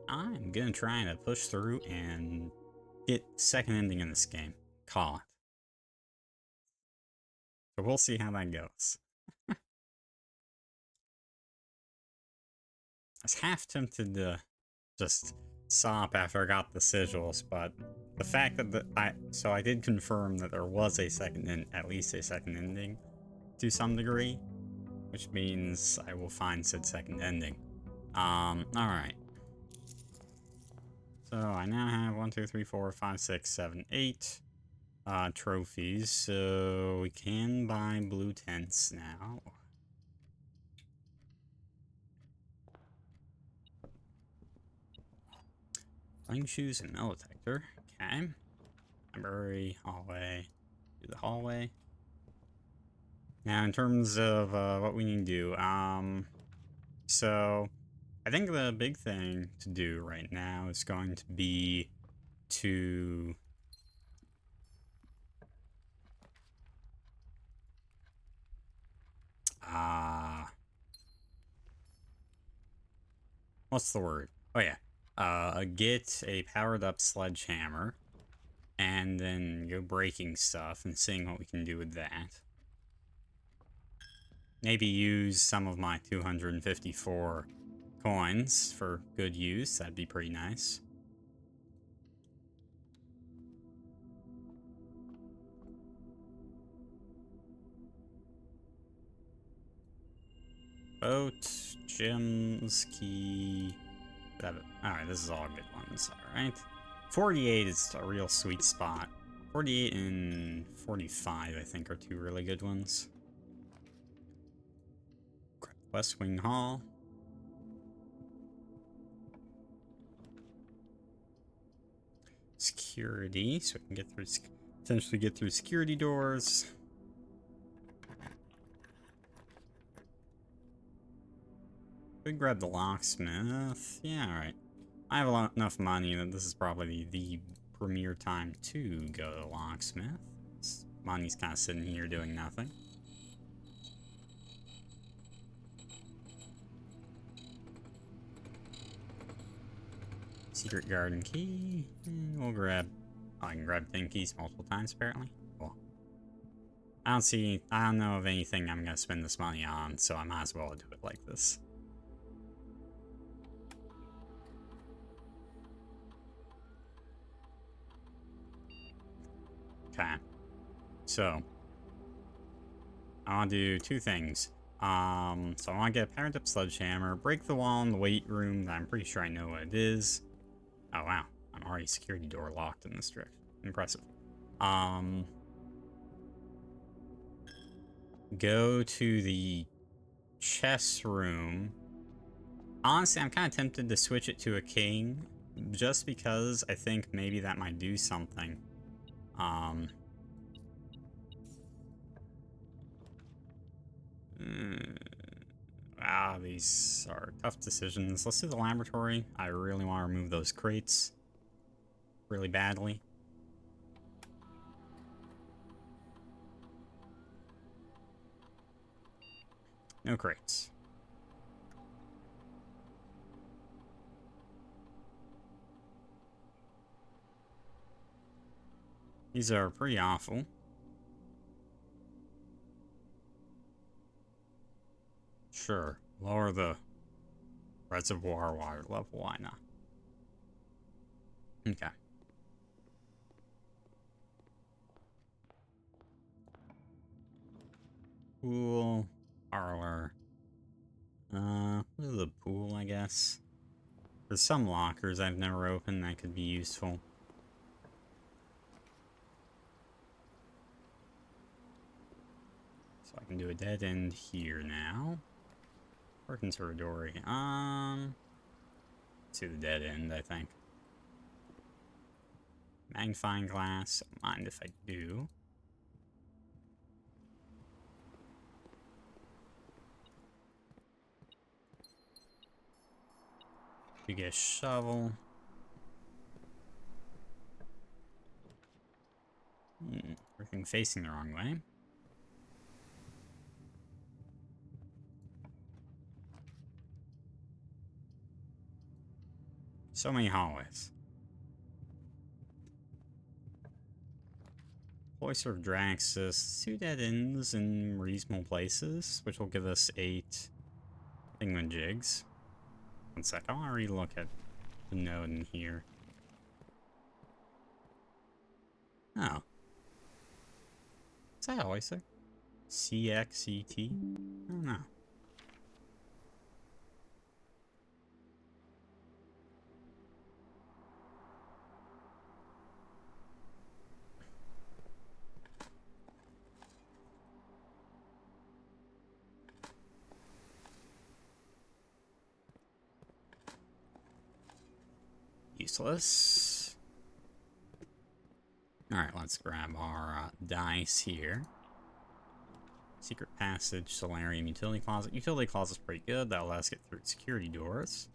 I'm gonna try to push through and get second ending in this game. Call it. So we'll see how that goes. I was half tempted to just stop after I got the sigils, but the fact that I did confirm that there was a at least a second ending to some degree, which means I will find said second ending. Alright. So I now have 1, 2, 3, 4, 5, 6, 7, 8 trophies, so we can buy blue tents now. Flying shoes and metal detector. Okay. Library, hallway. Do the hallway. Now, in terms of what we need to do, so I think the big thing to do right now is going to be to what's the word? Oh yeah. Get a powered up sledgehammer and then go breaking stuff and seeing what we can do with that. Maybe use some of my 254 coins for good use. That'd be pretty nice. Boat, gems, key. Alright, this is all good ones. Alright. 48 is a real sweet spot. 48 and 45, I think, are two really good ones. West Wing Hall. Security, so we can get through, potentially get through security doors. We grab the locksmith. Yeah, alright. I have enough money that this is probably the premier time to go to the locksmith. This money's kind of sitting here doing nothing. Secret garden key. We'll grab... Oh, I can grab 10 keys multiple times, apparently. Cool. I don't know of anything I'm gonna spend this money on, so I might as well do it like this. Okay. So I want to do two things. So I want to get a powered up sledgehammer, break the wall in the weight room that I'm pretty sure I know what it is. Oh wow, I'm already security door locked in this direction. Impressive. Go to the chess room. Honestly, I'm kind of tempted to switch it to a king, just because I think maybe that might do something. Wow, these are tough decisions. Let's do the laboratory. I really want to remove those crates really badly. No crates. These are pretty awful. Sure, lower the reservoir water level, why not? Okay. Pool, parlor. The pool, I guess. There's some lockers I've never opened that could be useful. So I can do a dead end here now. Or conservatory. Let's do the dead end, I think. Magnifying glass. Don't mind if I do. You get a shovel. Everything facing the wrong way. So many hallways. Cloister of Draxus, 2 dead ends in reasonable places, which will give us 8 thingamajigs. One sec, I want to relook at the note in here. Oh. Is that always there? CXET? I don't know. Useless. Alright, let's grab our dice here. Secret passage, solarium, utility closet. Utility closet's pretty good. That'll let us get through security doors.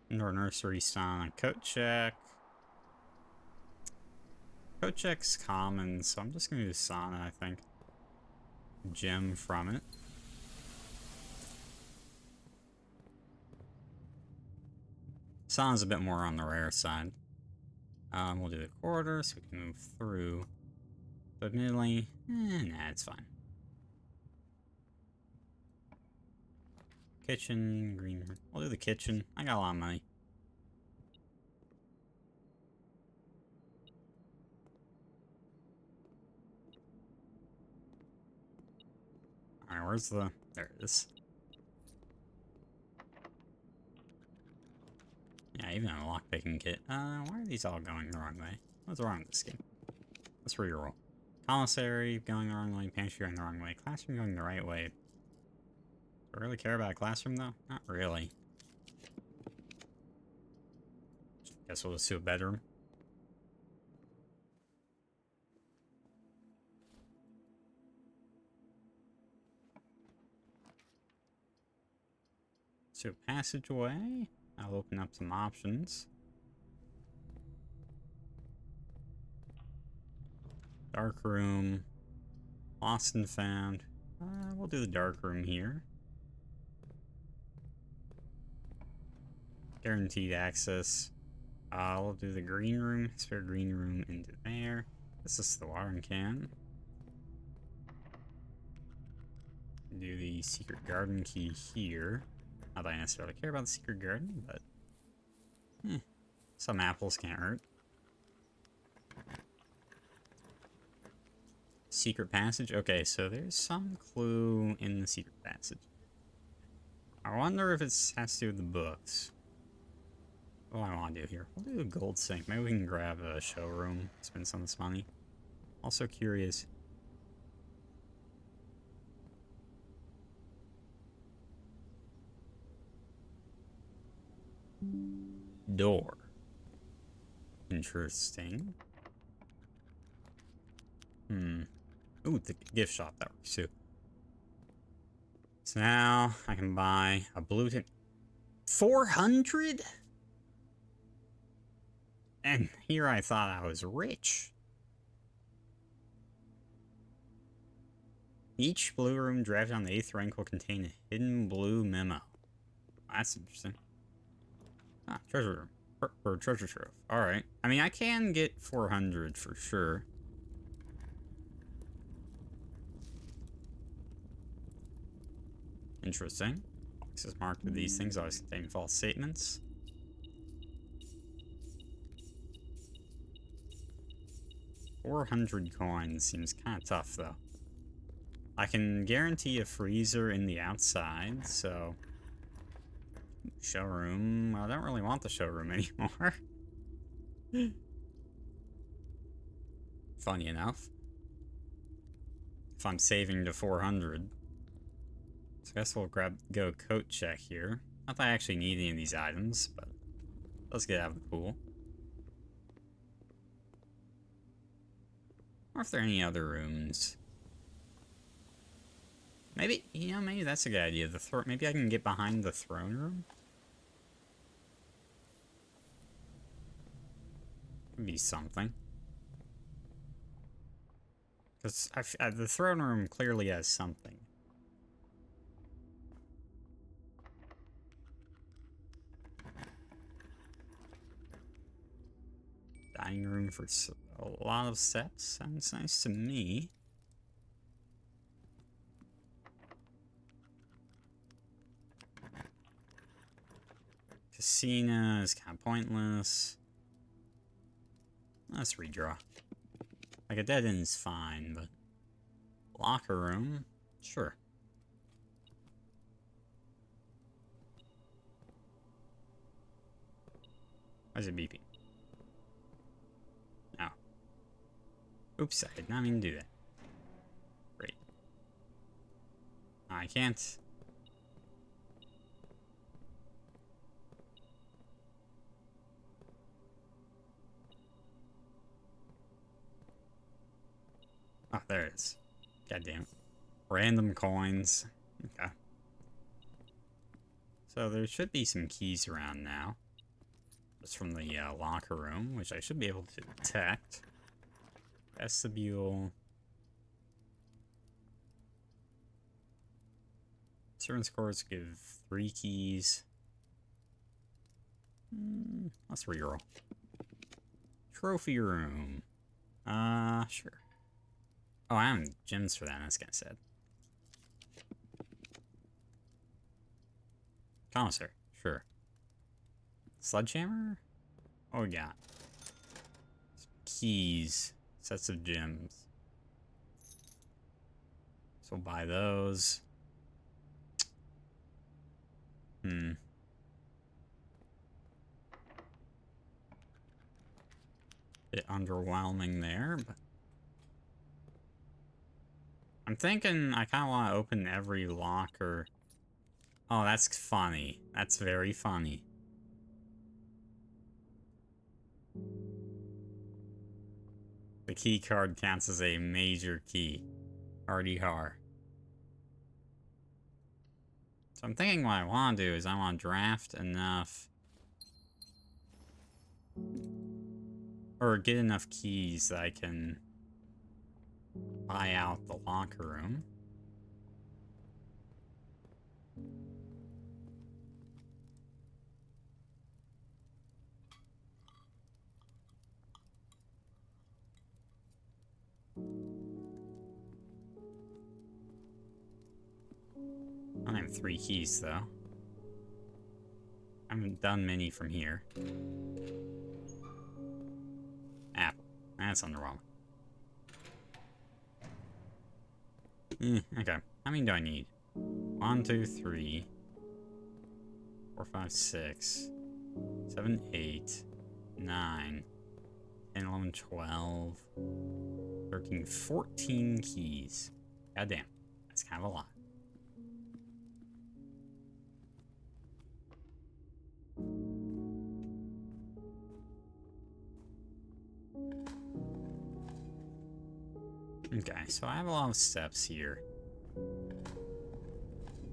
Indoor nursery sauna, coat check. Coat check's common, so I'm just gonna do sauna, I think. Gem from it. Sauna's a bit more on the rare side. We'll do the corridor so we can move through. But admittedly, nah, it's fine. Kitchen, green room. We'll do the kitchen. I got a lot of money. Alright, where's the... There it is. Yeah, even a lockpicking kit. Why are these all going the wrong way? What's wrong with this game? Let's reroll. Commissary going the wrong way, pantry going the wrong way, classroom going the right way. Do I really care about a classroom though? Not really. Guess we'll just do a bedroom. So passageway. I'll open up some options. Dark room. Lost and found. We'll do the dark room here. Guaranteed access. We'll do the green room. Spare green room into there. This is the watering can. Do the secret garden key here. Not that I necessarily care about the secret garden, but some apples can't hurt. Secret passage? Okay, so there's some clue in the secret passage. I wonder if it has to do with the books. What do I want to do here? We'll do a gold sink. Maybe we can grab a showroom, spend some of this money. Also curious. Door. Interesting. Ooh, the gift shop, that works too. So now I can buy a blue tin. 400? And here I thought I was rich. Each blue room drafted on the 8th rank will contain a hidden blue memo. That's interesting. Ah, treasure room. Or treasure trove. Alright. I mean, I can get 400 for sure. Interesting. Boxes marked with these things always contain false statements. $400 coins seems kind of tough, though. I can guarantee a freezer in the outside, so... Showroom. Well, I don't really want the showroom anymore. Funny enough. If I'm saving to 400. So I guess we'll go coat check here. Not that I actually need any of these items, but let's get out of the pool. Or if there are any other rooms. Maybe, you know, maybe that's a good idea. Maybe I can get behind the throne room? Could be something. Because the throne room clearly has something. Dining room for a lot of steps. Sounds nice to me. Casino is kind of pointless. Let's redraw. Like a dead end is fine, but locker room, sure. Why is it beeping? Oh. Oops, I did not mean to do that. Great. I can't. Oh, there it is. God damn it. Random coins. Okay. So there should be some keys around now. Just from the locker room, which I should be able to detect. Vestibule. Servant's quarters give 3 keys. Let's reroll. Trophy room. Sure. Oh, I have gems for that. That's kind of sad. Commissary. Sure. Sledgehammer? Oh, we got keys. Sets of gems. So we'll buy those. Bit underwhelming there, but I'm thinking I kind of want to open every locker. Oh, that's funny. That's very funny. The key card counts as a major key. Hardy har. So I'm thinking what I want to do is I want to draft enough. Or get enough keys that I can buy out the locker room. I only have 3 keys though. I haven't done many from here. Apple. That's underwhelming. Okay. How many do I need? 1, 2, 3, 4, 5, 6, 7, 8, 9, 10, 11, 12, 13, 14 keys. Goddamn. That's kind of a lot. Okay, so I have a lot of steps here.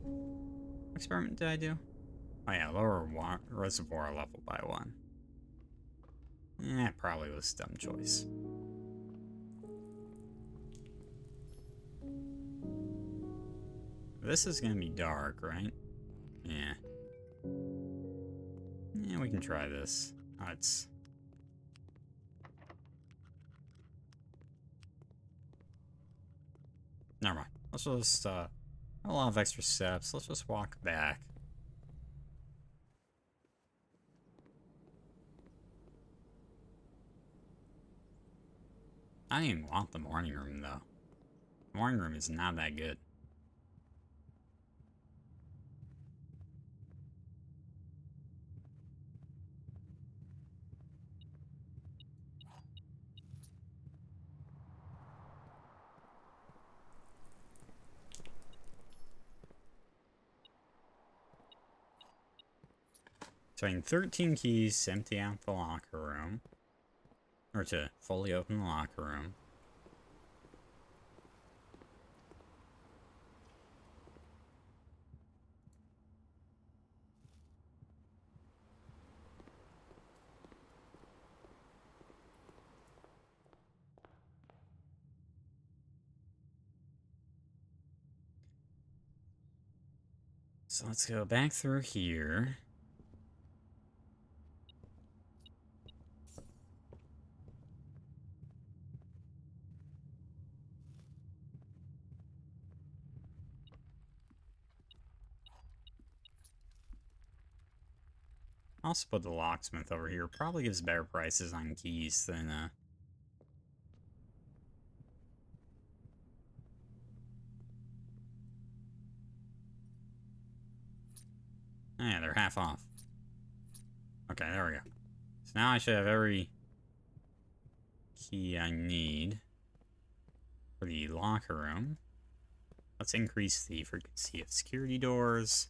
What experiment did I do? Oh yeah, lower reservoir level by 1. Probably was a dumb choice. This is gonna be dark, right? Yeah. Yeah, we can try this. Oh, it's... Never mind. Let's just, a lot of extra steps. Let's just walk back. I don't even want the morning room, though. The morning room is not that good. So I need 13 keys to empty out the locker room. Or to fully open the locker room. So let's go back through here. I'll also put the locksmith over here. Probably gives better prices on keys than, yeah, they're half off. Okay, there we go. So now I should have every key I need for the locker room. Let's increase the frequency of security doors.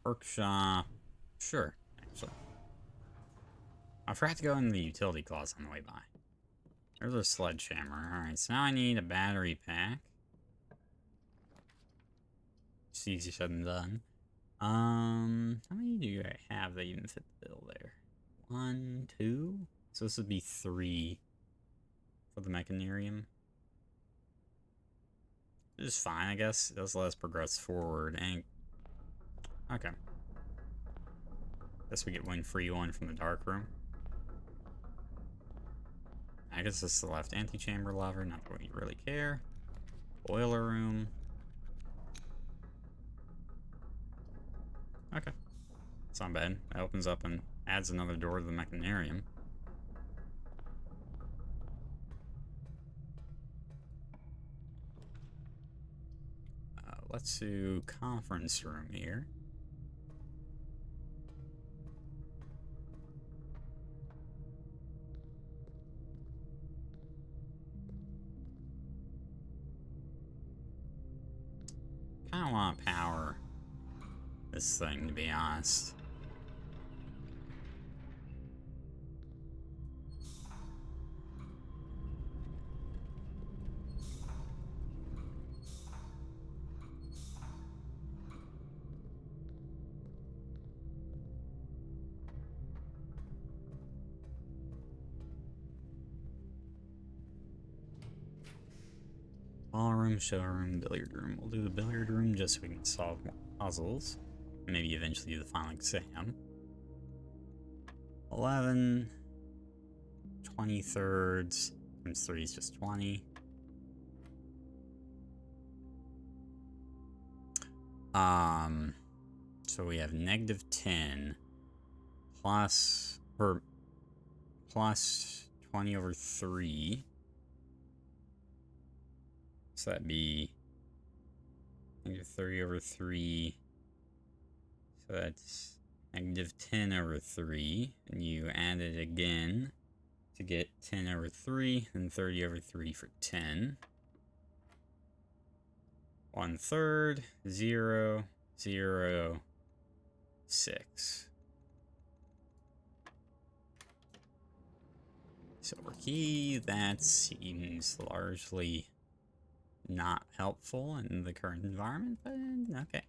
Workshop. Sure, actually. I forgot to go in the utility closet on the way by. There's a sledgehammer. Alright, so now I need a battery pack. It's easier said than done. How many do I have that even fit the bill there? 1, 2? So this would be 3 for the mechanarium. Which is fine, I guess. It does let us progress forward. And okay. Guess we get one free one from the dark room. I guess this is the left antechamber lever, not that we really care. Boiler room. Okay. It's not bad. It opens up and adds another door to the mechanarium. Let's do conference room here. Kind of want to power this thing, to be honest. Ballroom, showroom, billiard room. We'll do the billiard room just so we can solve more puzzles. Maybe eventually do the final exam. 11. 23rds. Times 3 is just 20. So we have -10 plus, or plus 20 over 3. So that'd be -30 over 3. So that's -10 over 3. And you add it again to get 10 over 3, and 30 over 3 for 10. 1/3, 0, 0, 6. Silver key, that seems largely not helpful in the current environment, but okay.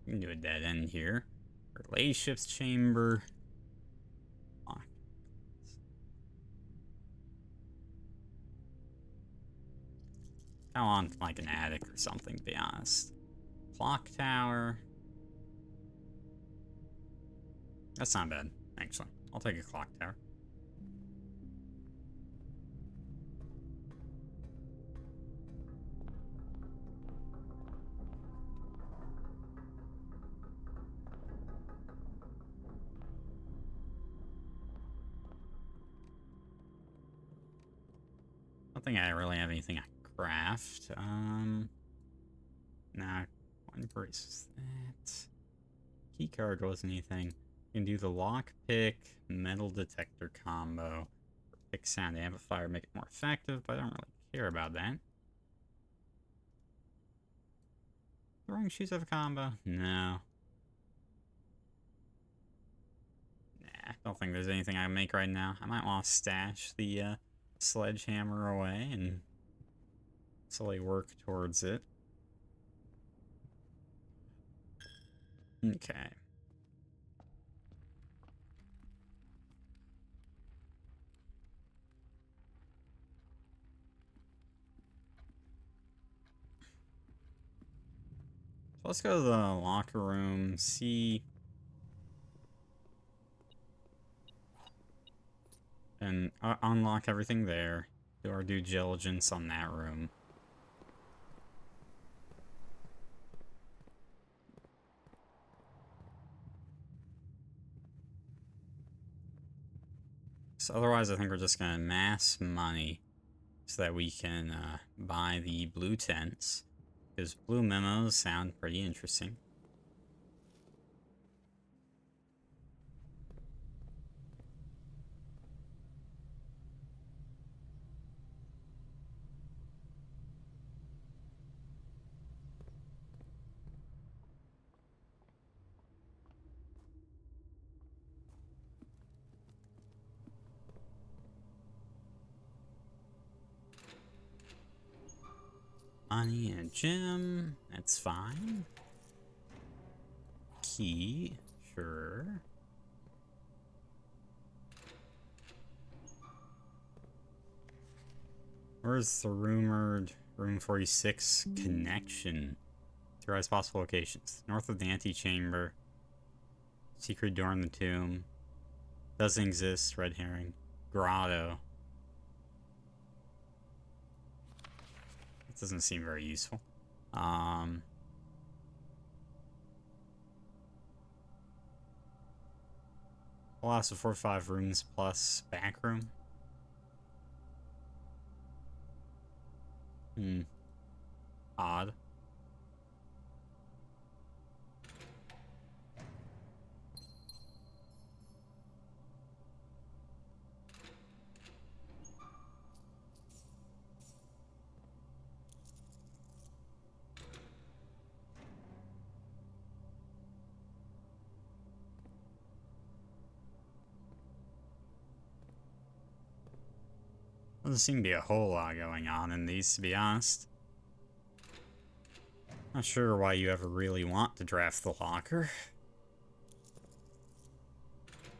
We can do a dead end here. Relay ship's chamber. I want like an attic or something, to be honest. Clock tower. That's not bad, actually. I'll take a clock tower. I don't think I really have anything I craft. Nah, one brace is that. Keycard wasn't anything. You can do the lockpick metal detector combo. Pick sound amplifier, make it more effective, but I don't really care about that. Throwing shoes have a combo? No. Nah, don't think there's anything I can make right now. I might want to stash the sledgehammer away and slowly work towards it. Okay. So let's go to the locker room, see, and unlock everything there. Do our due diligence on that room. So otherwise, I think we're just gonna amass money so that we can buy the blue tents, because blue memos sound pretty interesting. Money and a gem, that's fine. Key, sure. Where's the rumored room 46 connection? Theorize possible locations. North of the antechamber. Secret door in the tomb. Doesn't exist, red herring. Grotto. It doesn't seem very useful. Lots of 4 or 5 rooms plus back room. Odd. Doesn't seem to be a whole lot going on in these, to be honest. Not sure why you ever really want to draft the locker.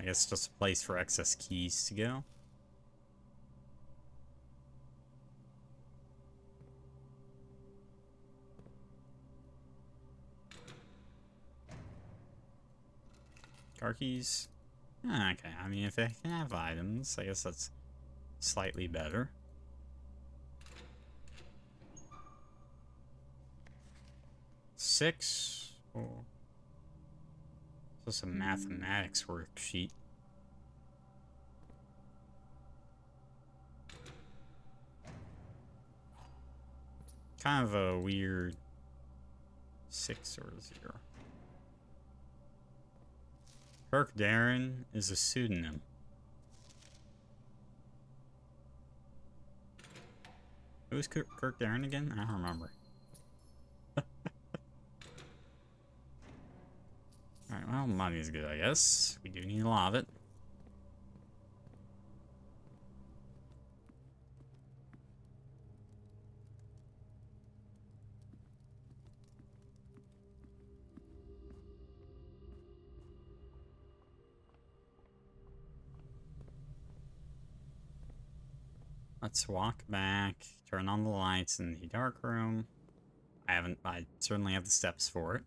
I guess just a place for excess keys to go. Car keys. Okay, I mean, if it can have items, I guess that's slightly better. Six. Oh. So it's a mathematics worksheet. Kind of a weird 6 or 0. Kirk Darren is a pseudonym. Who's Kirk Darren again? I don't remember. Alright, well, money's good, I guess. We do need a lot of it. Let's walk back, turn on the lights in the dark room. I certainly have the steps for it.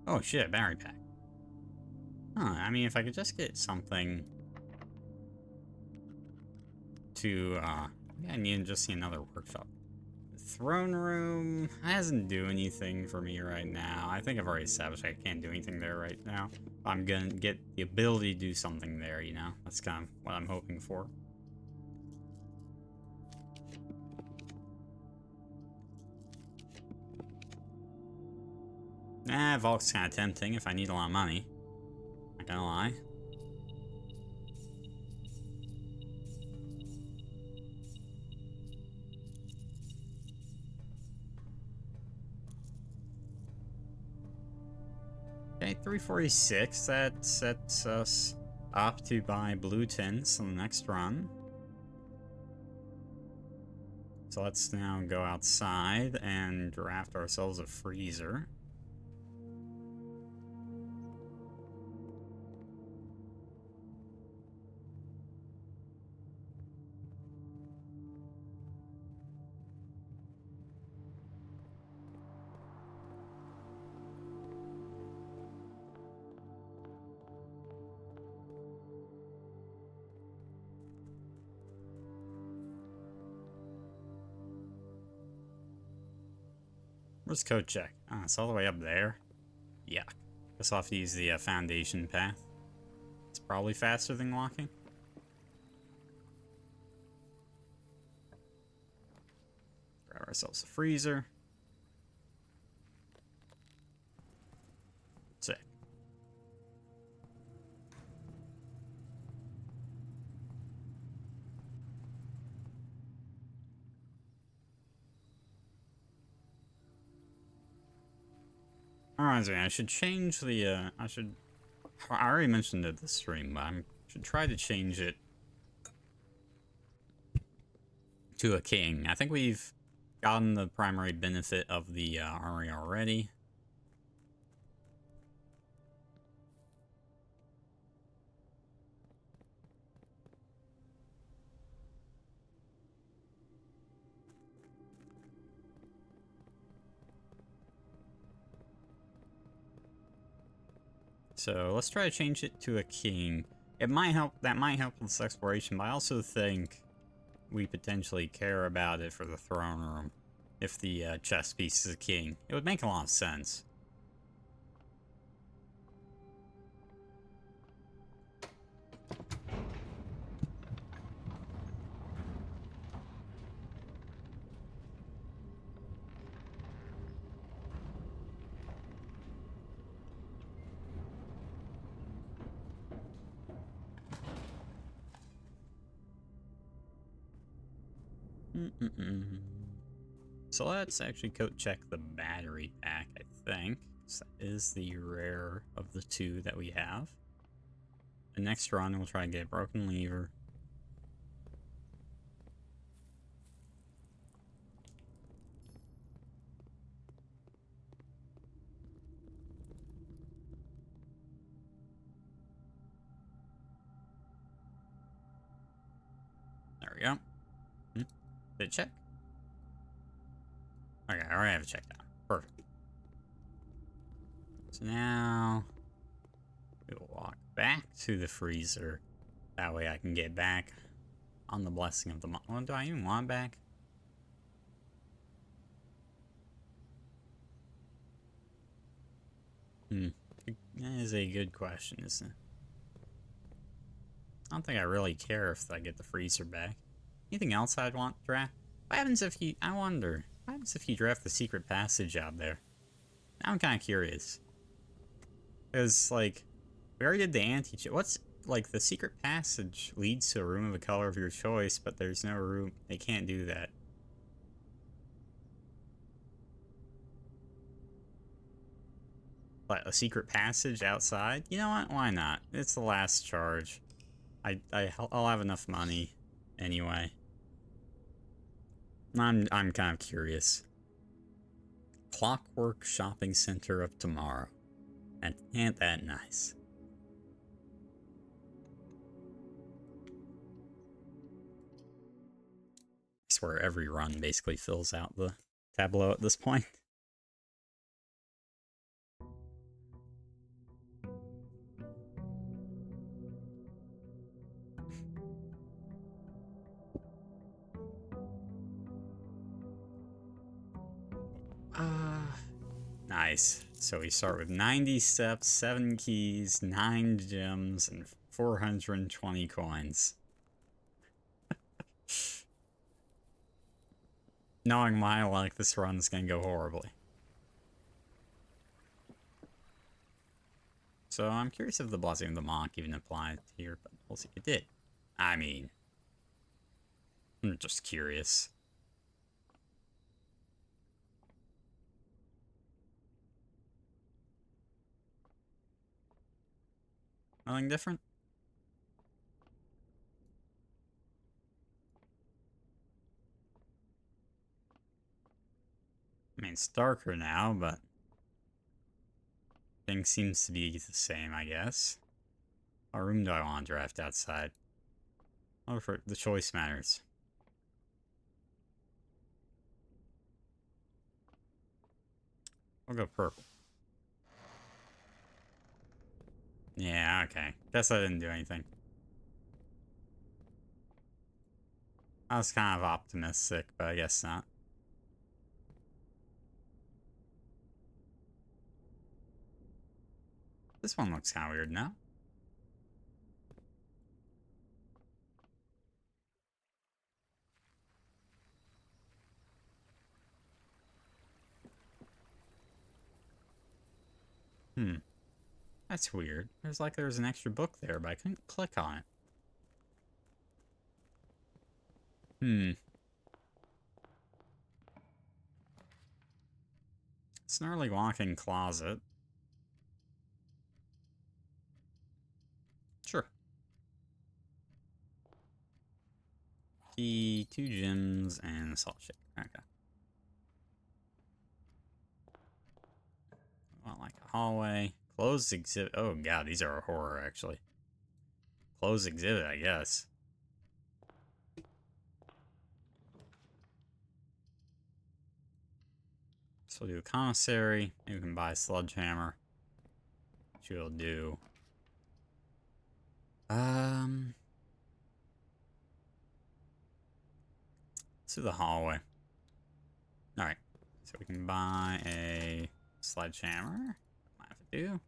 Oh shit, battery pack. Huh, I mean, if I could just get something to, yeah, I need to just see another workshop. Throne room hasn't do anything for me right now. I think I've already established I can't do anything there right now. I'm gonna get the ability to do something there, you know? That's kind of what I'm hoping for. Vault's kind of tempting if I need a lot of money. Not gonna lie. Okay, 346. That sets us up to buy blue tints on the next run. So let's now go outside and draft ourselves a freezer. Where's code check? Ah, it's all the way up there. Yuck. Guess I'll have to use the foundation path. It's probably faster than walking. Grab ourselves a freezer. Sick. Alright, so I should change the, I already mentioned it this stream, but I should try to change it to a king. I think we've gotten the primary benefit of the armory already. So let's try to change it to a king. It might help, that might help with this exploration, but I also think we potentially care about it for the throne room. If the chess piece is a king, it would make a lot of sense. So let's actually code check the battery pack, I think. So that is the rare of the two that we have. The next run, we'll try and get a broken lever. There we go. Did it check? Okay, I already have it checked out. Perfect. So now we'll walk back to the freezer. That way I can get back on the blessing of the month. Well, do I even want back? That is a good question, isn't it? I don't think I really care if I get the freezer back. Anything else I'd want to draft? What happens if you, I wonder, what happens if you draft the secret passage out there? Now I'm kind of curious. Because, like, we already did the what's, like, the secret passage leads to a room of a color of your choice, but there's no room, they can't do that. But a secret passage outside? You know what, why not? It's the last charge. I'll have enough money anyway. I'm kind of curious. Clockwork Shopping Center of Tomorrow. And ain't that nice? I swear every run basically fills out the tableau at this point. Nice. So we start with 90 steps, 7 keys, 9 gems, and 420 coins. Knowing my luck, this run's gonna go horribly. So I'm curious if the Blessing of the Monk even applied here, but we'll see if it did. I mean, I'm just curious. Nothing different? I mean, it's darker now, but things seems to be the same, I guess. What room do I want to draft outside? Oh, for the choice matters. I'll go purple. Yeah, okay. Guess I didn't do anything. I was kind of optimistic, but I guess not. This one looks kind of weird now. That's weird. There's an extra book there, but I couldn't click on it. Snarly walk-in closet. Sure. Key, 2 gems, and a salt shaker. Okay. Well, like a hallway. Closed exhibit. Oh god, these are a horror, actually. Closed exhibit, I guess. So we'll do a commissary. Maybe we can buy a sledgehammer. Which we'll do. Let's do the hallway. Alright. So we can buy a sledgehammer. Might have to do.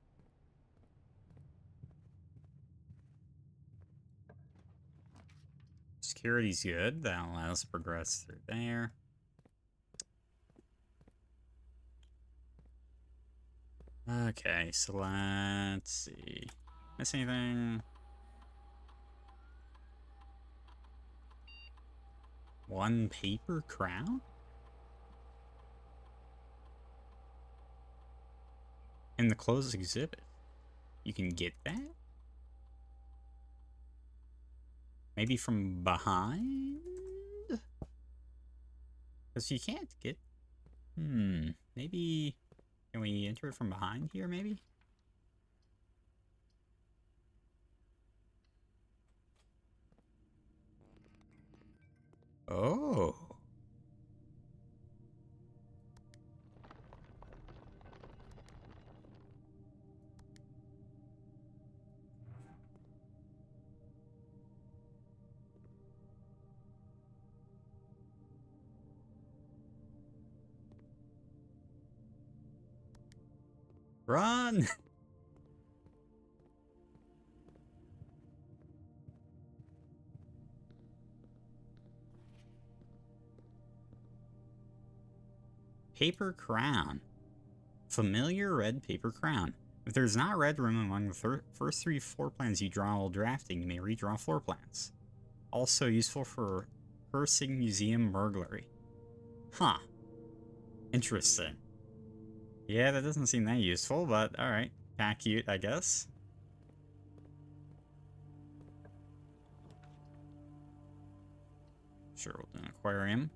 Security's good. That'll allow us to progress through there. Okay, so let's see. Miss anything? One paper crown? In the closed exhibit. You can get that? Maybe from behind? Because you can't get... Maybe... Can we enter it from behind here, maybe? Oh. Run! Paper crown. Familiar red paper crown. If there's not red room among the first 3 floor plans you draw while drafting, you may redraw floor plans. Also useful for cursing museum burglary. Huh. Interesting. Yeah, that doesn't seem that useful, but alright. Kinda cute, I guess. Sure, we'll do an aquarium.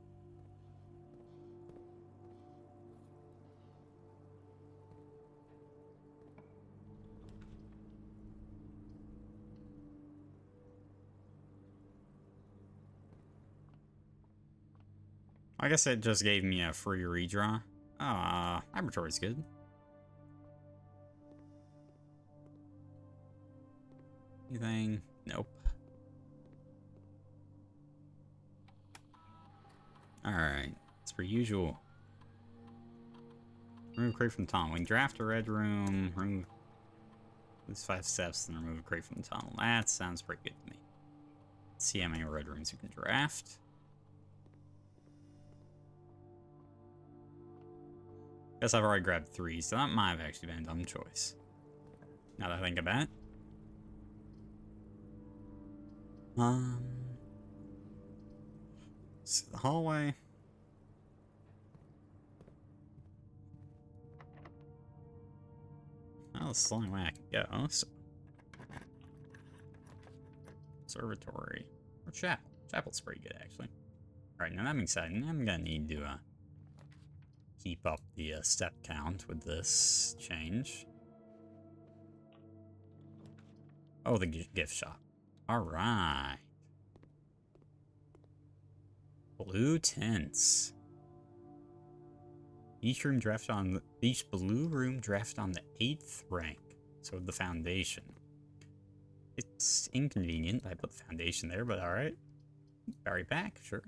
I guess it just gave me a free redraw. Laboratory's good. Anything? Nope. Alright, as per usual. Remove a crate from the tunnel. We can draft a red room. Remove these 5 steps and remove a crate from the tunnel. That sounds pretty good to me. Let's see how many red rooms you can draft. Guess I've already grabbed 3, so that might have actually been a dumb choice. Now that I think about it. So the hallway. Well, it's the only way I can go, so. Observatory. Or chapel. Chapel's pretty good, actually. Alright, now that being said, I'm gonna need to keep up the step count with this change. Oh, the gift shop. Alright. Blue tents. Each blue room drafted on the 8th rank. So the foundation. It's inconvenient. I put the foundation there, but alright. Barry back, sure.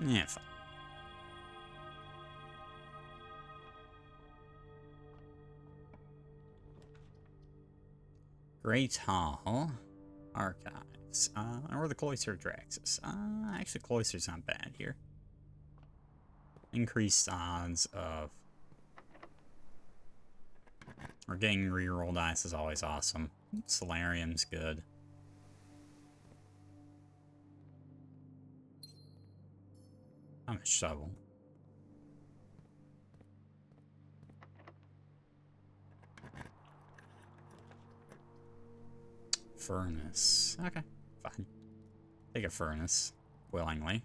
Yeah, fine. Great Hall. Archives. Or the Cloister of Draxus. Actually, Cloister's not bad here. Increased odds of... Or getting reroll dice is always awesome. Solarium's good. I'm a shovel. Furnace. Okay, fine. Take a furnace. Willingly.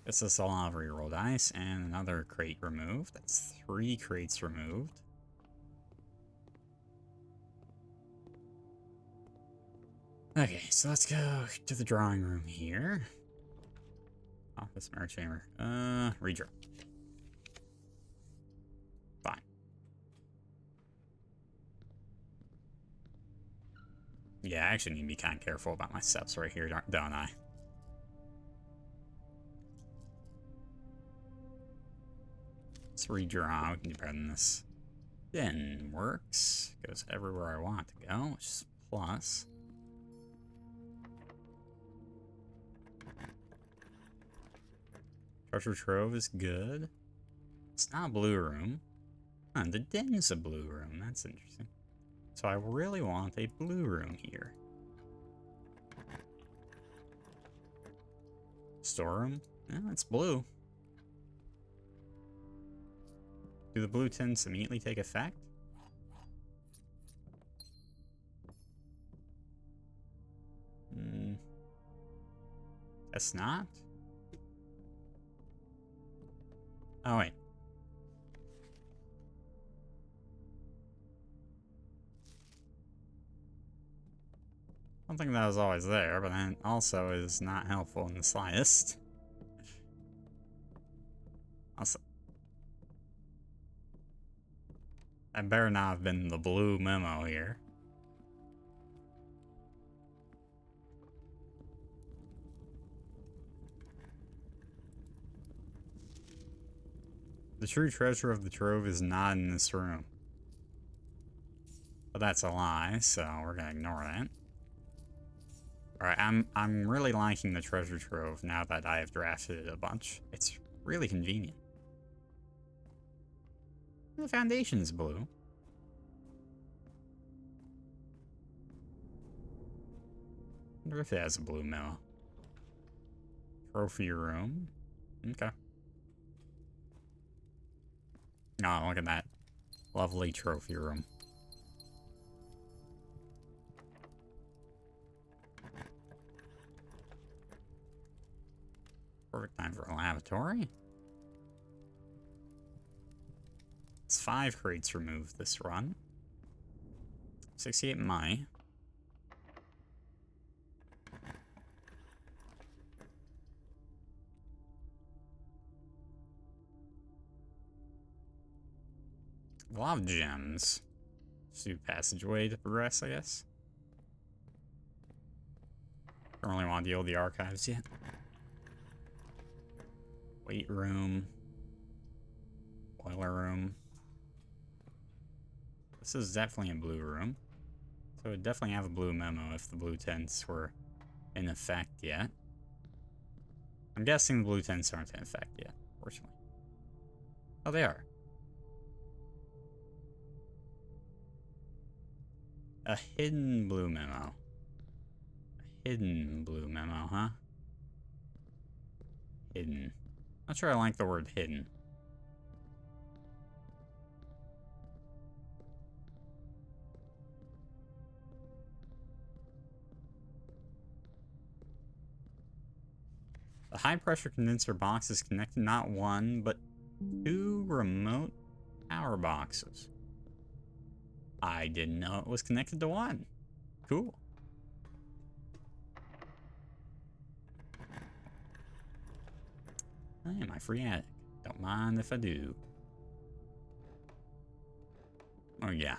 This is a lot of reroll dice and another crate removed. That's 3 crates removed. Okay, so let's go to the drawing room here. Office, mirror chamber. Redraw. Fine. Yeah, I actually need to be kind of careful about my steps right here, don't I? Let's redraw. We can do better than this. Den works. Goes everywhere I want to go, which is a plus. Treasure trove is good. It's not a blue room. Huh, the den is a blue room. That's interesting. So I really want a blue room here. Storeroom? Yeah, it's blue. Do the blue tints immediately take effect? Guess not. Oh, wait. Something that was always there, but then also is not helpful in the slightest. Also, that better not have been the blue memo here. The true treasure of the trove is not in this room. But that's a lie, so we're gonna ignore that. Alright, I'm really liking the treasure trove now that I have drafted it a bunch. It's really convenient. The foundation is blue. I wonder if it has a blue memo. Trophy room. Okay. Oh, look at that. Lovely trophy room. Perfect time for a lavatory. That's 5 crates removed this run. 68 money. A lot of gems. Through passageway to progress, I guess. Don't really want to deal with the archives yet. Weight room. Boiler room. This is definitely a blue room. So it would definitely have a blue memo if the blue tents were in effect yet. I'm guessing the blue tents aren't in effect yet, fortunately. Oh, they are. A hidden blue memo. A hidden blue memo, huh? Hidden. Not sure I like the word hidden. The high-pressure condenser box is connected not one, but 2 remote power boxes. I didn't know it was connected to 1. Cool. Hey, my free attic. Don't mind if I do. Oh, yeah.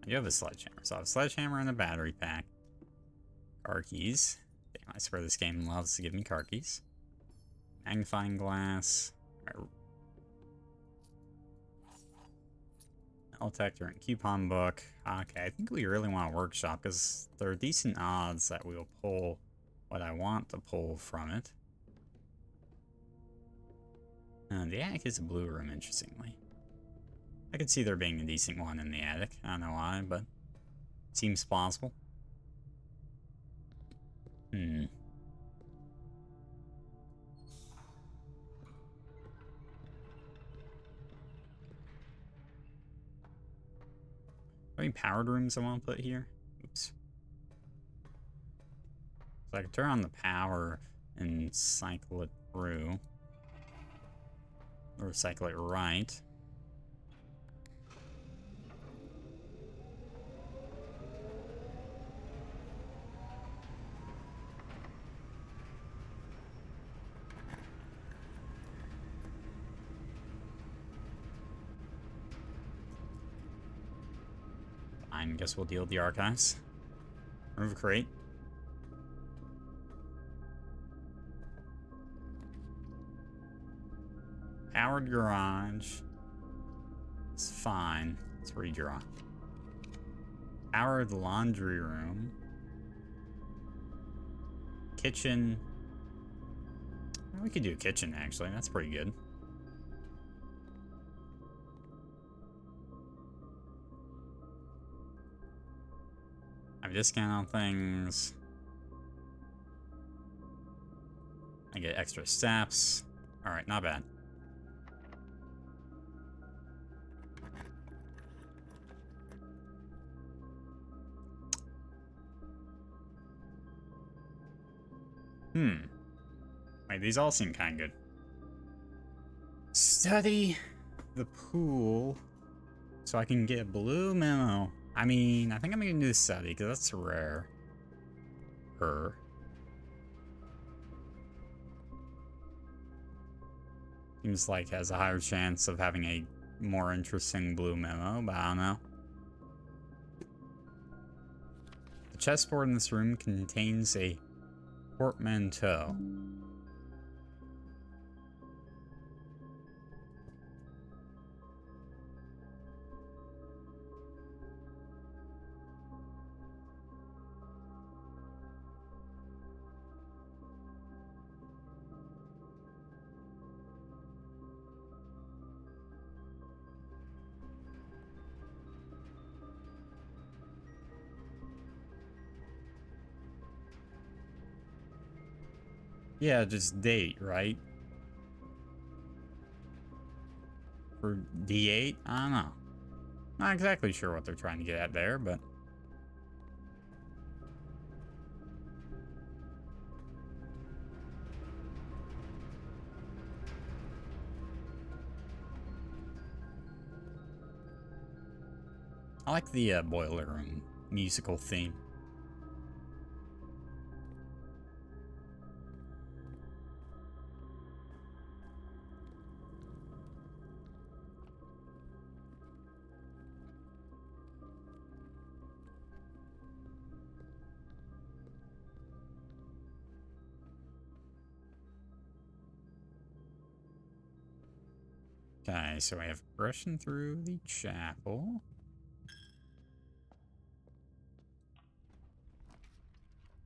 I do have a sledgehammer. So I have a sledgehammer and a battery pack. Car keys. Damn, I swear this game loves to give me car keys. Magnifying glass. Metal detector and coupon book. Okay, I think we really want a workshop because there are decent odds that we'll pull what I want to pull from it. The attic is a blue room, interestingly. I could see there being a decent one in the attic. I don't know why, but it seems plausible. How many powered rooms I want to put here? Oops. So I can turn on the power and cycle it through. Or cycle it right. I guess we'll deal with the archives. Remove crate. Powered garage. It's fine. Let's redraw. Powered laundry room. Kitchen. We could do a kitchen, actually. That's pretty good. I have a discount on things. I get extra steps. Alright, not bad. Wait, these all seem kind of good. Study the pool so I can get a blue memo. I mean, I think I'm gonna do the study because that's rare. Seems like has a higher chance of having a more interesting blue memo, but I don't know. The chessboard in this room contains a portmanteau. Yeah, just date, right? For D8? I don't know. Not exactly sure what they're trying to get at there, but... I like the boiler room musical theme. Okay, so I have progression through the chapel.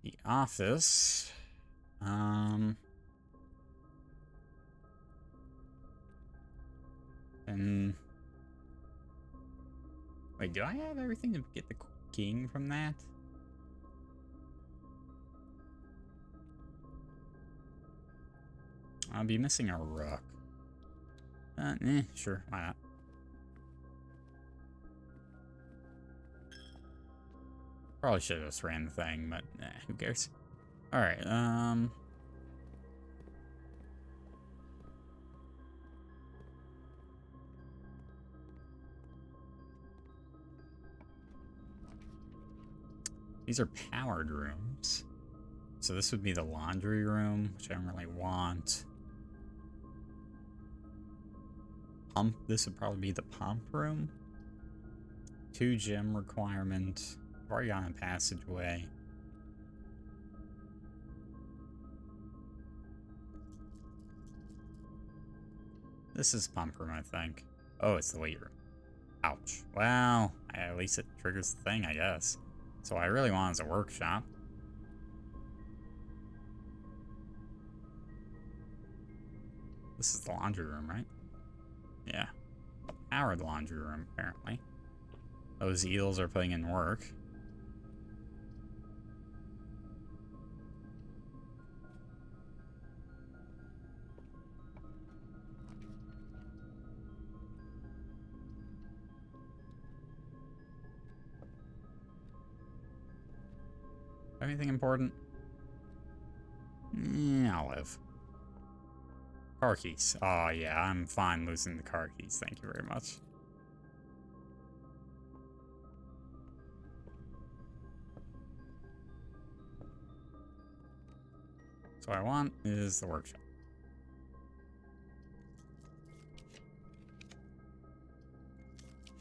The office. And wait, do I have everything to get the king from that? I'll be missing a rook. Sure, why not? Probably should have just ran the thing, but who cares? Alright, these are powered rooms. So this would be the laundry room, which I don't really want. Pump, this would probably be the pump room. 2 gym requirement. I've already got a passageway. This is pump room, I think. Oh, it's the weight room. Ouch. Well, at least it triggers the thing, I guess. So what I really want is a workshop. This is the laundry room, right? Yeah. Powered laundry room, apparently. Those eels are putting in work. Anything important? I'll live. Car keys. Oh, yeah, I'm fine losing the car keys. Thank you very much. So what I want is the workshop.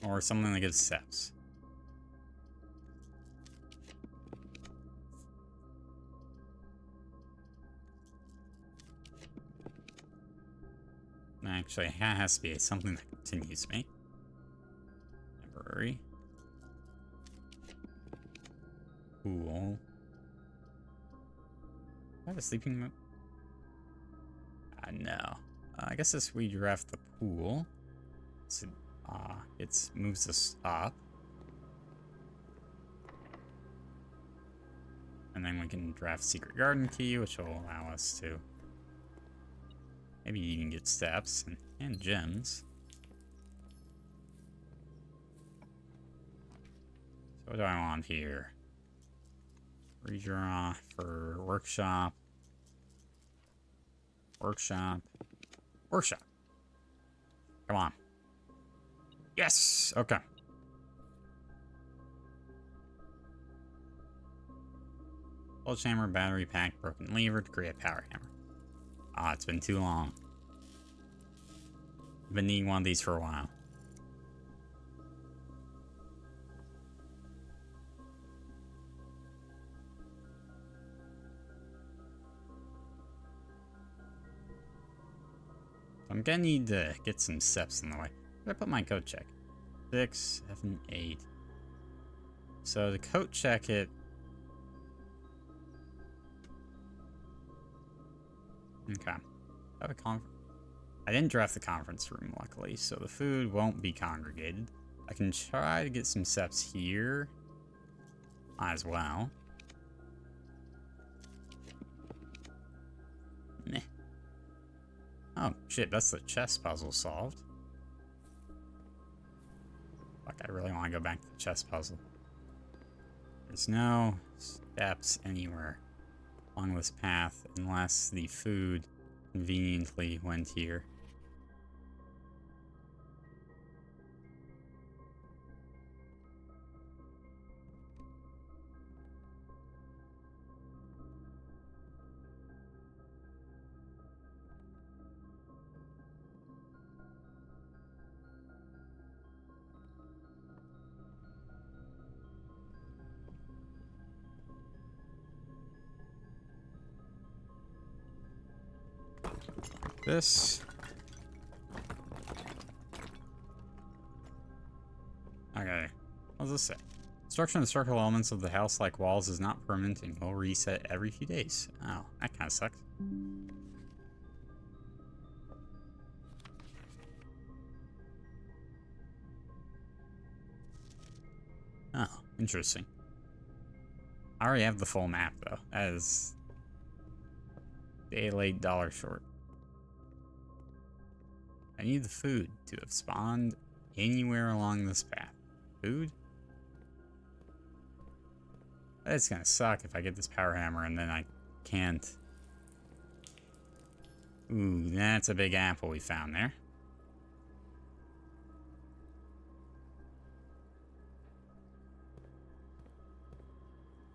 Or something that gives steps. Actually, it has to be something that continues me. Temporary. Pool. Do I have a sleeping mode? No. I guess as we draft the pool, so, it moves us up. And then we can draft Secret Garden Key, which will allow us to maybe even get steps and gems. So what do I want here? Redraw for workshop. Workshop. Workshop. Come on. Yes! Okay. Pulse hammer, battery pack, broken lever to create a power hammer. Ah, it's been too long. I've been needing one of these for a while. I'm gonna need to get some steps in the way. Where did I put my code check? 6, 7, 8. So to code check it. Okay. I didn't draft the conference room, luckily, so the food won't be congregated. I can try to get some steps here as well. Meh. Oh, shit, that's the chess puzzle solved. Fuck, I really want to go back to the chess puzzle. There's no steps anywhere along this path unless the food conveniently went here. this. Okay, what does this say? Construction of structural elements of the house like walls is not permanent and will reset every few days. Oh, that kind of sucks. Oh, interesting. I already have the full map though. That is day late, dollar short. I need the food to have spawned anywhere along this path. Food? It's gonna suck if I get this power hammer and then I can't. Ooh, that's a big apple we found there.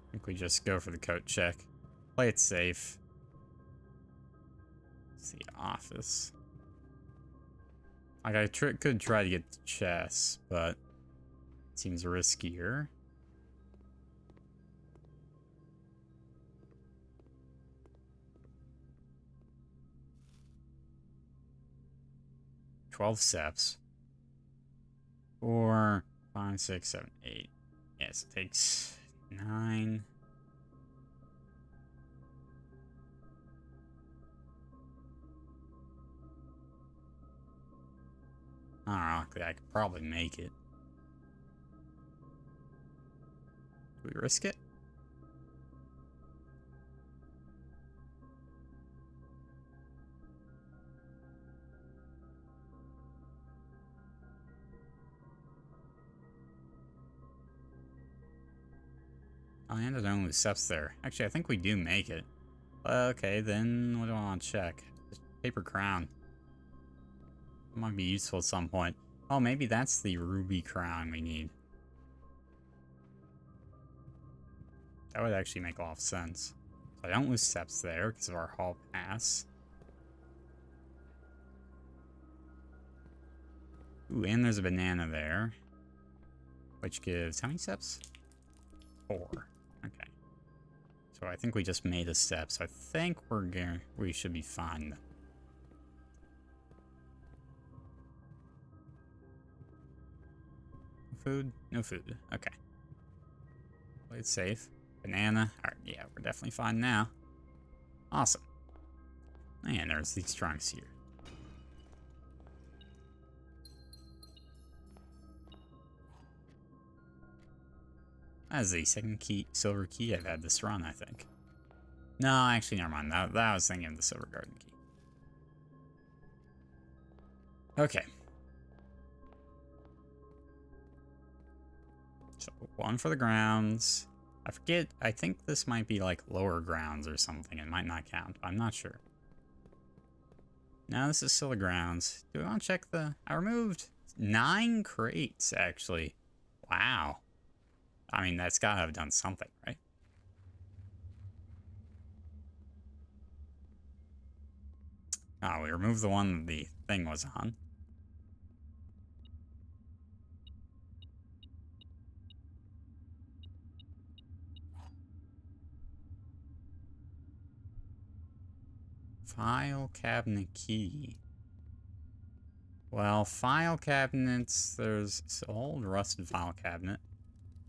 I think we just go for the coat check. Play it safe. It's the office. Like, I could try to get the chest, but it seems riskier. $12 steps. 4, 5, 6, 7, 8. Yes, it takes 9. Ironically, I could probably make it. Do we risk it? I ended only with steps there. Actually, I think we do make it. Okay, then what do I want to check? Paper crown. It might be useful at some point. Oh, maybe that's the ruby crown we need. That would actually make a lot of sense. So I don't lose steps there because of our hall pass. Ooh, and there's a banana there. Which gives how many steps? 4. Okay. So I think we just made a step. So I think we should be fine. Food? No food. Okay. Play it safe. Banana. Alright, yeah, we're definitely fine now. Awesome. And there's these trunks here. That is the second key, silver key I've had this run, I think. No, actually, never mind. That I was thinking of the silver garden key. Okay. So, 1 for the grounds. I forget, I think this might be like lower grounds or something. It might not count, but I'm not sure. Now this is still the grounds. Do we want to check the... I removed 9 crates, actually. Wow. I mean, that's gotta have done something, right? Oh, we removed the one the thing was on. File cabinet key. Well, file cabinets, there's an old rusted file cabinet.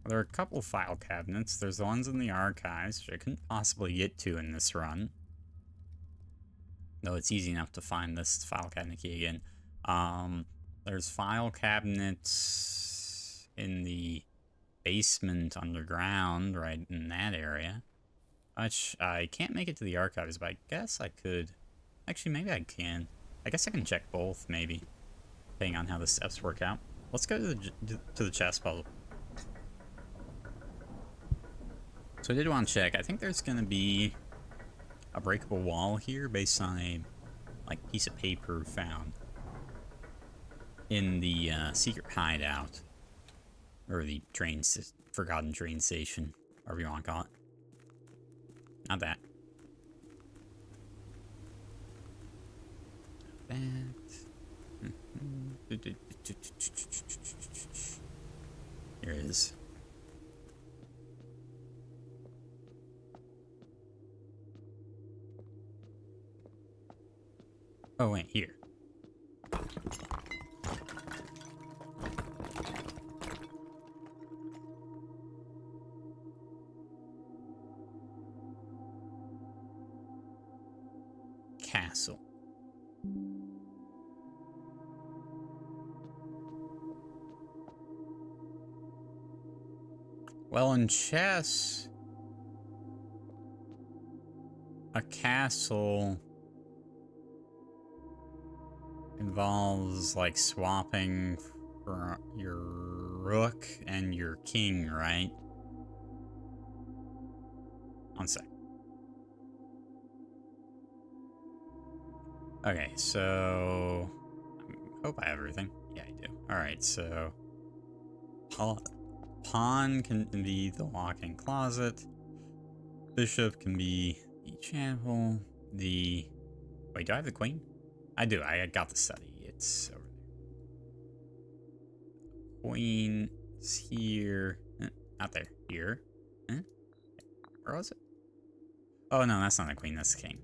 There are a couple file cabinets. There's the ones in the archives, which I couldn't possibly get to in this run. Though it's easy enough to find this file cabinet key again. There's file cabinets in the basement underground, right in that area. Which, I can't make it to the archives, but I guess I could. Actually, maybe I can. I guess I can check both, maybe. Depending on how the steps work out. Let's go to the chest puzzle. So I did want to check. I think there's going to be a breakable wall here based on a piece of paper found in the secret hideout. Or the forgotten train station, whatever you want to call it. Not that. Here it is. Oh, wait, here. Castle. Well, in chess, a castle involves, like, swapping for your rook and your king, right? One sec. Okay, so... I hope I have everything. Yeah, I do. Alright, so... Pawn can be the walk-in closet. Bishop can be the chapel. The... Wait, do I have the queen? I do. I got the study. It's over there. Queen is here. Not there. Here. Where was it? Oh, no, that's not a queen. That's the king.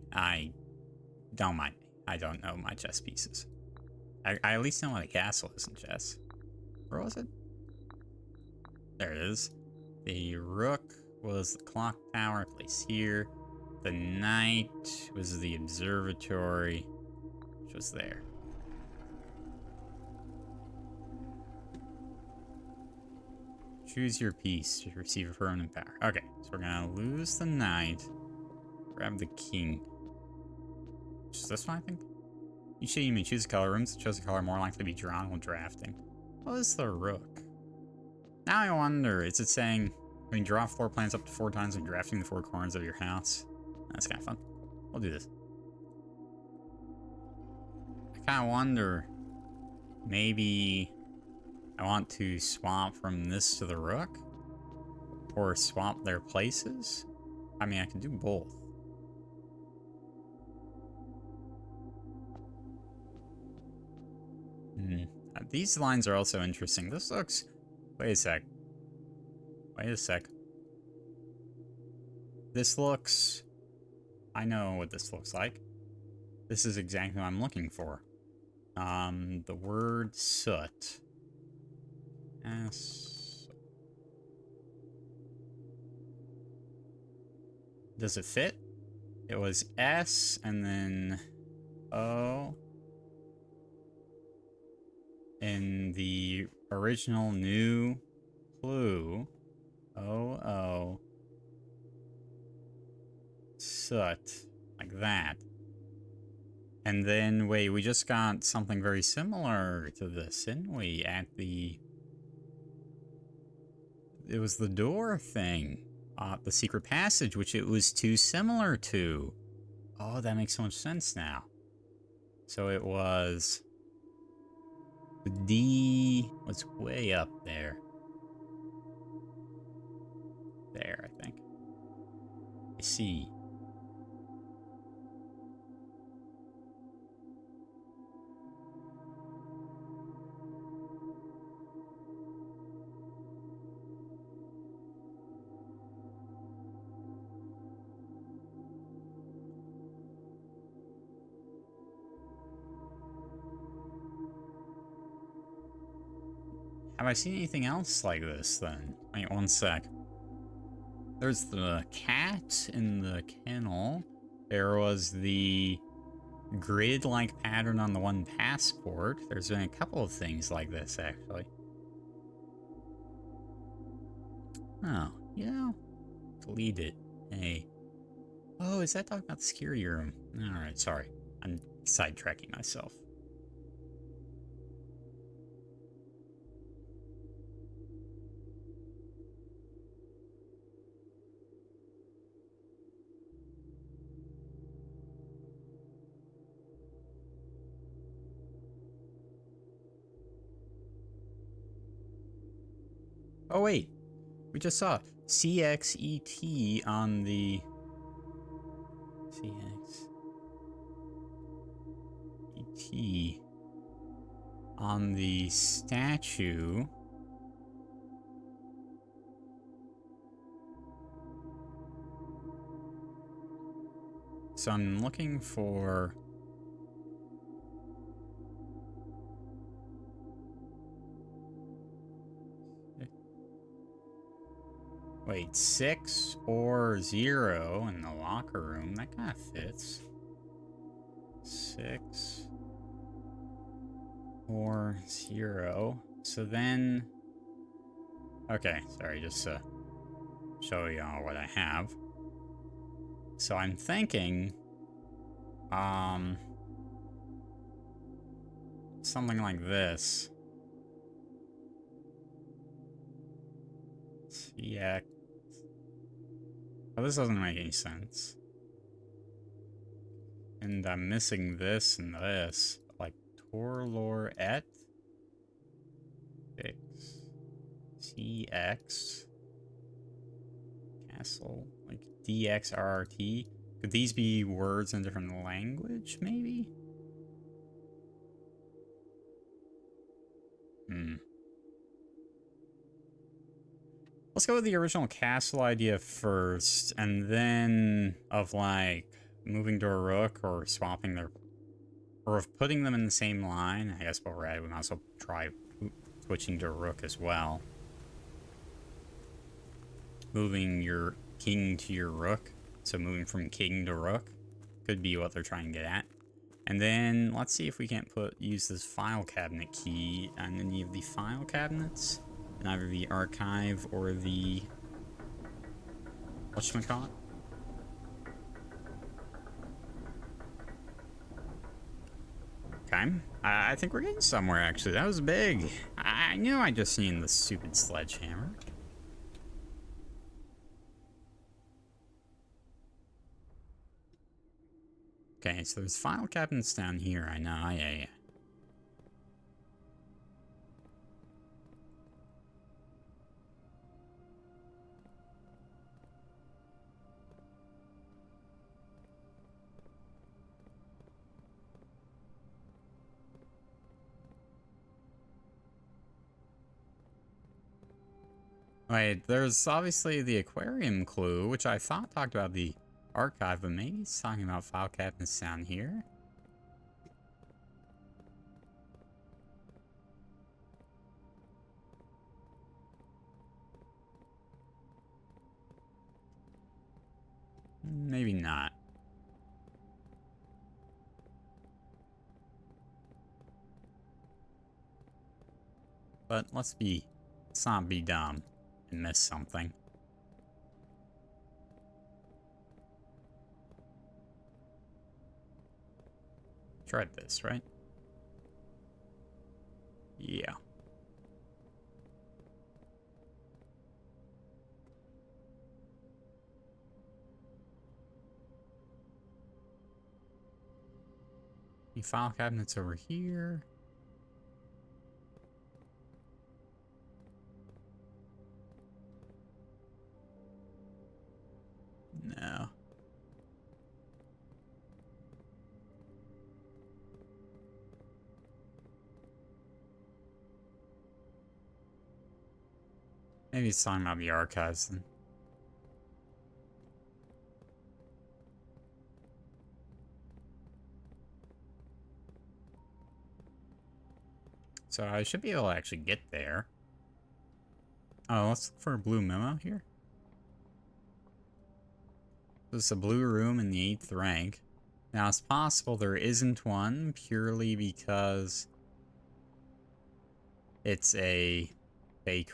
Don't mind me. I don't know my chess pieces. I at least know what a castle is in chess. Where was it? There it is. The rook was the clock tower, placed here. The knight was the observatory, which was there. Choose your piece to receive a permanent power. Okay, so we're gonna lose the knight. Grab the king. Is this one, I think? You may choose a color. Rooms that chose a color more likely to be drawn while drafting. What is the rook? Now I wonder, is it saying we can draw floor plans up to 4 times when drafting the 4 corners of your house? That's kind of fun. We'll do this. I kind of wonder, maybe I want to swap from this to the rook? Or swap their places? I mean, I can do both. These lines are also interesting. This looks... Wait a sec. Wait a sec. This looks... I know what this looks like. This is exactly what I'm looking for. The word soot. S. Does it fit? It was S and then O. In the original new clue, O-O, soot, like that. And then, wait, we just got something very similar to this, didn't we? At the... It was the door thing. The secret passage, which it was too similar to. Oh, that makes so much sense now. So it was... The D was way up there. There, I think. I see. Have I seen anything else like this, then? Wait, one sec. There's the cat in the kennel. There was the grid-like pattern on the one passport. There's been a couple of things like this, actually. Oh, you know, delete it. Hey. Oh, is that talking about the security room? Alright, sorry. I'm sidetracking myself. Oh, wait. We just saw CXET on the... CXET on the statue. So I'm looking for Wait, 6 or 0 in the locker room. That kind of fits. 6 or 0. So then... Okay, sorry, just to show you all what I have. So I'm thinking... something like this. CX. Oh, this doesn't make any sense. And I'm missing this and this. Like, Torlor-et? Fix. CX. Castle. Like, DXRRT. Could these be words in a different language, maybe? Let's go with the original castle idea first, and then of, like, moving to a rook or swapping their... Or of putting them in the same line. I guess while we're at it, we might also try switching to a rook as well. Moving your king to your rook. So moving from king to rook could be what they're trying to get at. And then let's see if we can't use this file cabinet key on any of the file cabinets. In either the archive or the... whatchamacallit? Okay. I think we're getting somewhere, actually. That was big. I knew I just seen the stupid sledgehammer. Okay, so there's file cabinets down here. I know, yeah. Wait, there's obviously the aquarium clue, which I thought talked about the archive, but maybe it's talking about file cabinets down here? Maybe not. But let's not be dumb and miss something. Tried this, right? Yeah. Any file cabinets over here? No. Maybe it's talking about the archives then. So I should be able to actually get there. Oh, let's look for a blue memo here. This is a blue room in the 8th rank. Now, it's possible there isn't one purely because it's a fake,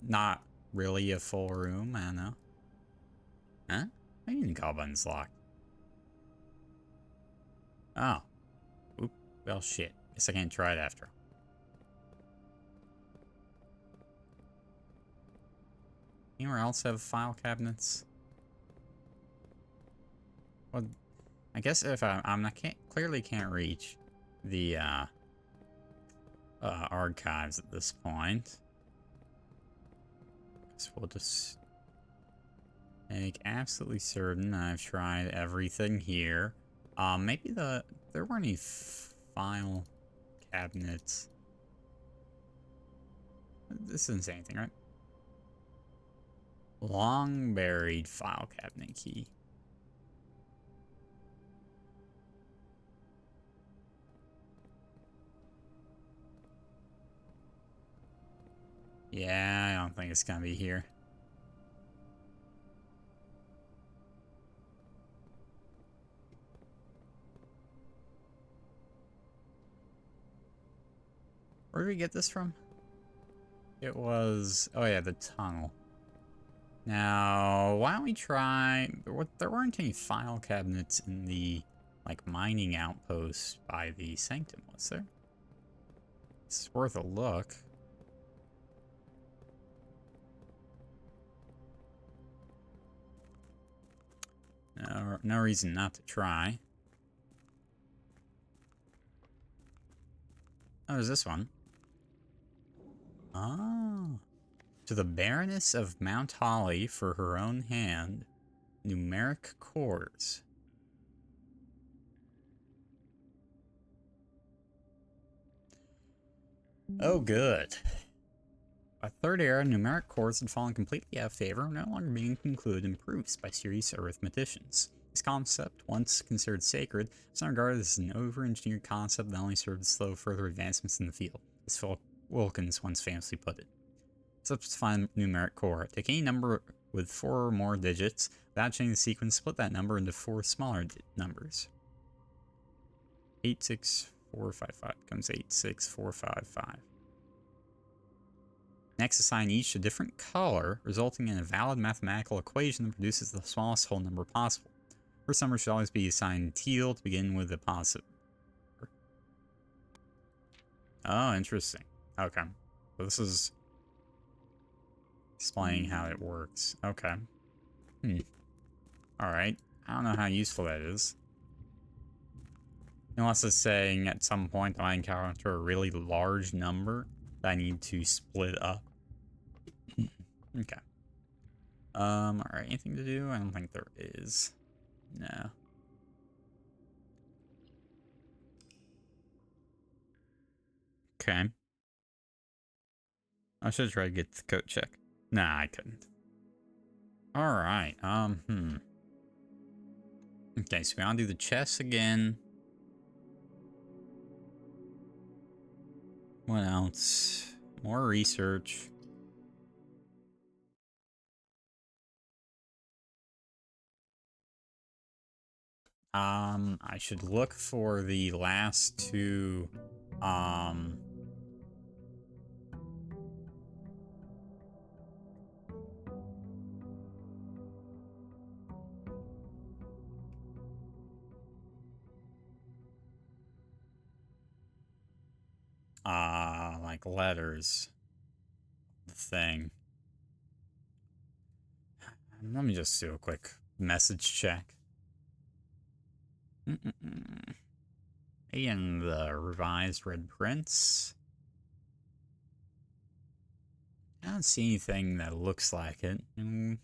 not really a full room. I don't know. Huh? I didn't call buttons locked. Oh. Oop. Well, shit. Guess I can't try it after. Anywhere else have file cabinets? Well, I guess if clearly can't reach the archives at this point. So we'll just make absolutely certain I've tried everything here. Maybe there weren't any file cabinets. This isn't saying anything, right? Long buried file cabinet key. Yeah, I don't think it's gonna be here. Where did we get this from? It was... Oh yeah, the tunnel. Now, why don't we try... There weren't any file cabinets in the, like, mining outpost by the Sanctum, was there? It's worth a look. No reason not to try. Oh, there's this one. Oh. To the Baroness of Mount Holly for her own hand. Numeric cores. Oh, good. By third era, numeric cores had fallen completely out of favor, no longer being concluded in proofs by serious arithmeticians. This concept, once considered sacred, is now regarded as an over-engineered concept that only served to slow further advancements in the field, as Phil Wilkins once famously put it. Let's define numeric core. Take any number with 4 or more digits, without changing the sequence, split that number into 4 smaller numbers. 86455 becomes 86455. Next, assign each a different color, resulting in a valid mathematical equation that produces the smallest whole number possible. First number should always be assigned teal to begin with a positive. Oh, interesting. Okay. So this is explaining how it works. Okay. Alright. I don't know how useful that is. Unless it's saying at some point I encounter a really large number that I need to split up. Okay. Alright, anything to do? I don't think there is. No. Okay. I should try to get the code check. Nah, I couldn't. Alright, Okay, so we want to do the chess again. What else? More research. I should look for the last two, like letters. The thing. Let me just do a quick message check. And the revised red prints. I don't see anything that looks like it. The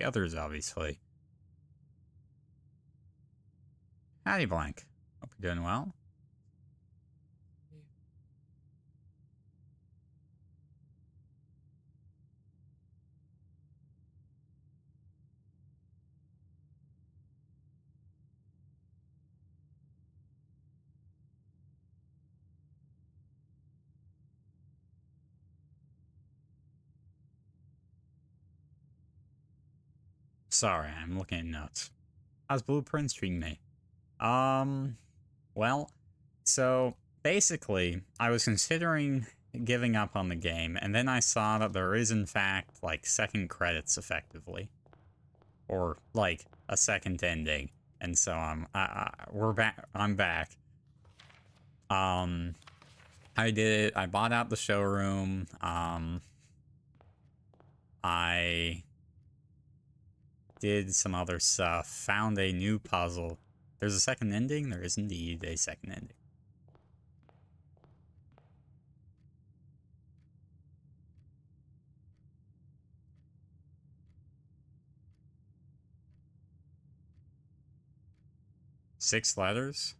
others, obviously. Howdy, Blank. Hope you're doing well. Sorry, I'm looking at notes. How's Blueprints treating me? Well, so basically, I was considering giving up on the game, and then I saw that there is, in fact, like, second credits, effectively. Or, like, a second ending. And so, we're back. I'm back. I did it. I bought out the showroom. I did some other stuff. Found a new puzzle. There's a second ending? There is indeed a second ending. Six letters?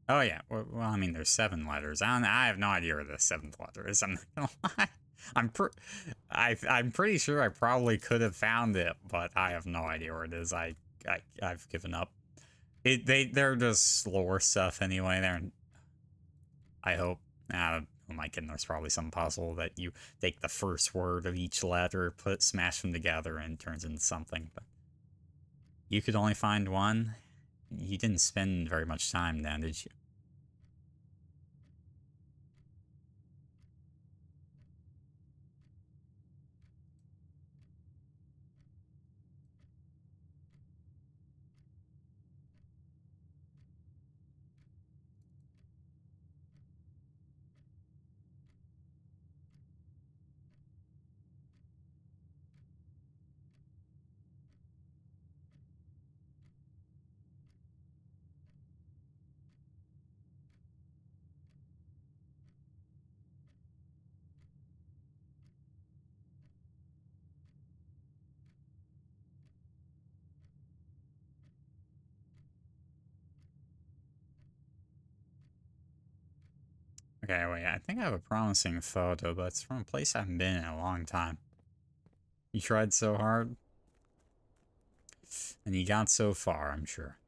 Oh yeah. Well, I mean, there's 7 letters. I have no idea where the 7th letter is. I'm not gonna lie. I'm pretty sure I probably could have found it, but I have no idea where it is. I've given up. They're just lore stuff anyway. I hope. Who am I kidding? There's probably some puzzle that you take the first word of each letter, smash them together, and it turns into something. But you could only find one. You didn't spend very much time then, did you? Okay, wait, I think I have a promising photo, but it's from a place I haven't been in a long time. You tried so hard, and you got so far, I'm sure.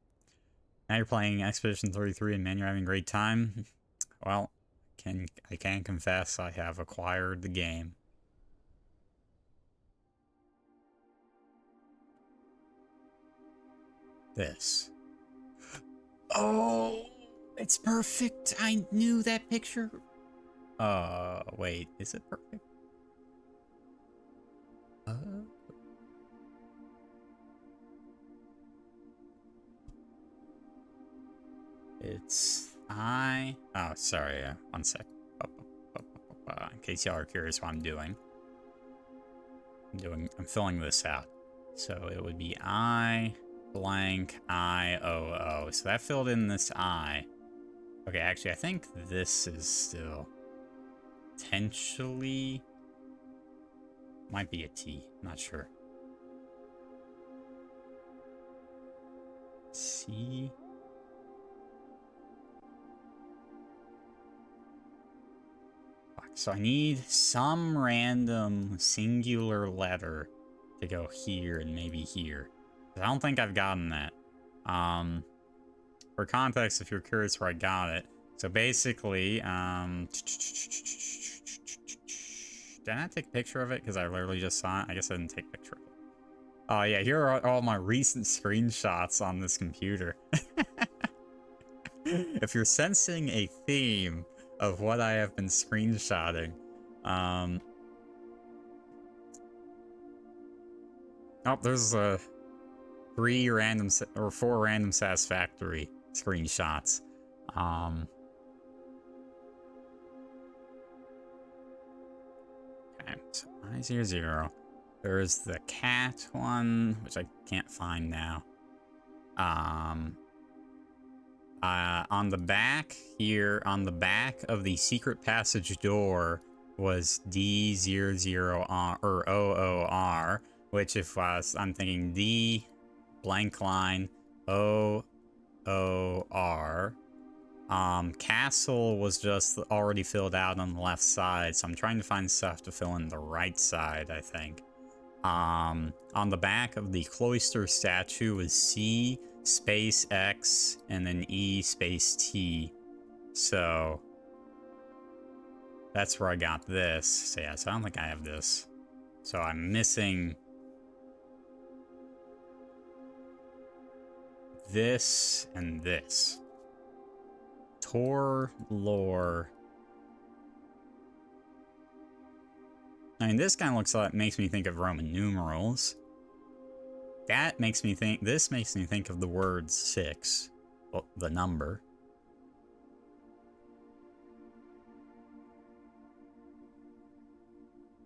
Now you're playing Expedition 33 and man, you're having a great time. Well, I can confess I have acquired the game. This. Oh, it's perfect. I knew that picture. Wait, is it perfect? It's oh, sorry, one sec. In case y'all are curious what I'm doing. I'm filling this out. So it would be I blank I-O-O. So that filled in this I. Okay, actually, I think this is still potentially might be a T. Not sure. C. So I need some random singular letter to go here and maybe here. I don't think I've gotten that. For context, if you're curious where I got it. So basically, did I not take a picture of it? Because I literally just saw it. I guess I didn't take a picture of it. Oh yeah, here are all my recent screenshots on this computer. If you're sensing a theme of what I have been screenshotting, oh, there's 4 random satisfactory screenshots. Okay, so I00. There's the cat one, which I can't find now. On the back here, on the back of the secret passage door was D00R or OOR, which if I'm thinking D blank line OOR. Castle was just already filled out on the left side, so I'm trying to find stuff to fill in the right side, I think. On the back of the cloister statue was C space X and then E space T. So that's where I got this. So yeah, so I don't think I have this. So I'm missing this and this. Tor lore. I mean, this kind of looks like, makes me think of Roman numerals. That makes me think, this makes me think of the word 6. Well, the number.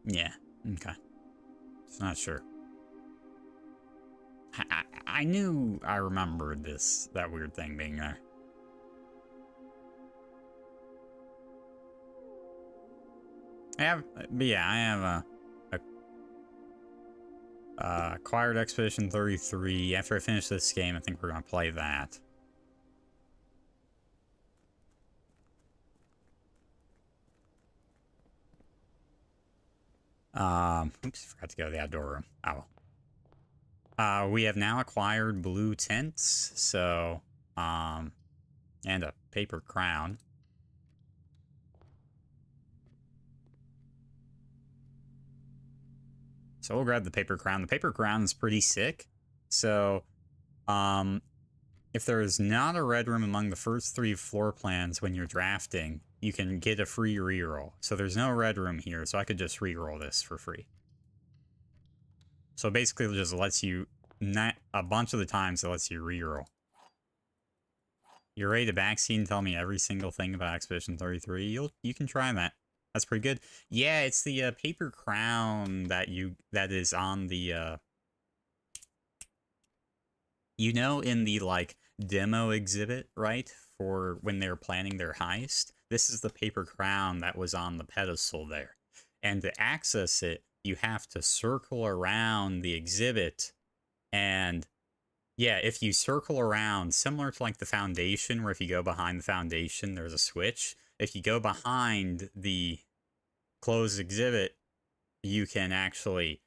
Yeah, okay. It's not sure. I knew I remembered that weird thing being there. I have acquired Expedition 33. After I finish this game, I think we're gonna play that. Oops, forgot to go to the outdoor room. Oh. We have now acquired blue tents, so, and a paper crown. So we'll grab the paper crown. The paper crown is pretty sick. So, if there is not a red room among the first 3 floor plans when you're drafting, you can get a free reroll. So there's no red room here, so I could just reroll this for free. So basically it just lets you, a bunch of the times it lets you reroll. You're ready to backseat and tell me every single thing about Expedition 33? You can try that. That's pretty good. Yeah, it's the paper crown that is on the you know, in the like demo exhibit, right? For when they're planning their heist. This is the paper crown that was on the pedestal there. And to access it, you have to circle around the exhibit. And yeah, if you circle around, similar to like the foundation, where if you go behind the foundation, there's a switch. if you go behind the closed exhibit, you can actually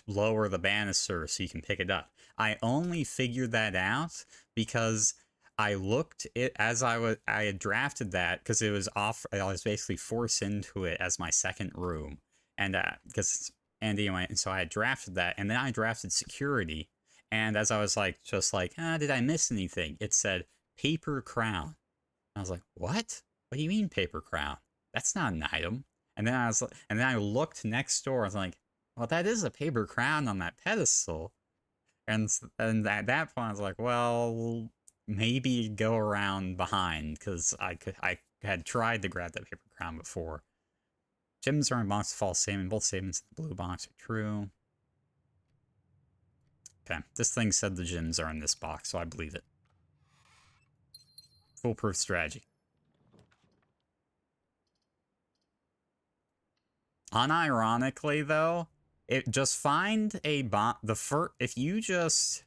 lower the banister so you can pick it up. I only figured that out because I looked it as I had drafted that because it was off. I was basically forced into it as my second room, and anyway, and so I had drafted that, and then I drafted security. And as I was like, did I miss anything? It said paper crown. I was like, what? What do you mean paper crown? That's not an item. And then I looked next door. I was like, well, that is a paper crown on that pedestal. And at that point, I was like, well, maybe go around behind because I had tried to grab that paper crown before. Gems are in box of false statement. Both statements in the blue box are true. Okay, this thing said the gems are in this box, so I believe it. Foolproof strategy. Unironically, though, just find a box. If you just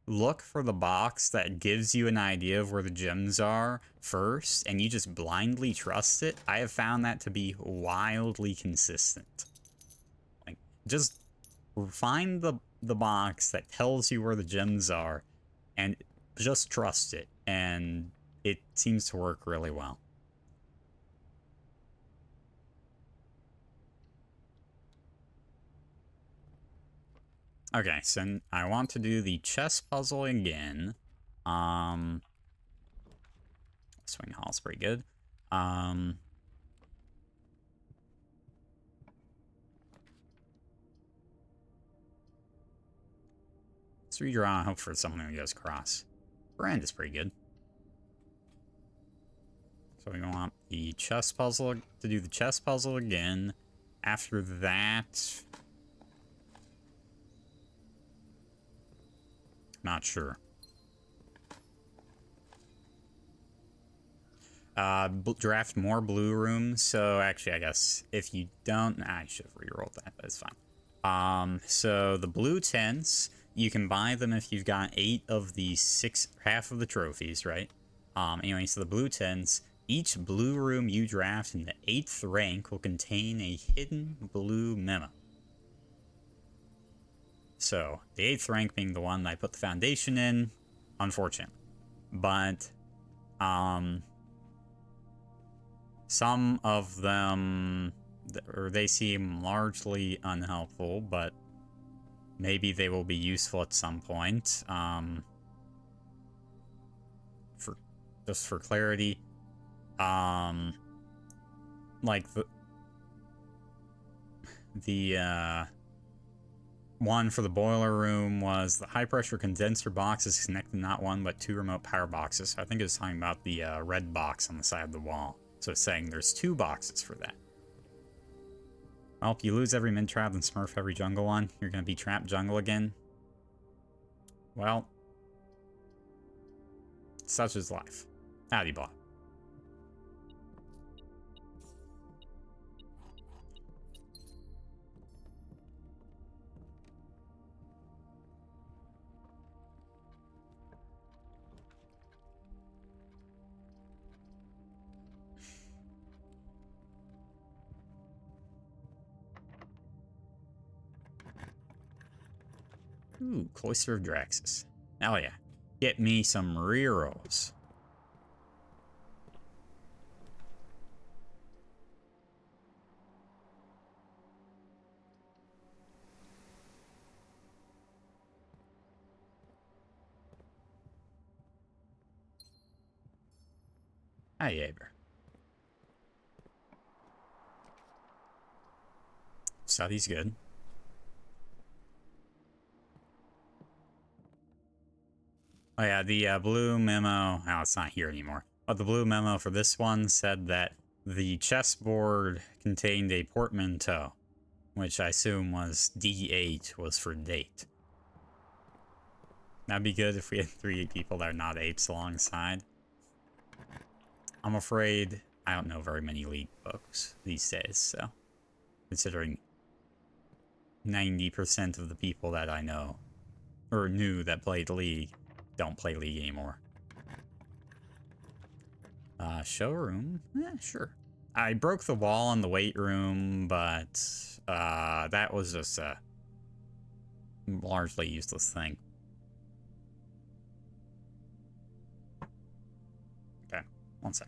look for the box that gives you an idea of where the gems are first, and you just blindly trust it, I have found that to be wildly consistent. Like, just find the box that tells you where the gems are, and just trust it, and it seems to work really well. Okay, so I want to do the chess puzzle again. Swing hall's pretty good. Let's redraw and hope for something that goes across. Brand is pretty good. So we want the chess puzzle to do the chess puzzle again. After that, not sure. Draft more blue rooms. So actually, I guess if you don't, I should have rerolled that, but it's fine. So the blue tents, you can buy them if you've got 8 of the half of the trophies, right? Anyway, so the blue tents, each blue room you draft in the 8th rank will contain a hidden blue memo. So the 8th rank being the one that I put the foundation in, unfortunate. But, some of them, or they seem largely unhelpful, but maybe they will be useful at some point. Just for clarity, like the one for the boiler room was the high pressure condenser box is connected to not one but 2 remote power boxes. So I think it was talking about the red box on the side of the wall. So it's saying there's 2 boxes for that. Well, if you lose every mid-trap and smurf every jungle one, you're going to be trapped jungle again. Well, such is life. Howdy, bot. Ooh, Cloister of Draxus. Hell yeah. Get me some rerolls. Hi, Aber. Study's good. Oh yeah, the blue memo, oh, it's not here anymore. But the blue memo for this one said that the chessboard contained a portmanteau, which I assume was D8 was for date. That'd be good if we had 3 people that are not apes alongside. I'm afraid I don't know very many League books these days, so considering 90% of the people that I know or knew that played League don't play League anymore. Showroom? Sure. I broke the wall in the weight room, but that was just a largely useless thing. Okay, one sec.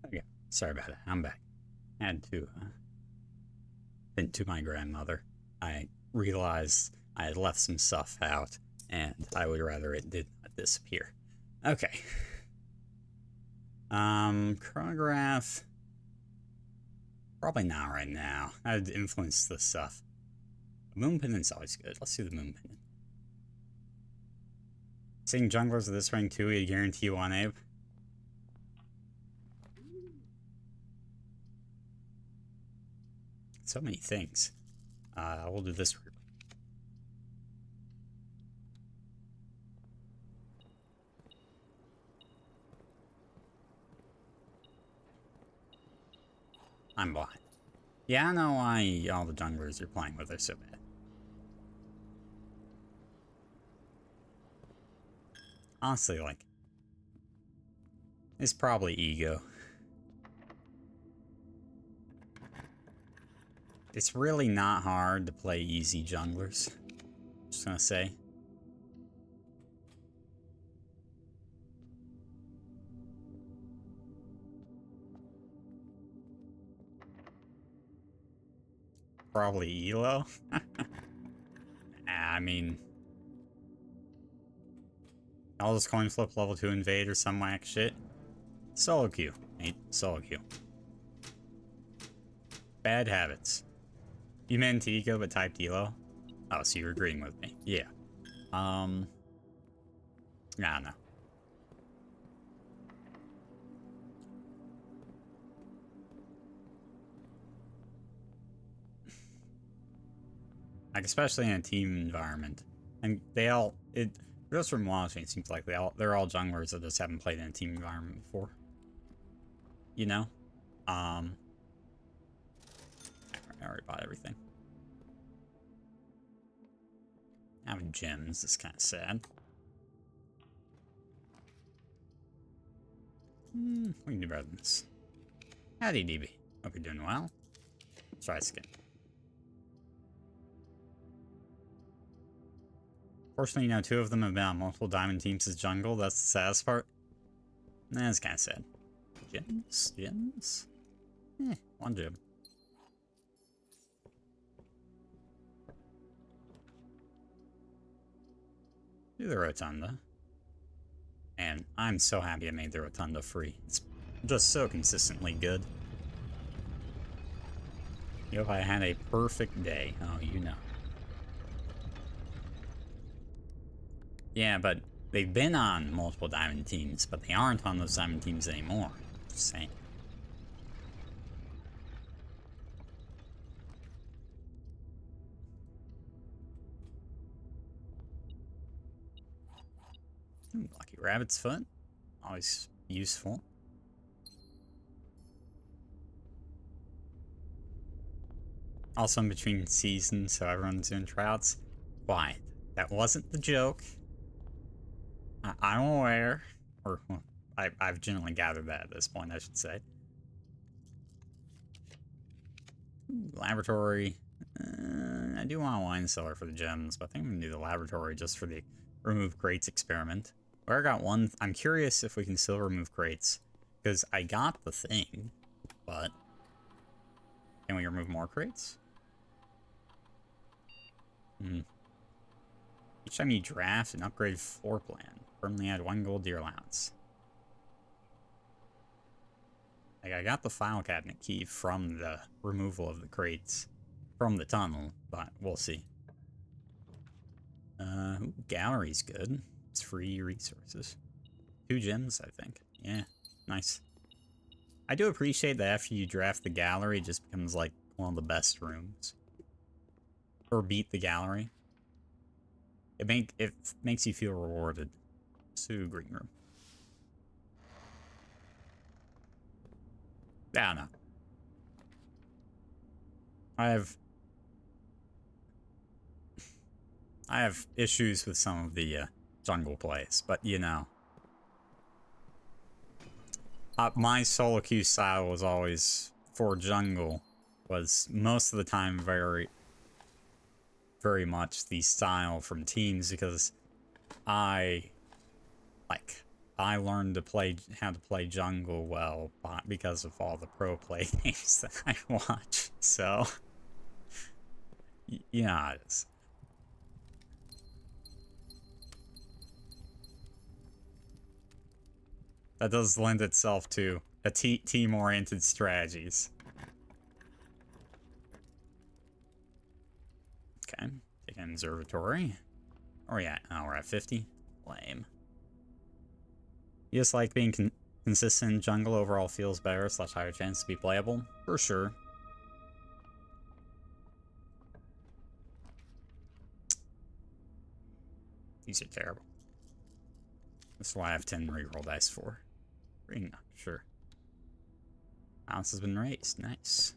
Okay, sorry about that. I'm back. I had to vent to my grandmother. I realized I had left some stuff out, and I would rather it did not disappear. Okay. Chronograph. Probably not right now. I'd influence this stuff. The moon pendant's always good. Let's do the moon pendant. Seeing junglers of this rank too, we guarantee one Abe. So many things. We'll do this. I'm blind. Yeah, I know why all the junglers you're playing with are so bad. Honestly, like, it's probably ego. It's really not hard to play easy junglers. Just gonna say. Probably elo. I mean, I'll just coin flip level 2 invade or some whack shit. Solo queue, mate. Solo queue. Bad habits. You meant ego but typed elo? Oh, so you're agreeing with me. Yeah. I don't know. Like, especially in a team environment. And they all, just from watching, it seems like they're all junglers that just haven't played in a team environment before. You know? I already bought everything. Having gems is kind of sad. We can do better than this. Howdy, DB. Hope you're doing well. Let's try this again. Fortunately, you know, 2 of them have been on multiple diamond teams as jungle. That's the saddest part. That's kind of sad. Gems? Gems? 1 gem. Do the rotunda. And I'm so happy I made the rotunda free. It's just so consistently good. You hope I had a perfect day. Oh, you know. Yeah, but they've been on multiple diamond teams, but they aren't on those diamond teams anymore. Just saying. Lucky rabbit's foot. Always useful. Also in between seasons, so everyone's doing tryouts. Why? That wasn't the joke. I'm aware. Or, well, I've generally gathered that at this point, I should say. Laboratory. I do want a wine cellar for the gems, but I think I'm going to do the laboratory just for the remove crates experiment. Where I got one, I'm curious if we can still remove crates, because I got the thing, but can we remove more crates? Each time you draft an upgrade floor plan, permanently add 1 gold to your allowance. Like, I got the file cabinet key from the removal of the crates from the tunnel, but we'll see. Gallery's good. It's free resources. 2 gems, I think. Yeah, nice. I do appreciate that after you draft the gallery, it just becomes like one of the best rooms. Or beat the gallery. It makes you feel rewarded. So, green room. I don't know. I have issues with some of the jungle plays, but you know. My solo queue style was always, for jungle, was most of the time very much the style from teams, because I learned to play how to play jungle well because of all the pro play games that I watch. So, yeah, it is. That does lend itself to a team-oriented strategies. Okay, take an observatory. Oh yeah, now we're at 50. Lame. You just like being consistent in jungle overall feels better, / higher chance to be playable? For sure. These are terrible. This is why I have 10 reroll dice for. Green, sure. Balance has been raised. Nice.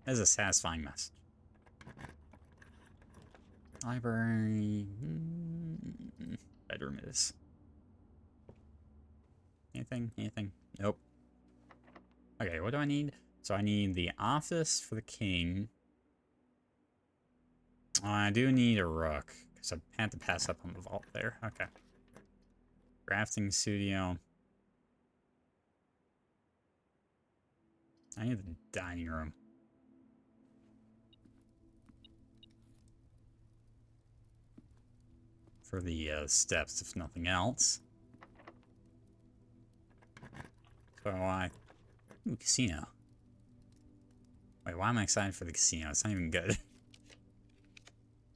That is a satisfying message. Library. Bedroom it is. Anything? Anything? Nope. Okay, what do I need? So I need the office for the king. I do need a rook, because I had to pass up on the vault there. Okay. Crafting studio. I need the dining room. For the steps, if nothing else. So ooh, casino. Wait, why am I excited for the casino? It's not even good.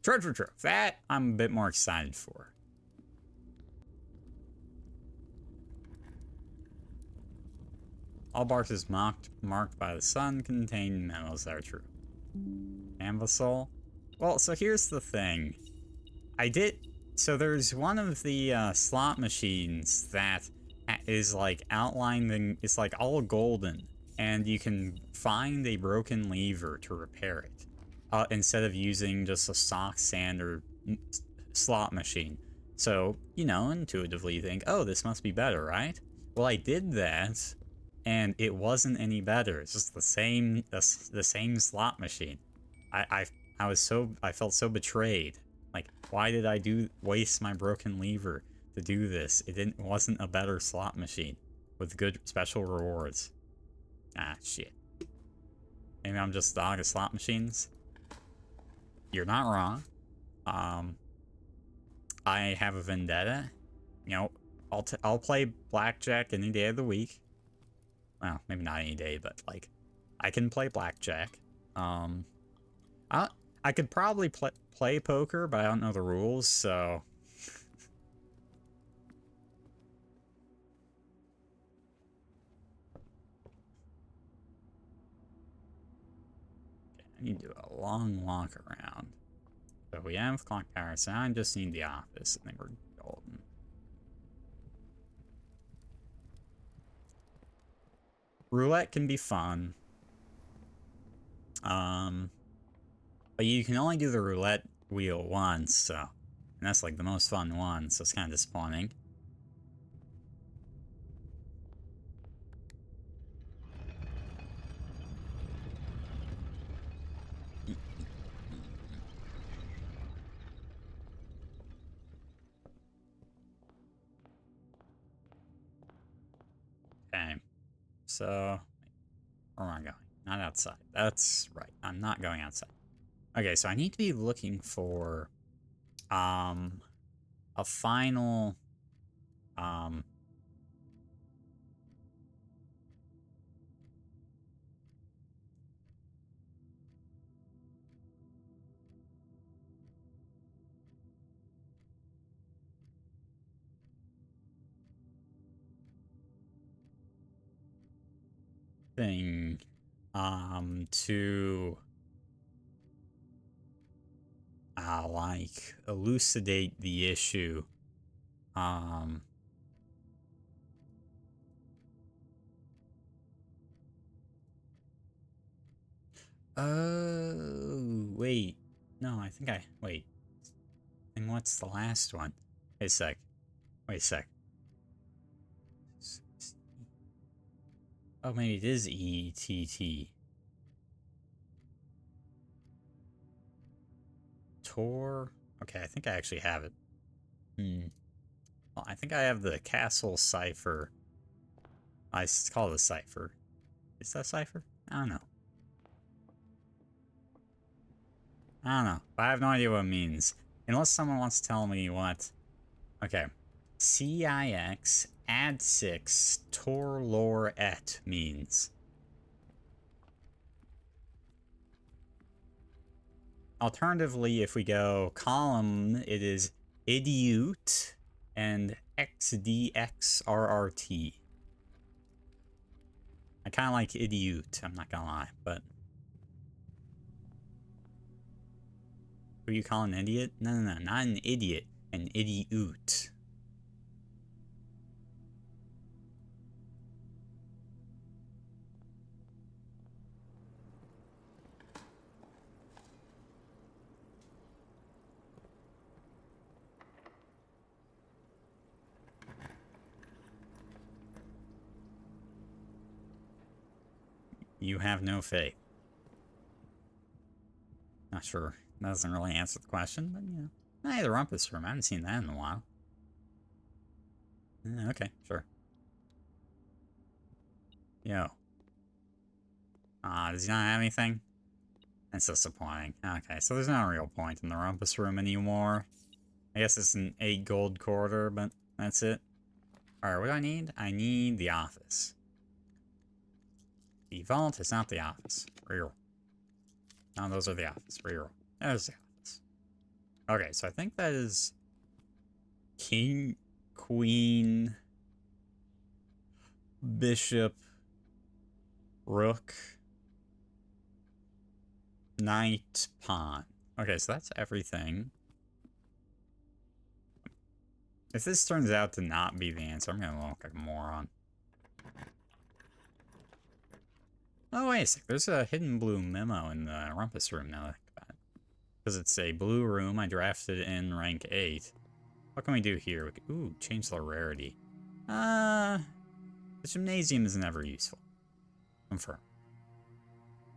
Treasure trove. That I'm a bit more excited for. All barks marked by the sun contain metals that are true. Ambasol. Well, so here's the thing. So there's one of the slot machines that is like outlined, it's like all golden, and you can find a broken lever to repair it, instead of using just a stock standard slot machine. So, you know, intuitively you think, oh, this must be better, right? Well, I did that, and it wasn't any better. It's just the same slot machine. I felt so betrayed. Like, why did I waste my broken lever to do this? It wasn't a better slot machine with good special rewards. Ah, shit. Maybe I'm just a dog of slot machines. You're not wrong. I have a vendetta. You know, I'll play blackjack any day of the week. Well, maybe not any day, but like, I can play blackjack. I could probably play poker, but I don't know the rules, so. I need to do a long walk around. So we have clock tower, so I just need the office, and then we're golden. Roulette can be fun. But you can only do the roulette wheel once, so... And that's like the most fun one, so it's kind of disappointing. Okay, so... Where am I going? Not outside. That's right. I'm not going outside. Okay, so I need to be looking for... a final... thing... to... like, elucidate the issue. Oh, wait. No, I think wait. And what's the last one? Wait a sec. Wait a sec. Oh, maybe it is ETT. Tor? Okay, I think I actually have it. Well, I think I have the castle cipher. I call it a cipher. Is that cipher? I don't know. I don't know. I have no idea what it means. Unless someone wants to tell me what. Okay. CIX add 6 tor lore et means. Alternatively, if we go column, it is idiot and xdxrrt. I kind of like idiot, I'm not gonna lie, but... Who you call an idiot? No, not an idiot. An idiot. You have no faith. Not sure. That doesn't really answer the question, but you know. Hey, the rumpus room. I haven't seen that in a while. Okay, sure. Yo. Does he not have anything? That's disappointing. Okay, so there's no real point in the rumpus room anymore. I guess it's an 8 gold quarter, but that's it. Alright, what do I need? I need the office. The vault is not the office. Reroll. No, those are the office. Reroll. There's the office. Okay, so I think that is King, Queen, Bishop, Rook, Knight, Pawn. Okay, so that's everything. If this turns out to not be the answer, I'm gonna look like a moron. Oh, wait a sec. There's a hidden blue memo in the rumpus room now that I think about it. Because it's a blue room. I drafted in rank 8. What can we do here? We can, ooh, change the rarity. The gymnasium is never useful. Confirm.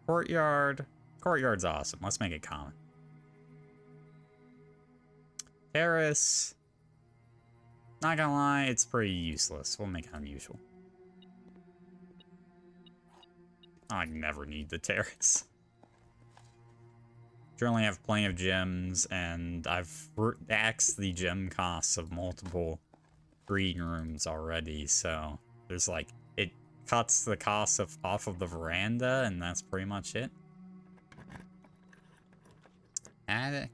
Courtyard. Courtyard's awesome. Let's make it common. Terrace. Not gonna lie, it's pretty useless. We'll make it unusual. I never need the terrace. Currently have plenty of gems, and I've axed the gem costs of multiple green rooms already, so there's like, it cuts the cost off of the veranda, and that's pretty much it. Attic.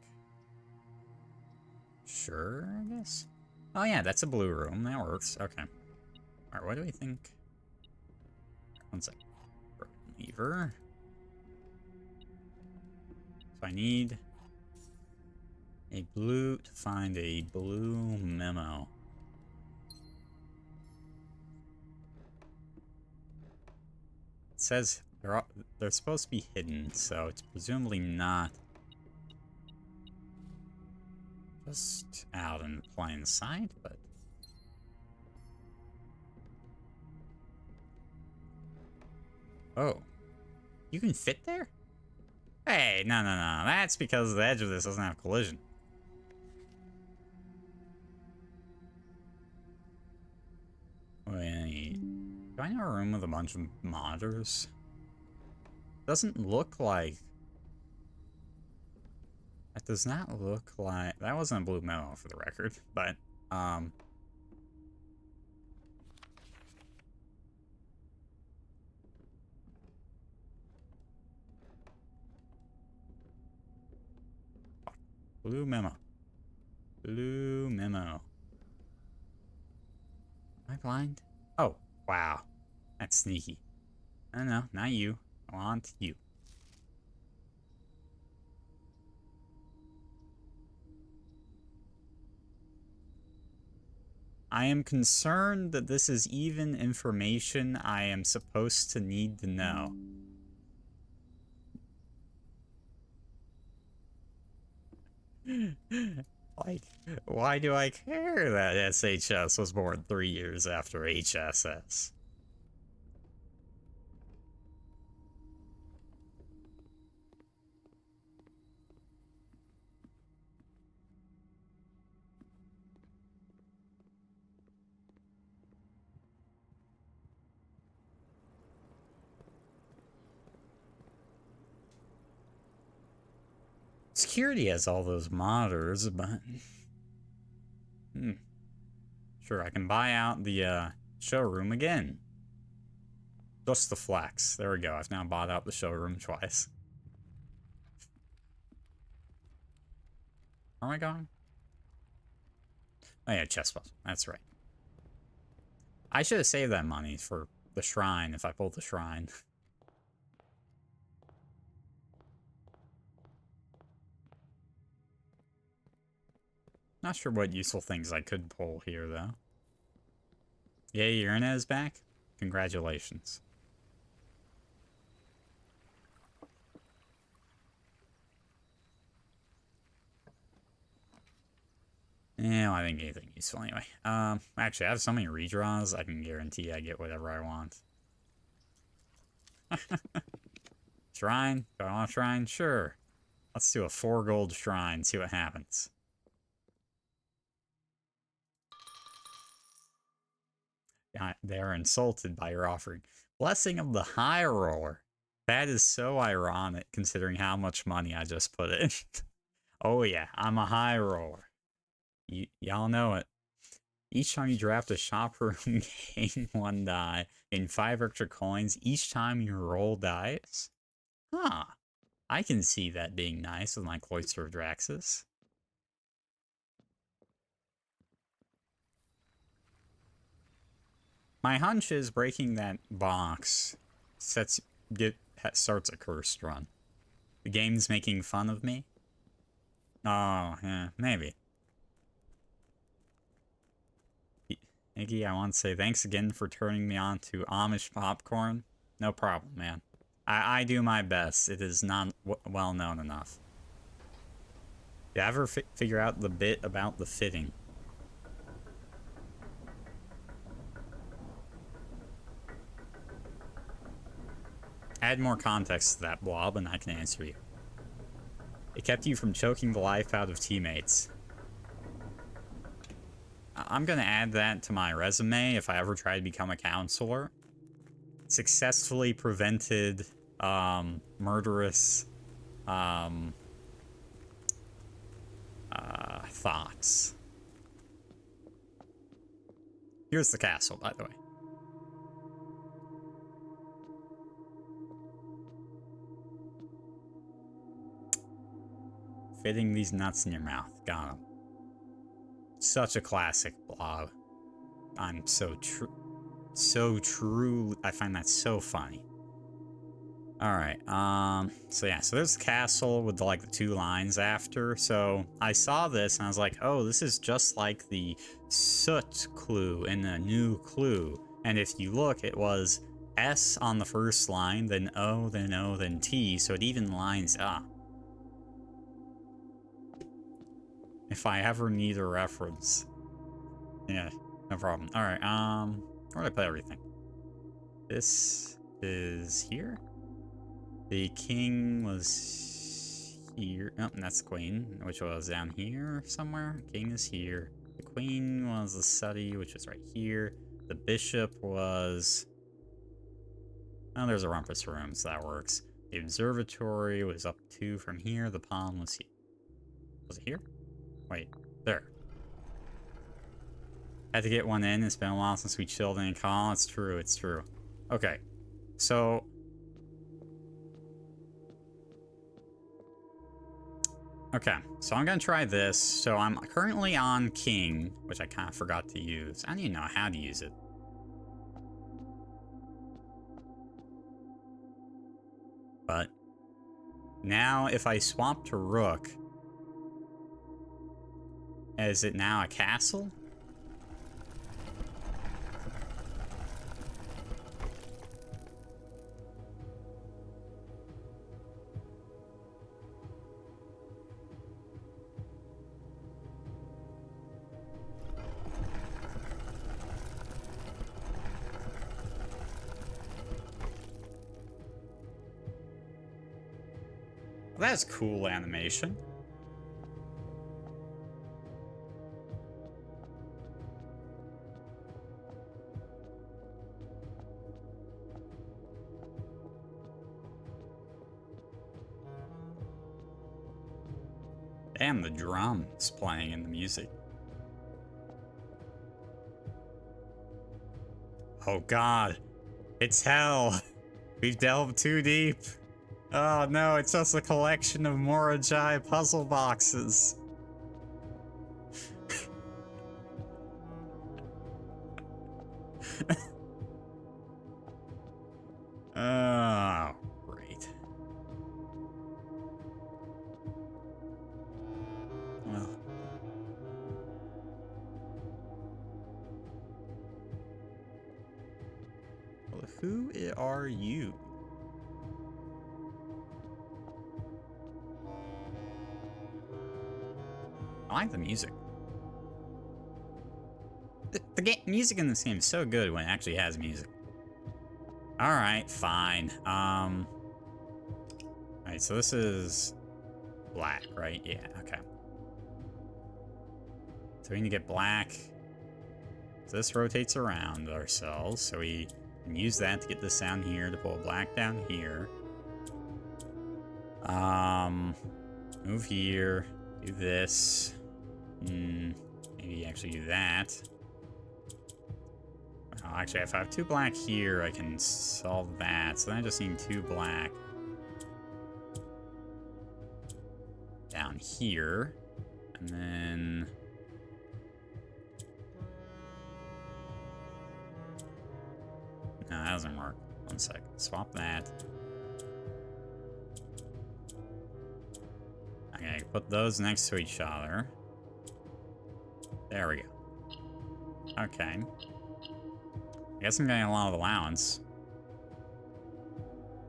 Sure, I guess. Oh yeah, that's a blue room. That works. Okay. Alright, what do we think? One sec. Lever. So I need a blue to find a blue memo. It says they're supposed to be hidden, so it's presumably not just out in plain sight, but... Oh. You can fit there? Hey, no, no, no. That's because the edge of this doesn't have collision. Wait. Do I know a room with a bunch of monitors? Doesn't look like... That does not look like... That wasn't a blue memo for the record, but, blue memo. Blue memo. Am I blind? Oh, wow. That's sneaky. No, no, not you. I want you. I am concerned that this is even information I am supposed to need to know. Like, why do I care that SHS was born 3 years after HSS? Security has all those monitors, but... Sure, I can buy out the showroom again. Just the flex. There we go. I've now bought out the showroom twice. Where am I going? Oh yeah, chest puzzle. That's right. I should have saved that money for the shrine if I pulled the shrine. Not sure what useful things I could pull here, though. Yay, Urina is back? Congratulations. Yeah, well, I didn't get anything useful anyway. Actually, I have so many redraws, I can guarantee I get whatever I want. Shrine? Do I want a shrine? Sure. Let's do a 4 gold shrine, see what happens. They are insulted by your offering. Blessing of the High Roller. That is so ironic, considering how much money I just put in. Oh yeah, I'm a high roller. Y'all know it. Each time you draft a shop room, gain 1 die. Gain 5 extra coins each time you roll dice. Huh. I can see that being nice with my Cloister of Draxus. My hunch is breaking that box starts a cursed run. The game's making fun of me? Oh, yeah, maybe. Iggy, I want to say thanks again for turning me on to Amish popcorn. No problem, man. I do my best. It is not well known enough. Did you ever figure out the bit about the fitting? Add more context to that, Blob, and I can answer you. It kept you from choking the life out of teammates. I'm gonna add that to my resume if I ever try to become a counselor. Successfully prevented murderous thoughts. Here's the castle, by the way. Fitting these nuts in your mouth. Got him. Such a classic, Blob. I'm so true. So true. I find that so funny. Alright, so yeah, so there's the castle with the 2 lines after. So I saw this and I was like, oh, this is just like the soot clue in the new clue. And if you look, it was S on the first line, then O, then T, so it even lines up. If I ever need a reference. Yeah, no problem. Alright, where did I put everything? This is here. The king was here. Oh, and that's the queen, which was down here somewhere. King is here. The queen was the study, which was right here. The bishop was... Oh, there's a rumpus room, so that works. The observatory was up 2 from here. The pond was here. Was it here? Wait, there. Had to get one in. It's been a while since we chilled in a call. It's true, it's true. Okay, so... Okay, so I'm gonna try this. So I'm currently on King, which I kind of forgot to use. I don't even know how to use it. But now if I swap to Rook, is it now a castle? That's cool animation. And the drums playing in the music. Oh god, it's hell. We've delved too deep. Oh no, it's just a collection of Morajai puzzle boxes. Oh, great. Well. Well, who are you? I like the music. The music in this game is so good when it actually has music. Alright, fine. Alright, so this is black, right? Yeah, okay. So we need to get black. So this rotates around ourselves, so we can use that to get this down here, to pull black down here. Move here, do this. Maybe actually do that. Oh, actually, if I have 2 black here, I can solve that. So then I just need 2 black down here. And then... No, that doesn't work. 1 second. Swap that. Okay, put those next to each other. There we go. Okay. I guess I'm getting a lot of allowance.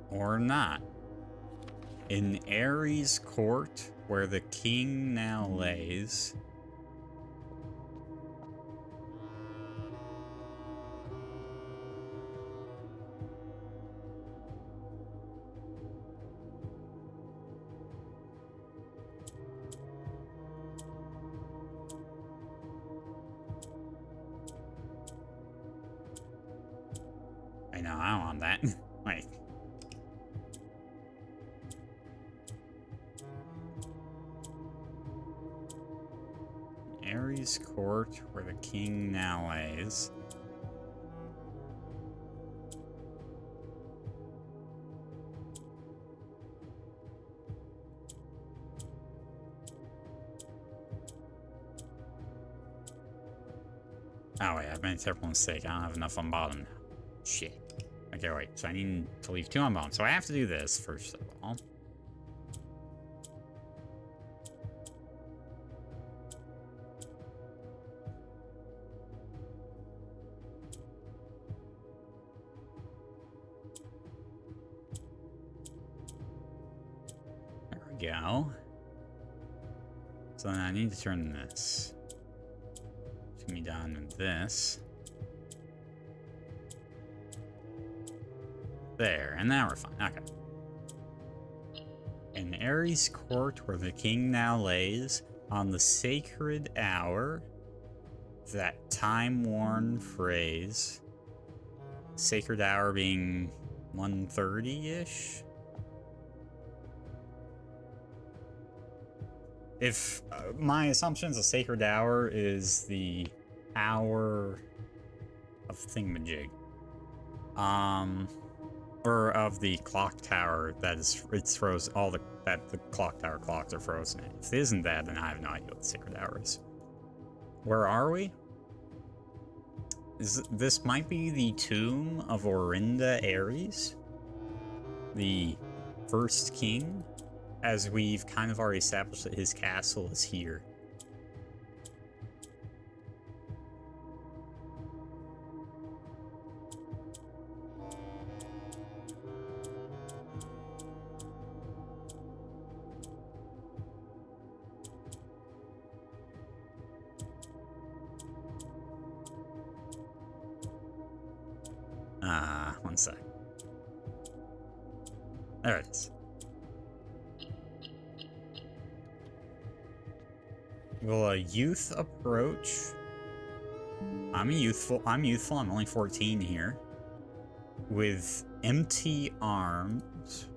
Or not. In Ares' court, where the king now lays... I know, I don't want that. Wait. Ares' court, where the king now lays. Oh wait, I've made a terrible mistake. I don't have enough on bottom now. Shit. Okay, wait. So I need to leave 2 on bottom. So I have to do this first of all. There we go. So then I need to turn this. It's gonna be done with this. There, and now we're fine. Okay. In Ares' court, where the king now lays, on the sacred hour, that time-worn phrase, sacred hour being 1:30-ish? If my assumption is a sacred hour is the hour of thingamajig. Or of the clock tower that is, it's frozen, that the clock tower clocks are frozen in. If it isn't that, then I have no idea what the sacred hour is. Where are we? This might be the tomb of Orinda Ares, the first king, as we've kind of already established that his castle is here. One sec. There it is. Will a youth approach? I'm youthful, I'm only 14 here. With empty arms.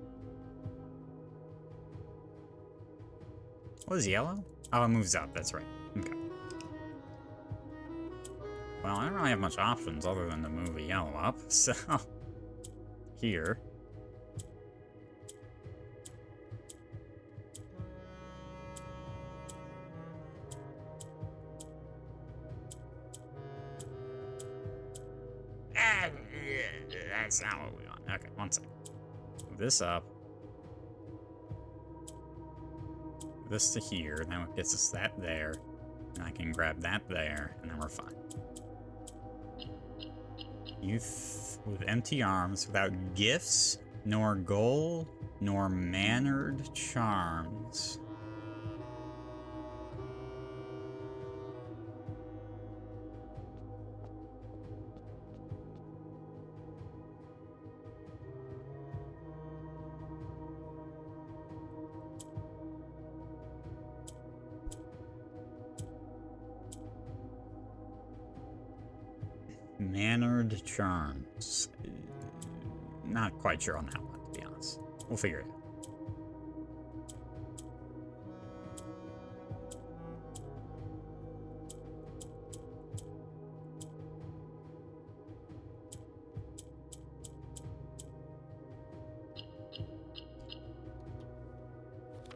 What is yellow? Oh, it moves up, that's right. Okay. Well, I don't really have much options other than to move a yellow up, so... Here. That's not what we want. Okay, one second. Move this up. This to here. Now it gets us that there. And I can grab that there, and then we're fine. Youth with empty arms, without gifts, nor goal, nor mannered charms. Mannered charms. Not quite sure on that one, to be honest. We'll figure it out.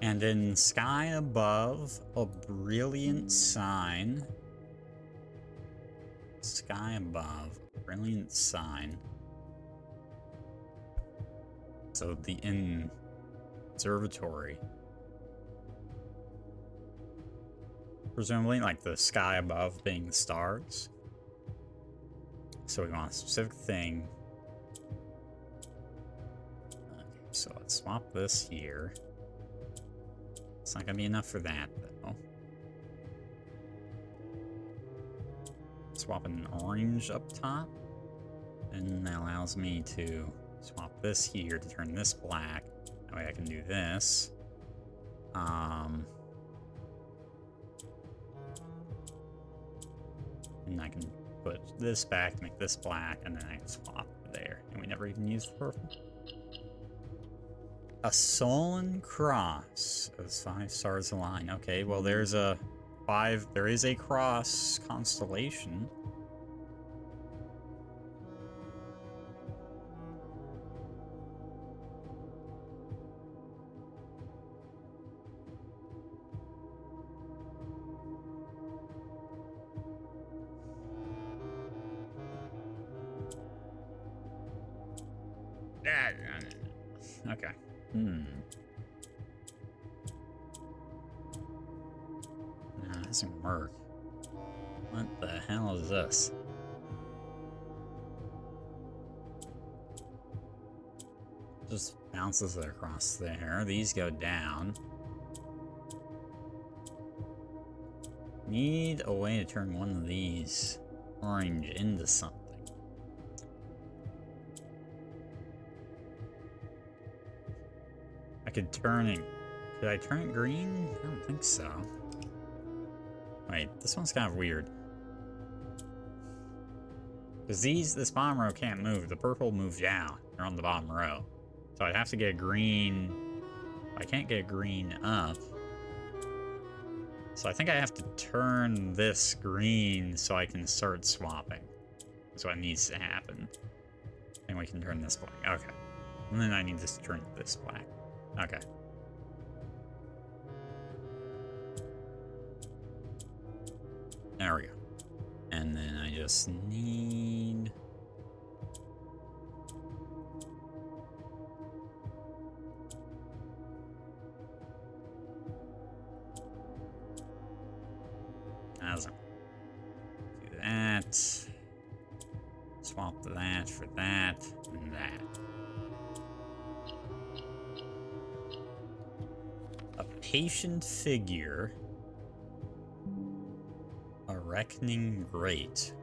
And in sky above, a brilliant sign. Sky above, brilliant sign. So the observatory. Presumably, like the sky above being the stars. So we want a specific thing. Okay, so let's swap this here. It's not gonna be enough for that, though. Swap an orange up top, and that allows me to swap this here to turn this black. That way I can do this. And I can put this back to make this black, and then I can swap there. And we never even used the purple. A sullen cross as 5 stars align. Okay, well there's a 5. There is a cross constellation. Okay. That doesn't work. What the hell is this? Just bounces it across there. These go down. need a way to turn one of these orange into something. I could turn it... Could I turn it green? I don't think so. Wait, this one's kind of weird. Because this bottom row can't move. The purple moves down. They're on the bottom row. So I'd have to get green. I can't get green up. So I think I have to turn this green so I can start swapping. That's what needs to happen. I think we can turn this black. Okay. And then I need to turn this black. Okay. There we go. And then I just need... Do that. Swap that for that and that. A patient figure. A reckoning great.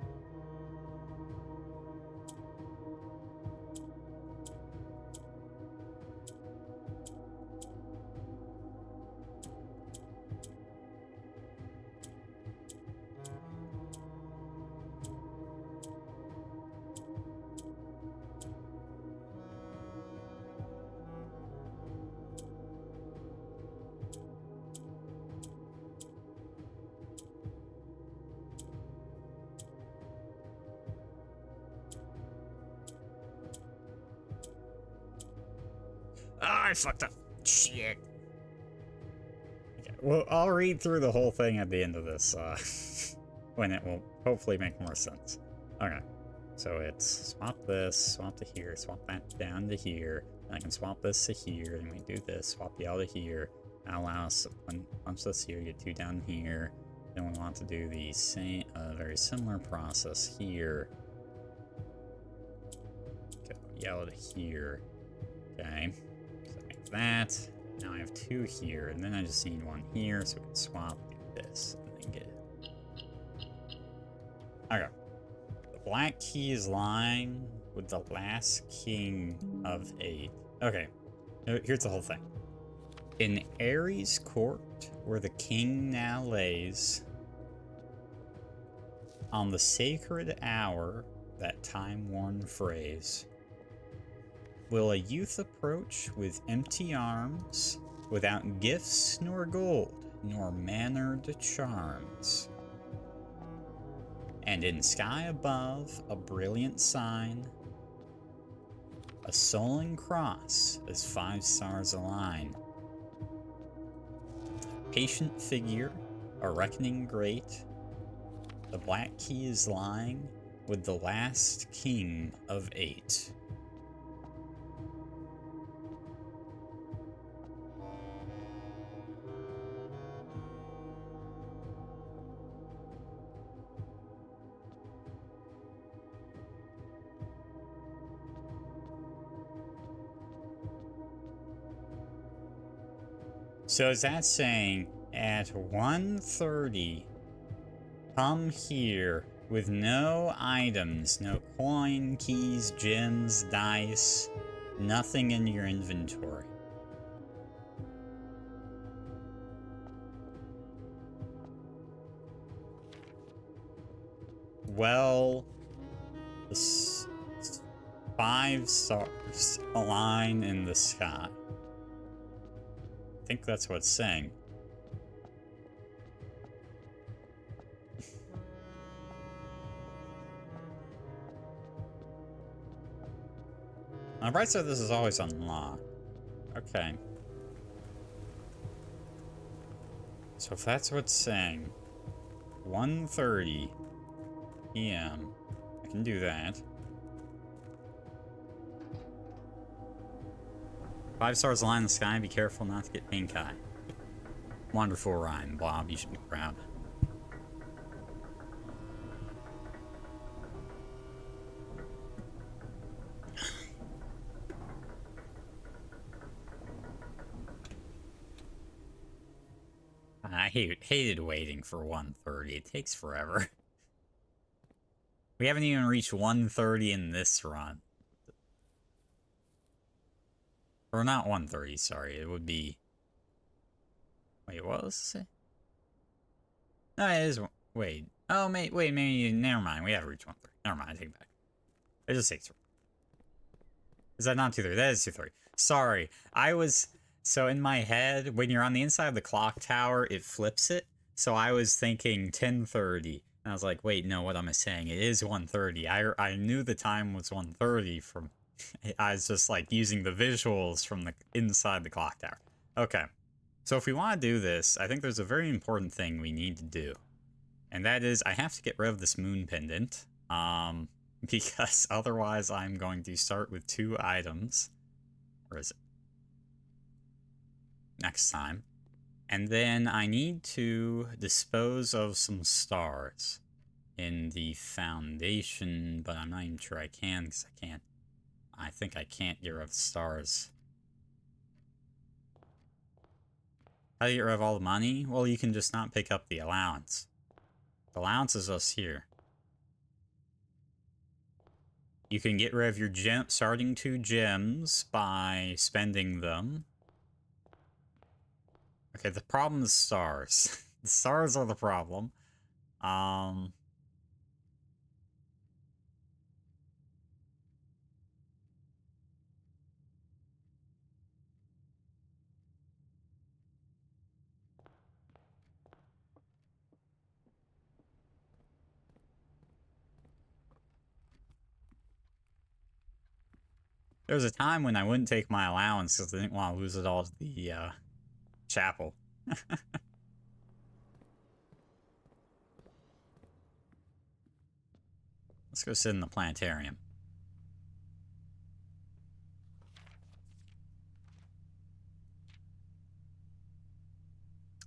Ah, I fucked up. Shit. Okay, well, I'll read through the whole thing at the end of this, when it will hopefully make more sense. Okay, so it's swap this, swap to here, swap that down to here, and I can swap this to here, and we do this, swap the L to here. That allows us, once this here, get 2 down here. Then we want to do the same, very similar process here. Go yellow to here. Okay. That. Now I have 2 here, and then I just need 1 here, so we can swap, do this, and then get it. Okay. The black key is lying with the last king of 8. Okay, here's the whole thing. In Ares' court, where the king now lays, on the sacred hour, that time-worn phrase, will a youth approach with empty arms, without gifts nor gold, nor mannered charms? And in sky above, a brilliant sign, a sullen cross as 5 stars align. Patient figure, a reckoning great, the black key is lying with the last king of 8. So is that saying at 1:30, come here with no items, no coin, keys, gems, dice, nothing in your inventory? Well, the 5 stars align in the sky. I think that's what it's saying. On the bright side, this is always unlocked. Okay. So if that's what it's saying, 1:30 p.m. I can do that. 5 stars align in the sky, be careful not to get pink eye. Wonderful rhyme, Bob, you should be proud. I hated waiting for 130. It takes forever. We haven't even reached 130 in this run. Or not 130, sorry. It would be... Wait, what was it say? No, it is... Wait. Oh, wait, maybe... Never mind. We haven't reached 130. Never mind, I take it back. It just takes... Is that not 230? That is 230. Sorry. I was... So in my head, when you're on the inside of the clock tower, it flips it. So I was thinking 10:30. And I was like, wait, no, what am I saying? It is 1:30. I knew the time was 1:30 from... I was just like using the visuals from the inside the clock tower. Okay. So if we want to do this, I think there's a very important thing we need to do. And that is, I have to get rid of this moon pendant. Because otherwise I'm going to start with 2 items. Where is it? Next time. And then I need to dispose of some stars in the foundation, but I'm not even sure I can, because I can't. I think I can't get rid of stars. How do you get rid of all the money? Well, you can just not pick up the allowance. The allowance is us here. You can get rid of your starting 2 gems by spending them. Okay, the problem is stars. The stars are the problem. There was a time when I wouldn't take my allowance because I didn't want to lose it all to the chapel. Let's go sit in the planetarium.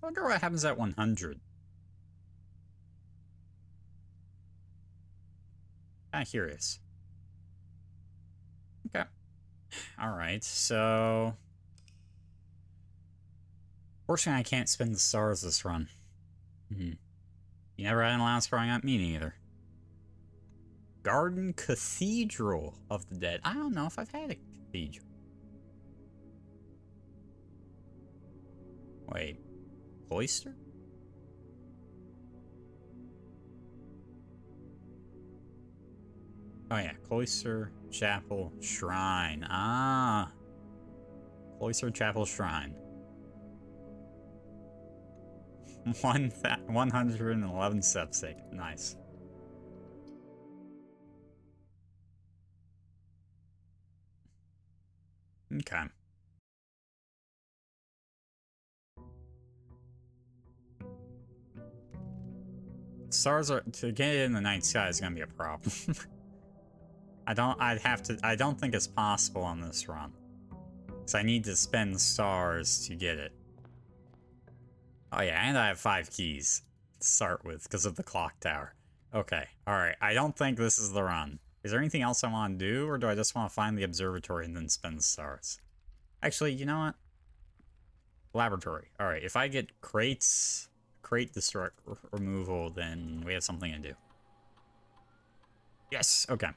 I wonder what happens at 100. Kind of curious. Okay. Alright, so... Fortunately, I can't spend the stars this run. You never had an allowance growing up? Me neither. Garden Cathedral of the Dead. I don't know if I've had a cathedral. Wait. Cloister? Oh yeah, Cloister, Chapel, Shrine. Ah. Cloister, Chapel, Shrine. 111 steps taken. Nice. Okay. Stars are... To get in the night sky is gonna be a problem. I don't think it's possible on this run. Because I need to spend stars to get it. Oh yeah, and I have 5 keys to start with because of the clock tower. Okay, alright. I don't think this is the run. Is there anything else I want to do, or do I just want to find the observatory and then spend the stars? Actually, you know what? Laboratory. Alright, if I get crate destruct removal, then we have something to do. Yes, okay.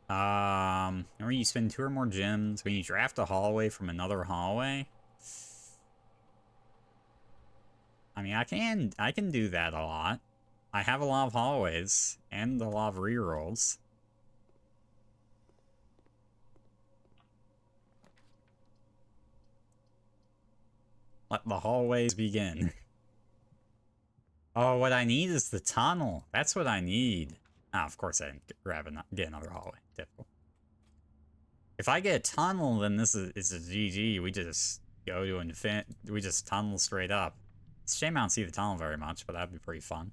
Or you spend 2 or more gems. When you draft a hallway from another hallway. I mean, I can do that a lot. I have a lot of hallways and a lot of rerolls. Let the hallways begin. Oh, what I need is the tunnel. That's what I need. Ah, of course I didn't get another hallway. Typical. If I get a tunnel, then this is a GG. We just go to infinite. We just tunnel straight up. It's a shame I don't see the tunnel very much, but that'd be pretty fun.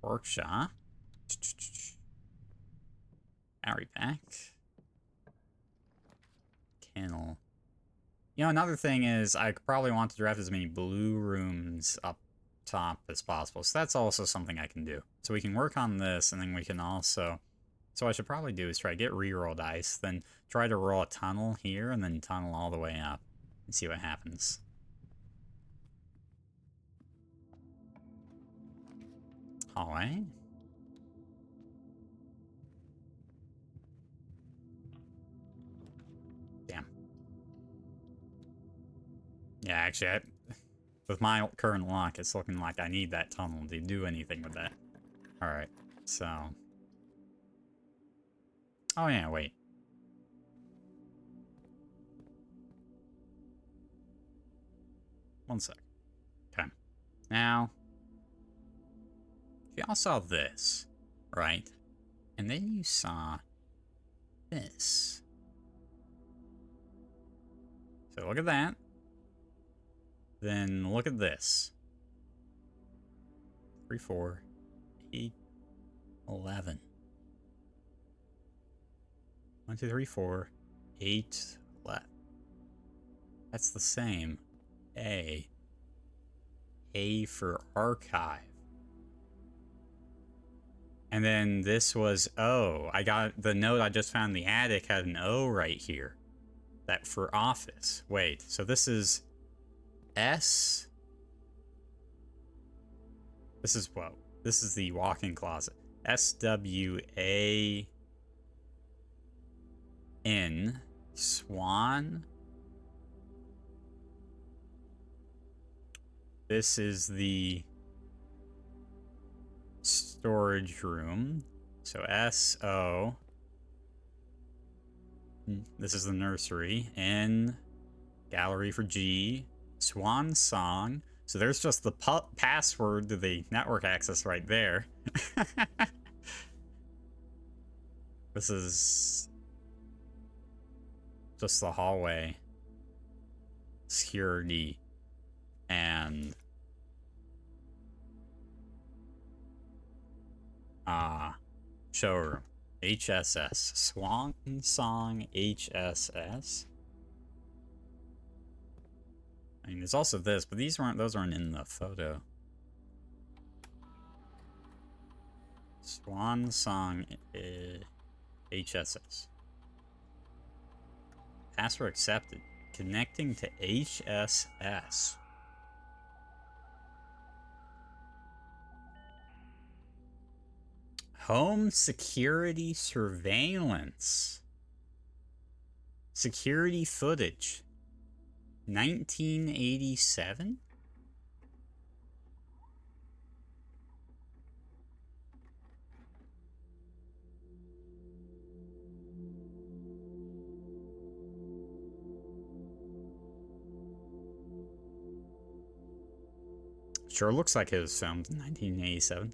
Workshop. Battery pack. Kennel. You know, another thing is I probably want to draft as many blue rooms up top as possible. So that's also something I can do. So we can work on this, and then we can also So what I should probably do is try to get reroll dice, then try to roll a tunnel here, and then tunnel all the way up, and see what happens. Hallway? Damn. Yeah, actually, with my current luck, it's looking like I need that tunnel to do anything with that. Alright, so... Oh yeah, wait. One sec. Okay. Now, if y'all saw this, right? And then you saw this. So look at that. Then look at this. 3, 4, 8, 11. 1, 2, 3, 4, 8, 11. That's the same. A for archive. And then this was O. I got the note I just found in the attic had an O right here. That for office. Wait, so this is S. This is what? This is the walk-in closet. SWAN. Swan. This is the storage room. So SO. This is the nursery. N. Gallery for G. Swan Song. So there's just the password to the network access right there. This is just the hallway. Security. And showroom. HSS. Swan Song HSS. I mean, there's also this, but those aren't in the photo. Swan Song HSS. Password accepted. Connecting to HSS. Home security surveillance. Security footage. 1987? Sure looks like it was filmed in 1987.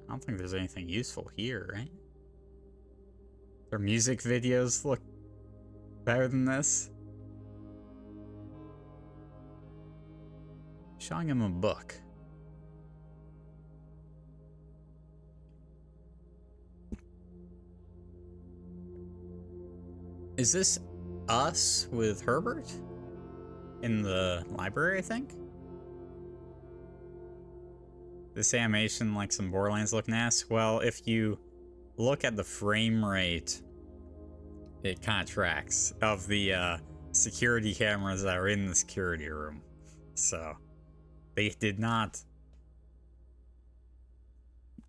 I don't think there's anything useful here, right? Their music videos look better than this. Showing him a book. Is this us with Herbert? In the library, I think? This animation, like some Borderlands looking ass. Well, if you look at the frame rate, it kind of tracks of the security cameras that are in the security room. So, they did not...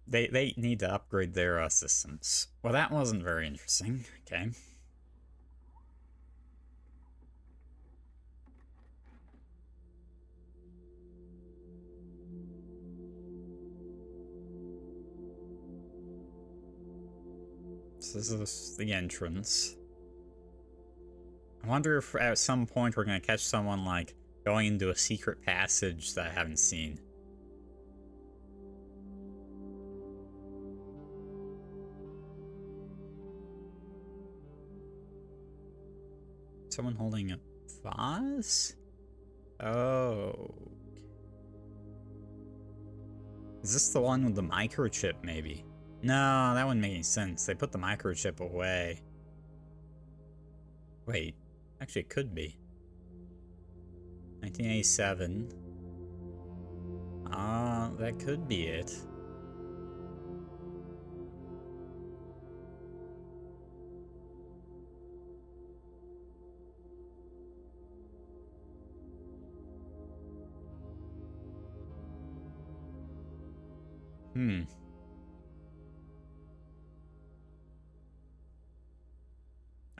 They need to upgrade their systems. Well, that wasn't very interesting. Okay. So this is the entrance. I wonder if at some point we're going to catch someone, like, going into a secret passage that I haven't seen. Someone holding a vase? Oh. Is this the one with the microchip, maybe? No, that wouldn't make any sense. They put the microchip away. Wait, actually it could be. 1987. That could be it.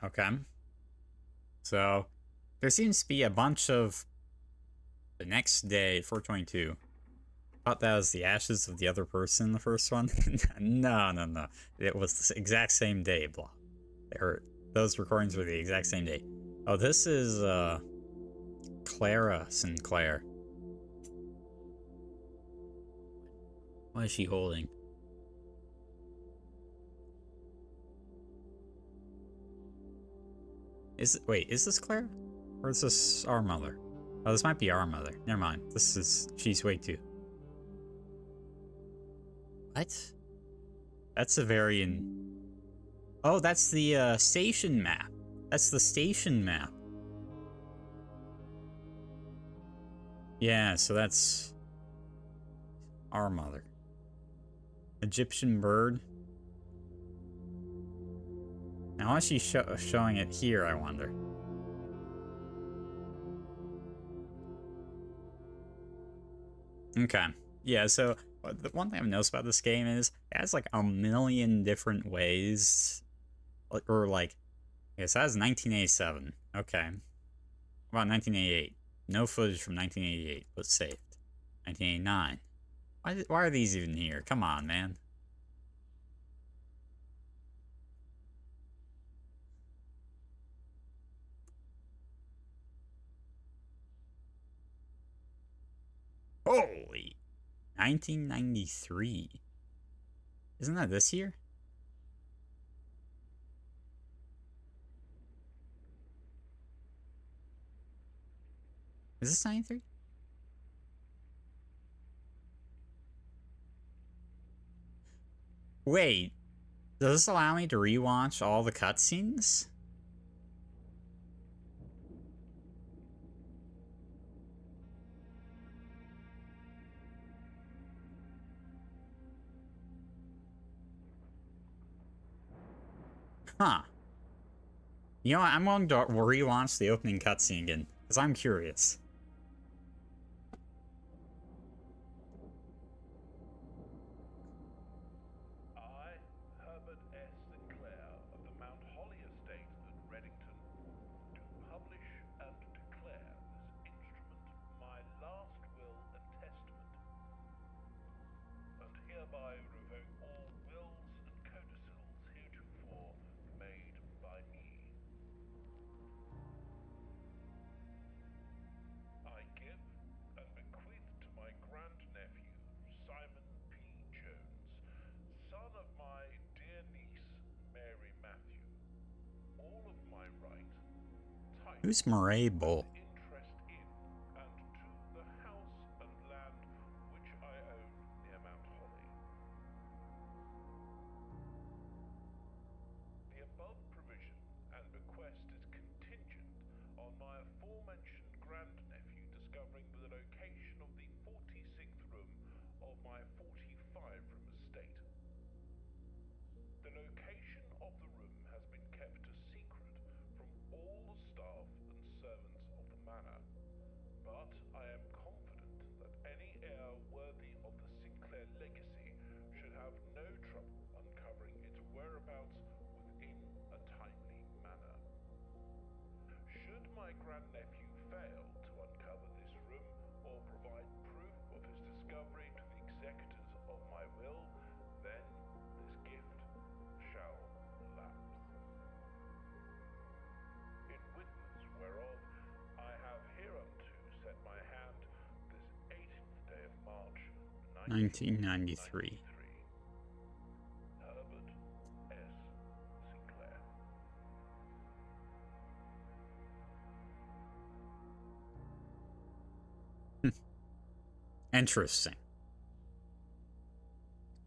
Okay. So, there seems to be a bunch of the next day, 422. Thought that was the ashes of the other person in the first one. No. It was the exact same day, blah. Those recordings were the exact same day. Oh, this is, Clara Sinclair. What is she holding? Wait, is this Clara? Or is this our mother? Oh, this might be our mother. Never mind. She's way too. What? That's a very Oh, that's the, station map. That's the station map. Yeah, so that's our mother. Egyptian bird. Now, why is she showing it here, I wonder? Okay. Yeah, so the one thing I've noticed about this game is it has like a million different ways. Or like, yes, that was 1987. Okay. About 1988. No footage from 1988, but saved. 1989. Why are these even here? Come on, man. Holy. 1993. Isn't that this year? Is this 93? Wait. Does this allow me to rewatch all the cutscenes? Huh. You know what? I'm going to rewatch the opening cutscene again, because I'm curious. Who's Murray Bull? (1993). Interesting.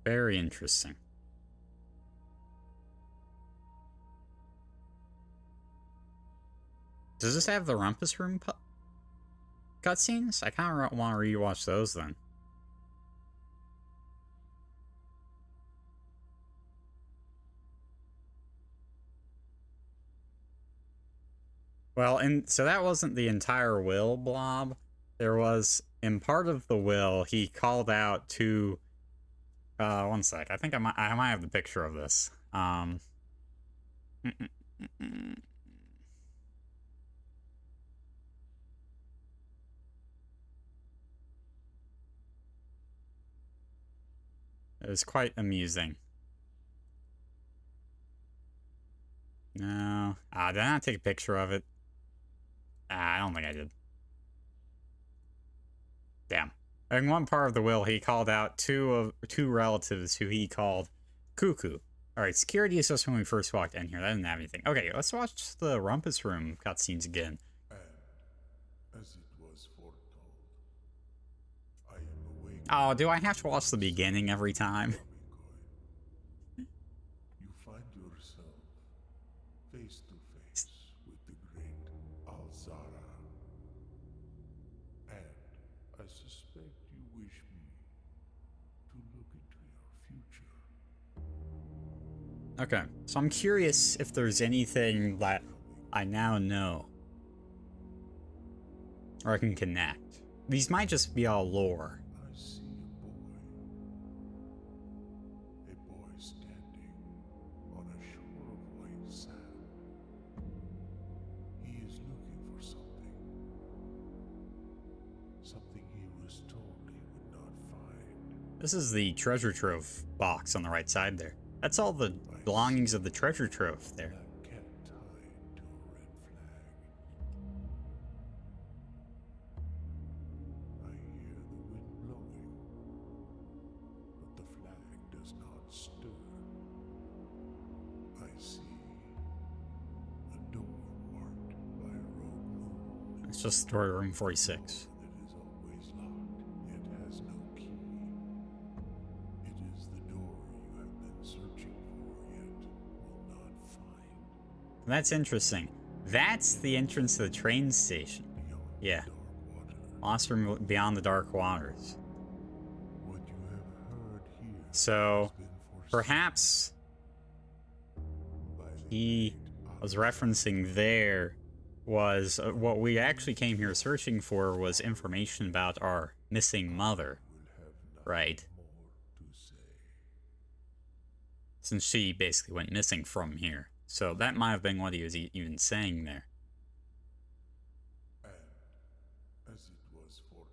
Very interesting. Does this have the Rumpus Room cutscenes? I kind of want to rewatch those then. Well, and so that wasn't the entire will blob. There was, in part of the will, he called out to, one sec, I think I might have the picture of this. It was quite amusing. No. Did I not take a picture of it? I don't think I did. Damn. In one part of the will, he called out two relatives who he called Cuckoo. Alright, security is just when we first walked in here. That didn't have anything. Okay, let's watch the Rumpus Room cutscenes again. And, as it was foretold, I am awake. Oh, do I have to watch the beginning every time? You find yourself face to face with the great Alzara. And I suspect you wish me to look into your future. Okay, so I'm curious if there's anything that I now know. Or I can connect. These might just be all lore. I see a boy standing on a shore of white sand. He is looking for something. Something he was told he would not find. This is the treasure trove box on the right side there. That's all the belongings of the treasure trove there. Black cat tied to a red flag. I hear the wind blowing, but the flag does not stir. I see a door marked by a rogue moon. It's just story room 46. That is always locked, yet has no key. It is the door you have been searching for, yet will not find. That's interesting. That's the entrance to the train station. Beyond Yeah. the dark water, Lost Room Beyond the Dark Waters. what you have heard here So, has been foreseen perhaps by the he great was referencing there was what we actually came here searching for was information about our missing mother, will have nothing right? more to say. Since she basically went missing from here. So that might have been what he was even saying there. And, as it was foretold,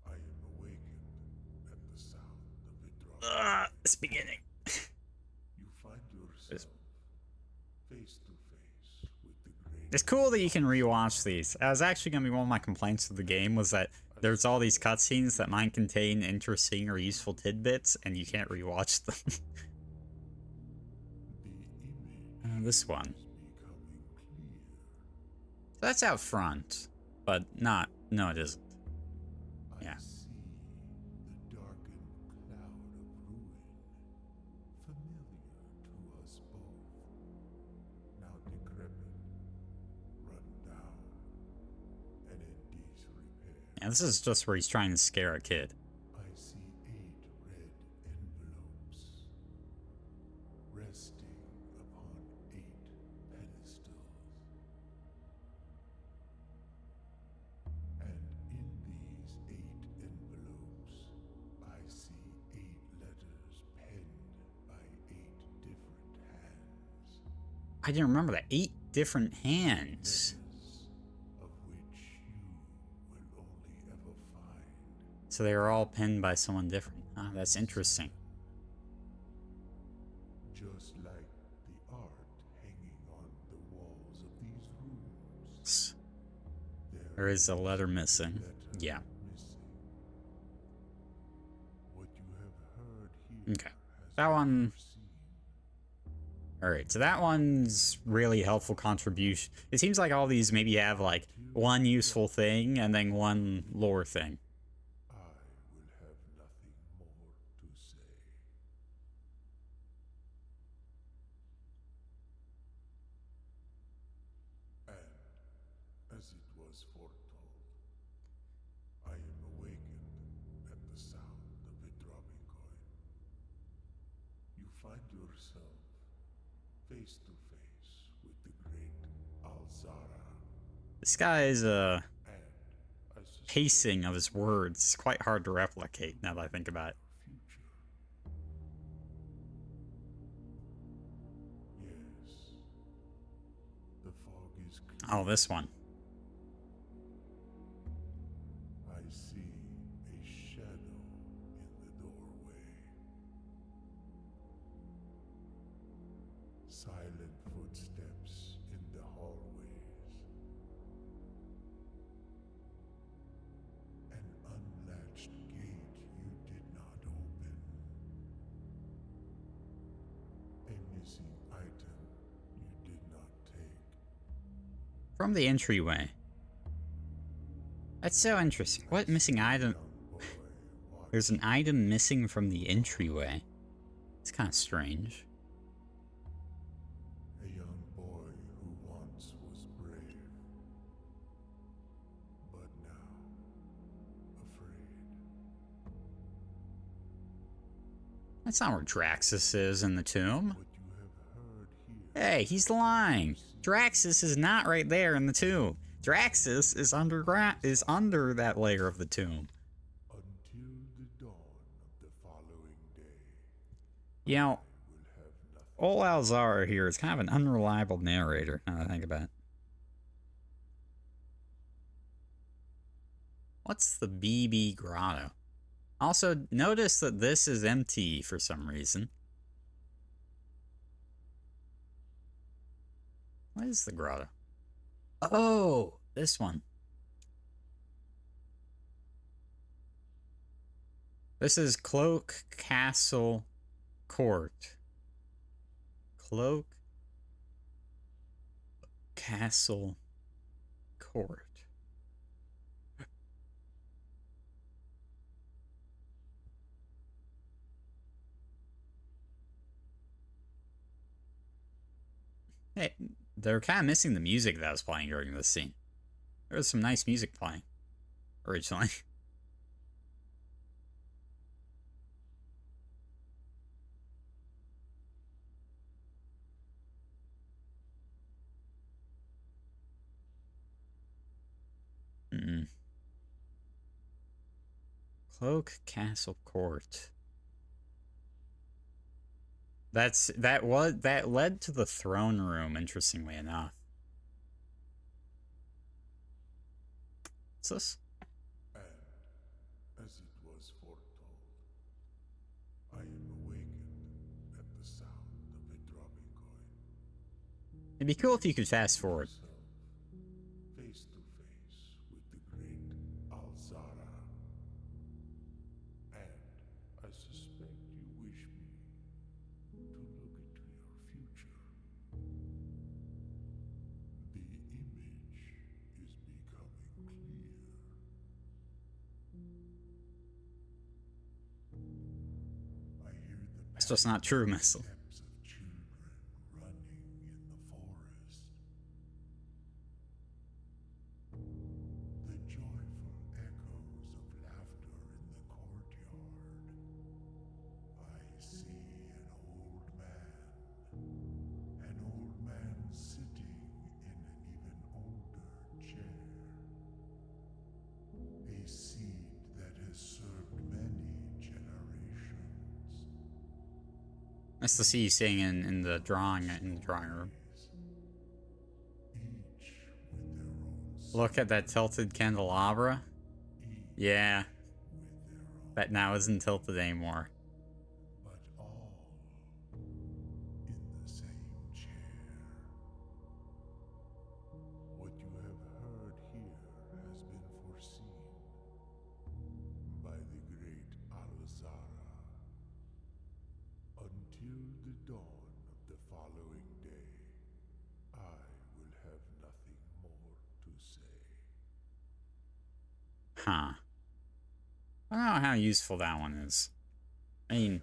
I am awakened at the sound of a drum. It's beginning. You find yourself face to face with the great. It's cool that you can rewatch these. That was actually going to be one of my complaints of the game, was that there's all these cutscenes that might contain interesting or useful tidbits, and you can't rewatch them. The image This one. is becoming clear. So that's out front, but not. No, it isn't. I Yeah. see the darkened cloud of ruin, familiar to us both, now decrepit, run down, and in disrepair. Yeah, this is just where he's trying to scare a kid. I see 8 red envelopes resting upon 8 pedestals. And in these 8 envelopes, I see 8 letters penned by 8 different hands. I didn't remember that. 8 different hands. Letters of which you will only ever find. So they were all penned by someone different. Ah, that's interesting. Just like the art hanging on the walls of these rooms. There is a letter missing. Letter Yeah. missing. What you have heard here Okay. has That been one. foreseen. Alright, so that one's really helpful contribution. It seems like all these maybe have like one useful thing and then one lore thing. I will have nothing more to say. was foretold. I am awakened at the sound of a dropping coin. You find yourself face to face with the great Alzara, This guy's and I suspect pacing of his words is quite hard to replicate now that I think about it. your future. Yes, the fog is clear. Oh, this one. I see a shadow in the doorway. Silent footsteps in the hallways. An unlatched gate you did not open. A missing item you did not take. From the entryway. That's so interesting. What missing item? Young boy There's an item missing from the entryway. It's kind of strange. a young boy who once was brave, but now afraid. That's not where Draxus is in the tomb. What you have heard here Hey, he's lying. Draxus is not right there in the tomb. Draxus is under that layer of the tomb. until the dawn of the following day. You know, Will have nothing. old Alzara here is kind of an unreliable narrator, now that I think about it. What's the BB Grotto? Also, notice that this is empty for some reason. What is the grotto? Oh, this one. This is Cloak Castle Court. Cloak Castle Court. Hey, they're kind of missing the music that was playing during this scene. There was some nice music playing originally. Cloak Castle Court. That led to the throne room, interestingly enough. What's this? And as it was foretold, I am awakened at the sound of a dropping coin. It'd be cool if you could fast forward. Yourself face to face with the great Alzara. And I suspect you wish me to look into your future. The image is becoming clear. I hear the That's just not true, Missile. steps of children running in the forest. The joyful echoes of laughter in the courtyard. I see an old man sitting in an even older chair. A seed that has served many generations. That's the see you seeing in the drawing room. Each with their own Look at that tilted candelabra. Yeah, with their own, that now isn't tilted anymore. but all in the same chair. What you have heard here has been foreseen by the great Alzara. Until the dawn of the following day, I will have nothing more to say. Huh. I don't know how useful that one is. I mean,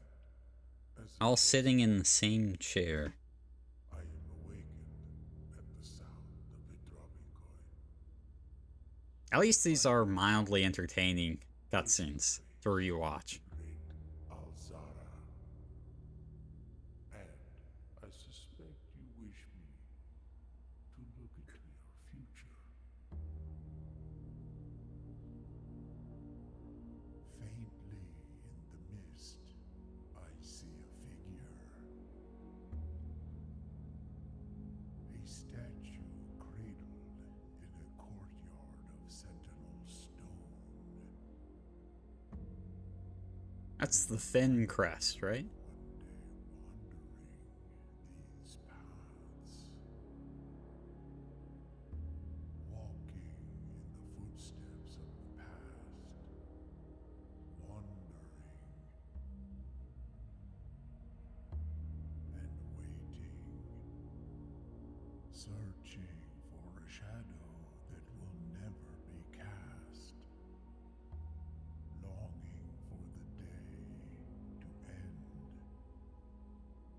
As all sitting in the same chair. I am awakened at the sound of a dropping coin. At least these are mildly entertaining cutscenes to rewatch. Great Alzara. And I suspect you wish me to look into your future. Faintly in the mist, I see a figure. A statue cradled in a courtyard of sentinel stone. That's the Finn crest, right? These paths, walking in the footsteps of the past, wandering and waiting, searching for a shadow that will never be cast, longing for the day to end,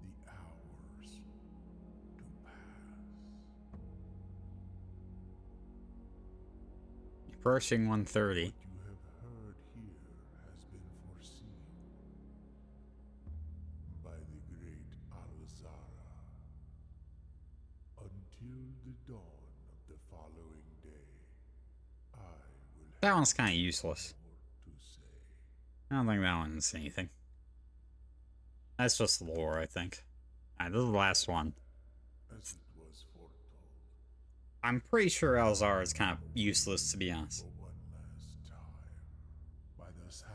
the hours to pass. Approaching 130. What you have heard here has been foreseen by the great Alzara. Until the dawn of the following day, I will That have one's kind of useless. more to say. I don't think that one's anything. That's just lore, I think. Alright, this is the last one. As it was foretold, I'm pretty sure Elzar is kind of useless, to be honest. for one last time, by the sound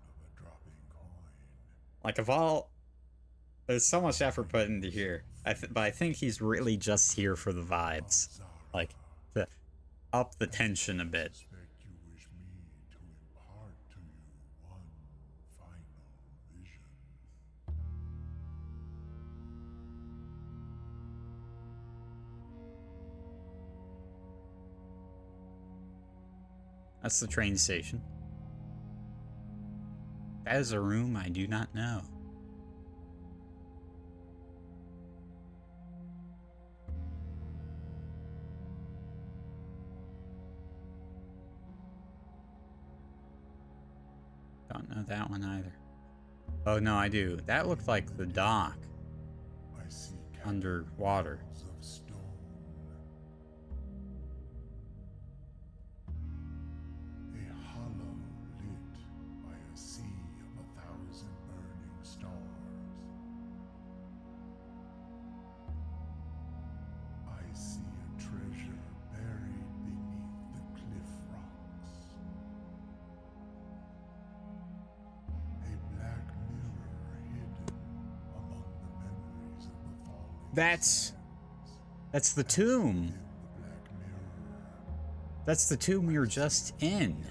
of a dropping coin, Like, of all... There's so much effort put into here. But I think he's really just here for the vibes. Alzara, Like, to up the tension a bit. suspect you wish me to impart to you one final vision. That's the train station. That is a room I do not know. Don't know that one either. Oh no, I do. That looked like the dock I see underwater. candles of stone. A hollow lit by a sea of 1,000 burning stars. I see a treasure buried beneath the cliff rocks. A black mirror hidden among the memories of the falling That's sands. the tomb. In the black mirror, That's the tomb we were just in.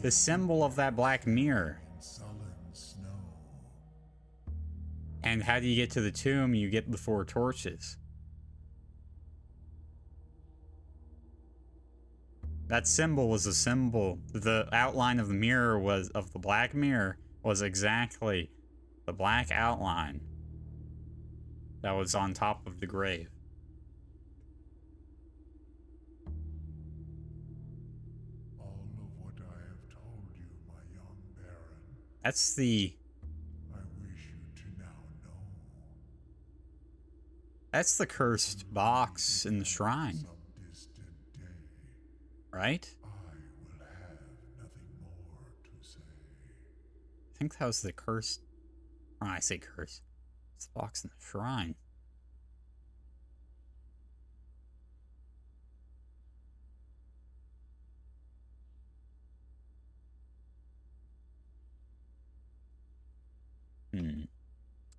The symbol of that black mirror. in sullen snow. And how do you get to the tomb? You get the 4 torches. That symbol was a symbol. The outline of the mirror was, of the black mirror, was exactly the black outline that was on top of the grave. All of what I have told you, my young baron, That's the I wish you to now know. that's the cursed box in the shrine, Some distant day, right? I will have nothing more to say. I think that was the cursed. Oh, I say curse. It's the box in the shrine.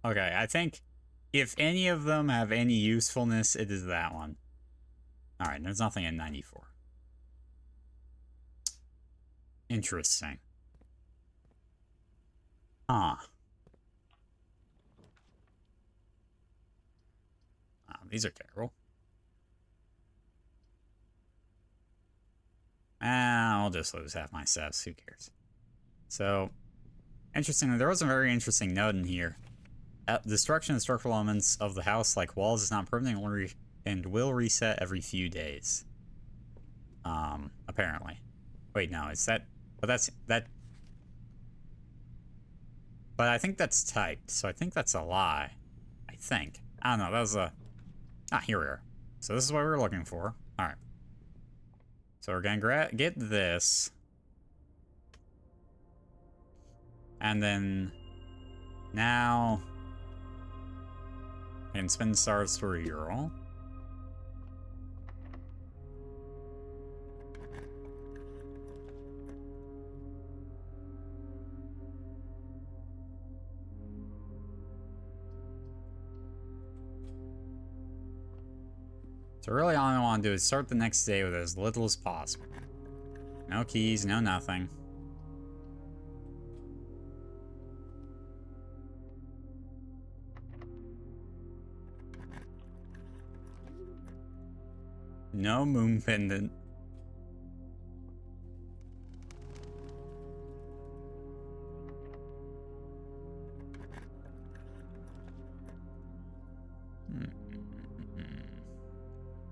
Okay, I think if any of them have any usefulness, it is that one. Alright, there's nothing in 94. Interesting. Huh. Wow, these are terrible. I'll just lose half my sets. Who cares? So, interestingly, there was a very interesting note in here. Destruction of structural elements of the house, like walls, is not permanent and will reset every few days. Apparently. Wait, no, is that... But that's... That... But I think that's typed, so I think that's a lie. I think. I don't know, that was a... Ah, here we are. So this is what we were looking for. Alright. So we're gonna get this. And then... Now... I can spend stars to reroll. So really all I want to do is start the next day with as little as possible. No keys, no nothing. No moon pendant.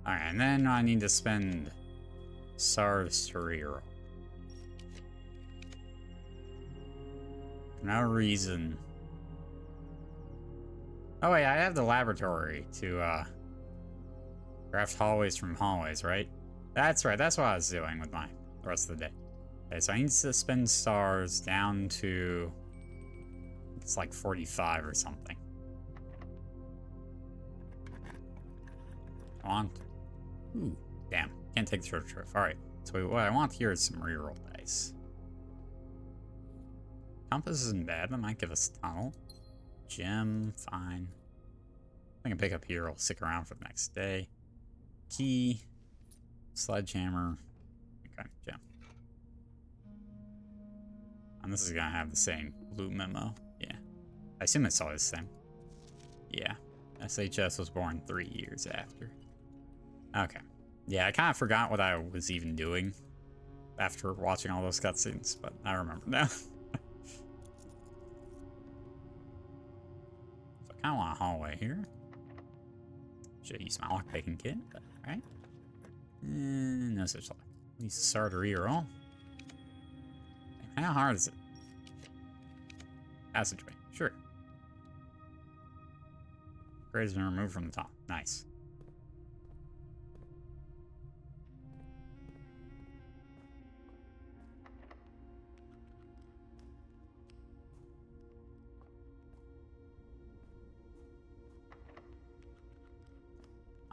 Alright, and then I need to spend stars to reroll. For no reason. Oh wait, I have the laboratory to craft hallways from hallways, right? That's right, that's what I was doing with the rest of the day. Okay, so I need to spend stars down to... It's like 45 or something. I want... Ooh, damn. Can't take the short trip. Alright, so what I want here is some reroll dice. Compass isn't bad, that might give us a tunnel. Gem, fine. I can pick up here, I'll stick around for the next day. Key, sledgehammer, okay, gem. And this is gonna have the same blue memo, yeah. I assume it's always the same. Yeah, SHS was born 3 years after. Okay. Yeah, I kind of forgot what I was even doing after watching all those cutscenes, but I remember now. So I kind of want a hallway here. Should use my lockpicking kit, but alright. No such luck. Needs to start a reroll. How hard is it? Passageway, sure. Grades been removed from the top. Nice.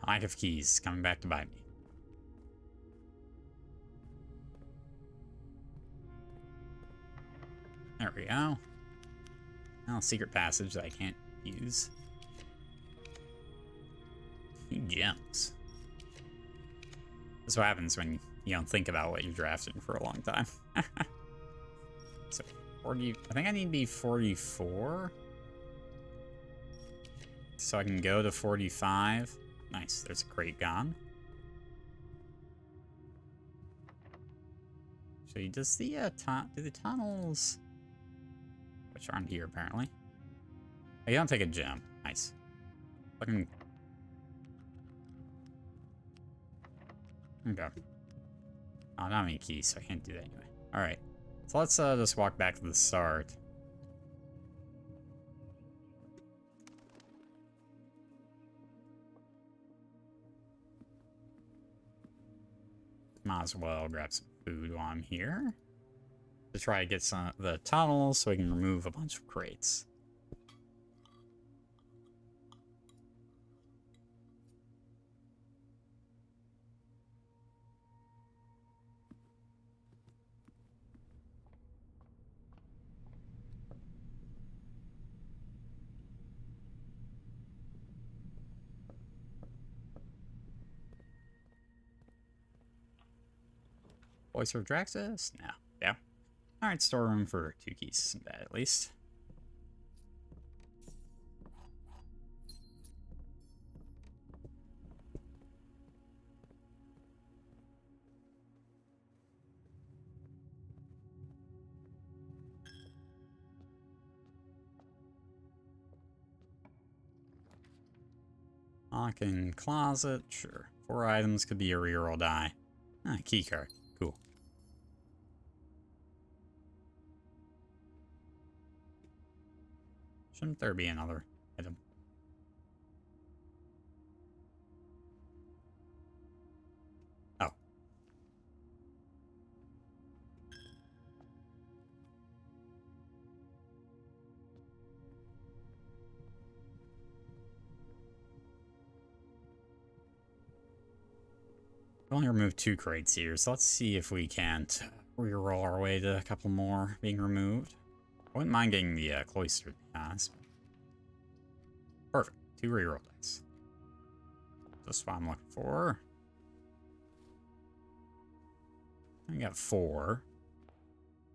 Lack of keys coming back to bite me. There we go. Now, secret passage that I can't use. 2 gems. That's what happens when you don't think about what you're drafting for a long time. So, 40. I think I need to be 44. So I can go to 45. Nice, there's a crate gone. So you does the do the tunnels, which aren't here apparently. Oh, you don't take a gem. Nice. Looking. Okay. Oh, not many keys, so I can't do that anyway. All right. So let's just walk back to the start. Might as well grab some food while I'm here. To try to get some of the tunnels so we can remove a bunch of crates. Voice for Draxus? No. Yeah. Alright, storeroom for 2 keys isn't bad at least. Lock in closet, sure. 4 items could be a reroll die. Ah, key card. Cool. Shouldn't there be another item? Oh. We only removed 2 crates here, so let's see if we can't reroll our way to a couple more being removed. I wouldn't mind getting the cloister, to be honest. Perfect. 2 reroll dice. That's what I'm looking for. I got 4.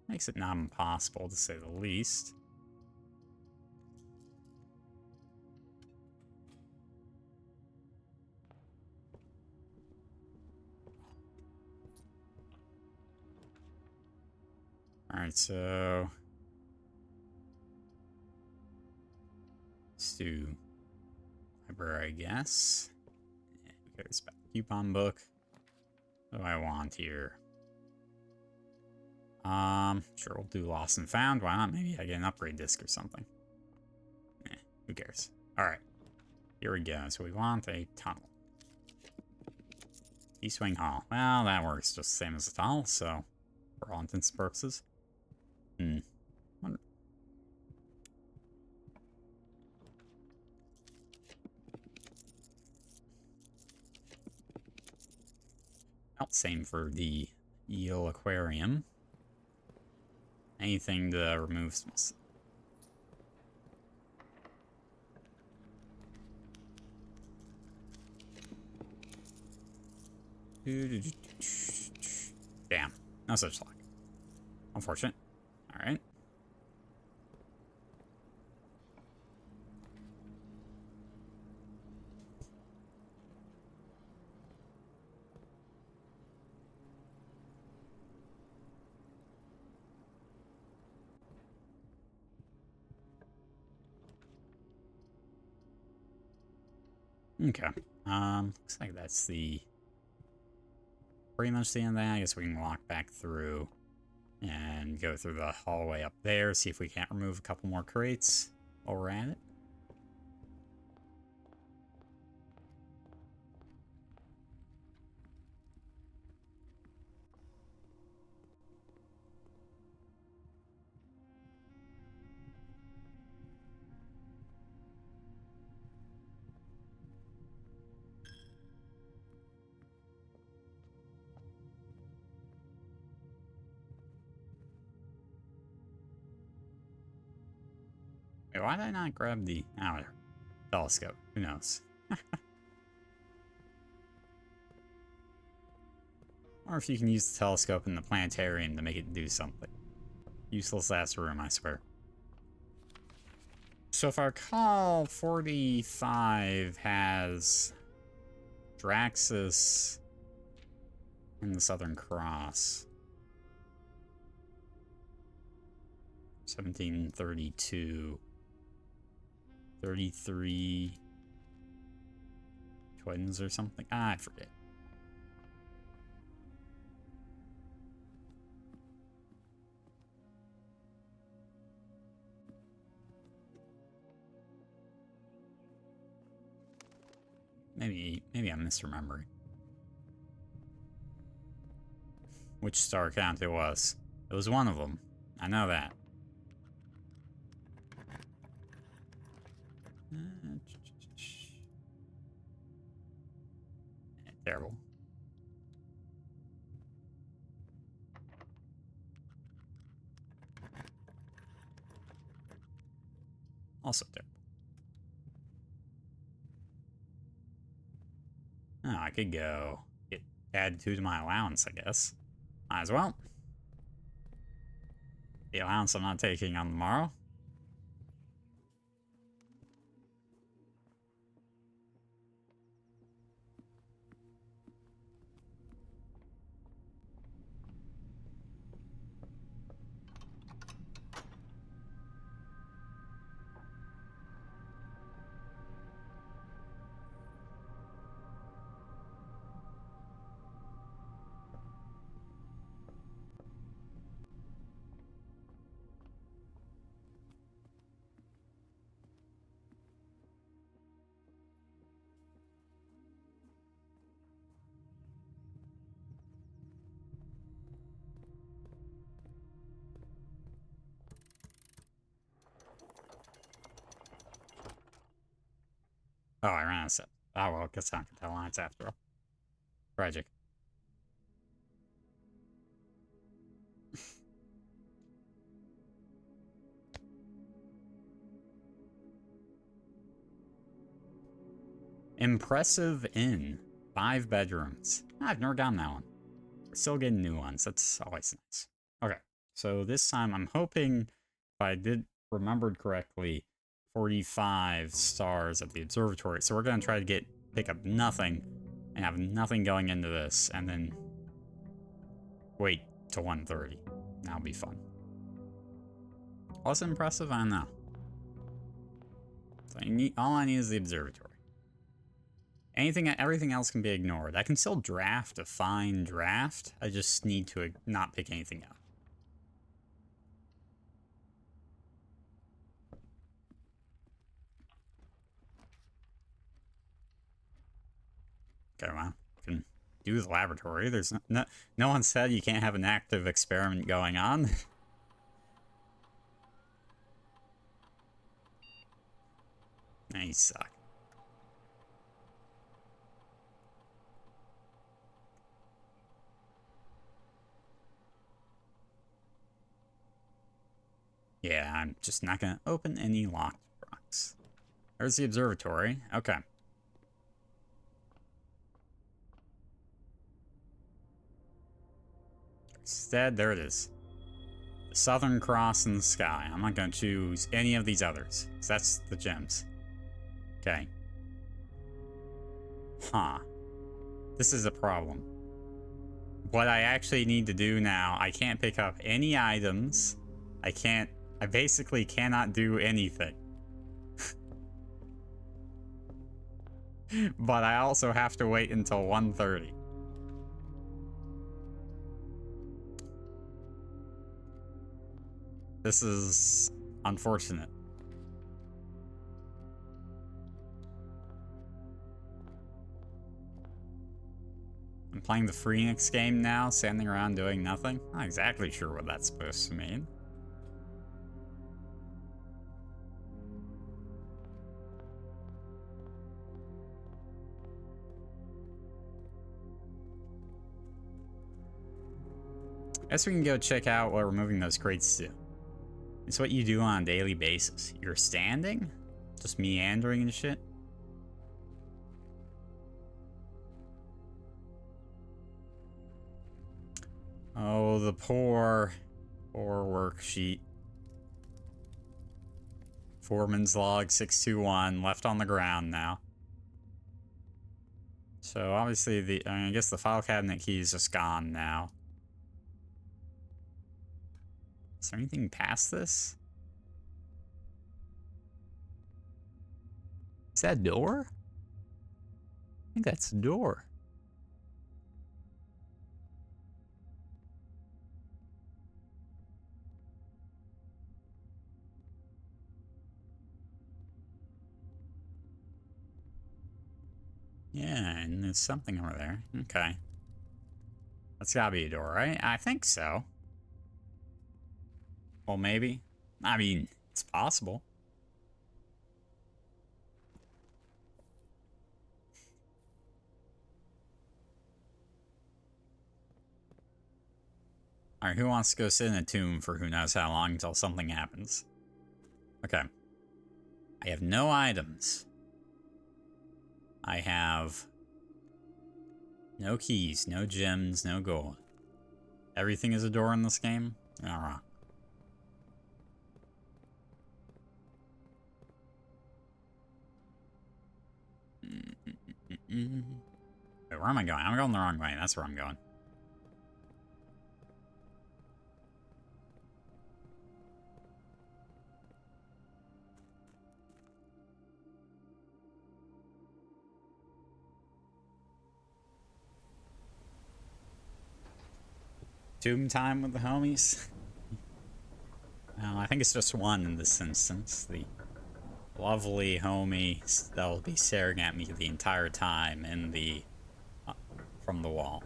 Makes it not impossible, to say the least. Alright, so... let's do... library, I guess. Yeah, who cares about the coupon book? What do I want here? Sure, we'll do Lost and Found. Why not? Maybe I get an upgrade disc or something. Eh, who cares? Alright. Here we go. So we want a tunnel. East-Wing Hall. Well, that works just the same as a tunnel, so... for all intents and purposes. Wonder... well, same for the Eel Aquarium. Anything to remove some... damn. No such luck. Unfortunate. Alright. Okay. Looks like that's the... pretty much the end of that. I guess we can walk back through and go through the hallway up there, see if we can't remove a couple more crates while we're at it. Wait, why did I not grab the telescope? Who knows? Or if you can use the telescope in the planetarium to make it do something. Useless ass room, I swear. So if I recall, 45 has Draxus and the Southern Cross. 1732. 33 twins or something. I forget. Maybe I'm misremembering. Which star count it was. It was one of them. I know that. Terrible. Also terrible. Oh, I could go add 2 to my allowance, I guess. Might as well. The allowance I'm not taking on tomorrow. Oh, I ran out of steps. Oh, well, guess I can tell lines after all. Tragic. Impressive Inn. 5 bedrooms. I've never gotten that one. We're still getting new ones. That's always nice. Okay, so this time I'm hoping, if I did remembered correctly, 45 stars at the observatory. So we're gonna try to pick up nothing and have nothing going into this, and then wait to 130. That'll be fun. What's impressive? I don't know. So all I need is the observatory. Everything else can be ignored. I can still draft a fine draft. I just need to not pick anything up. Okay, well, I can do the laboratory. There's no one said you can't have an active experiment going on. Nah, you suck. Yeah, I'm just not gonna open any locked box. There's the observatory. Okay. Instead, there it is. The Southern Cross in the sky. I'm not gonna choose any of these others, because that's the gems. Okay. Huh. This is a problem. What I actually need to do now, I can't pick up any items. I basically cannot do anything. But I also have to wait until 1:30. This is unfortunate. I'm playing the Phoenix game now, standing around doing nothing. Not exactly sure what that's supposed to mean. I guess we can go check out what removing those crates do. It's what you do on a daily basis. You're standing? Just meandering and shit? Oh, the poor worksheet. Foreman's log 621, left on the ground now. So obviously I guess the file cabinet key is just gone now. Is there anything past this? Is that a door? I think that's a door. Yeah, and there's something over there. Okay. That's gotta be a door, right? I think so. Well, maybe. I mean, it's possible. Alright, who wants to go sit in a tomb for who knows how long until something happens? Okay. I have no items. I have no keys, no gems, no gold. Everything is a door in this game? Alright. Wait, where am I going? I'm going the wrong way. That's where I'm going. Tomb time with the homies? No, I think it's just one in this instance. The lovely homie that'll be staring at me the entire time in the from the wall.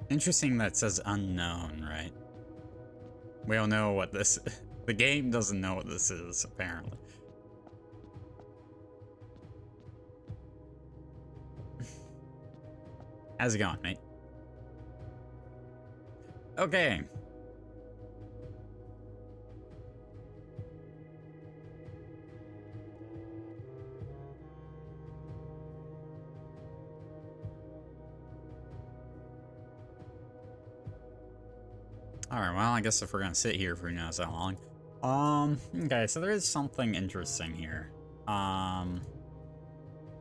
Interesting that it says unknown, right? We don't know what this... The game doesn't know what this is, apparently. How's it going, mate? Okay. Alright, well, I guess if we're gonna sit here for who knows how long. Okay, so there is something interesting here.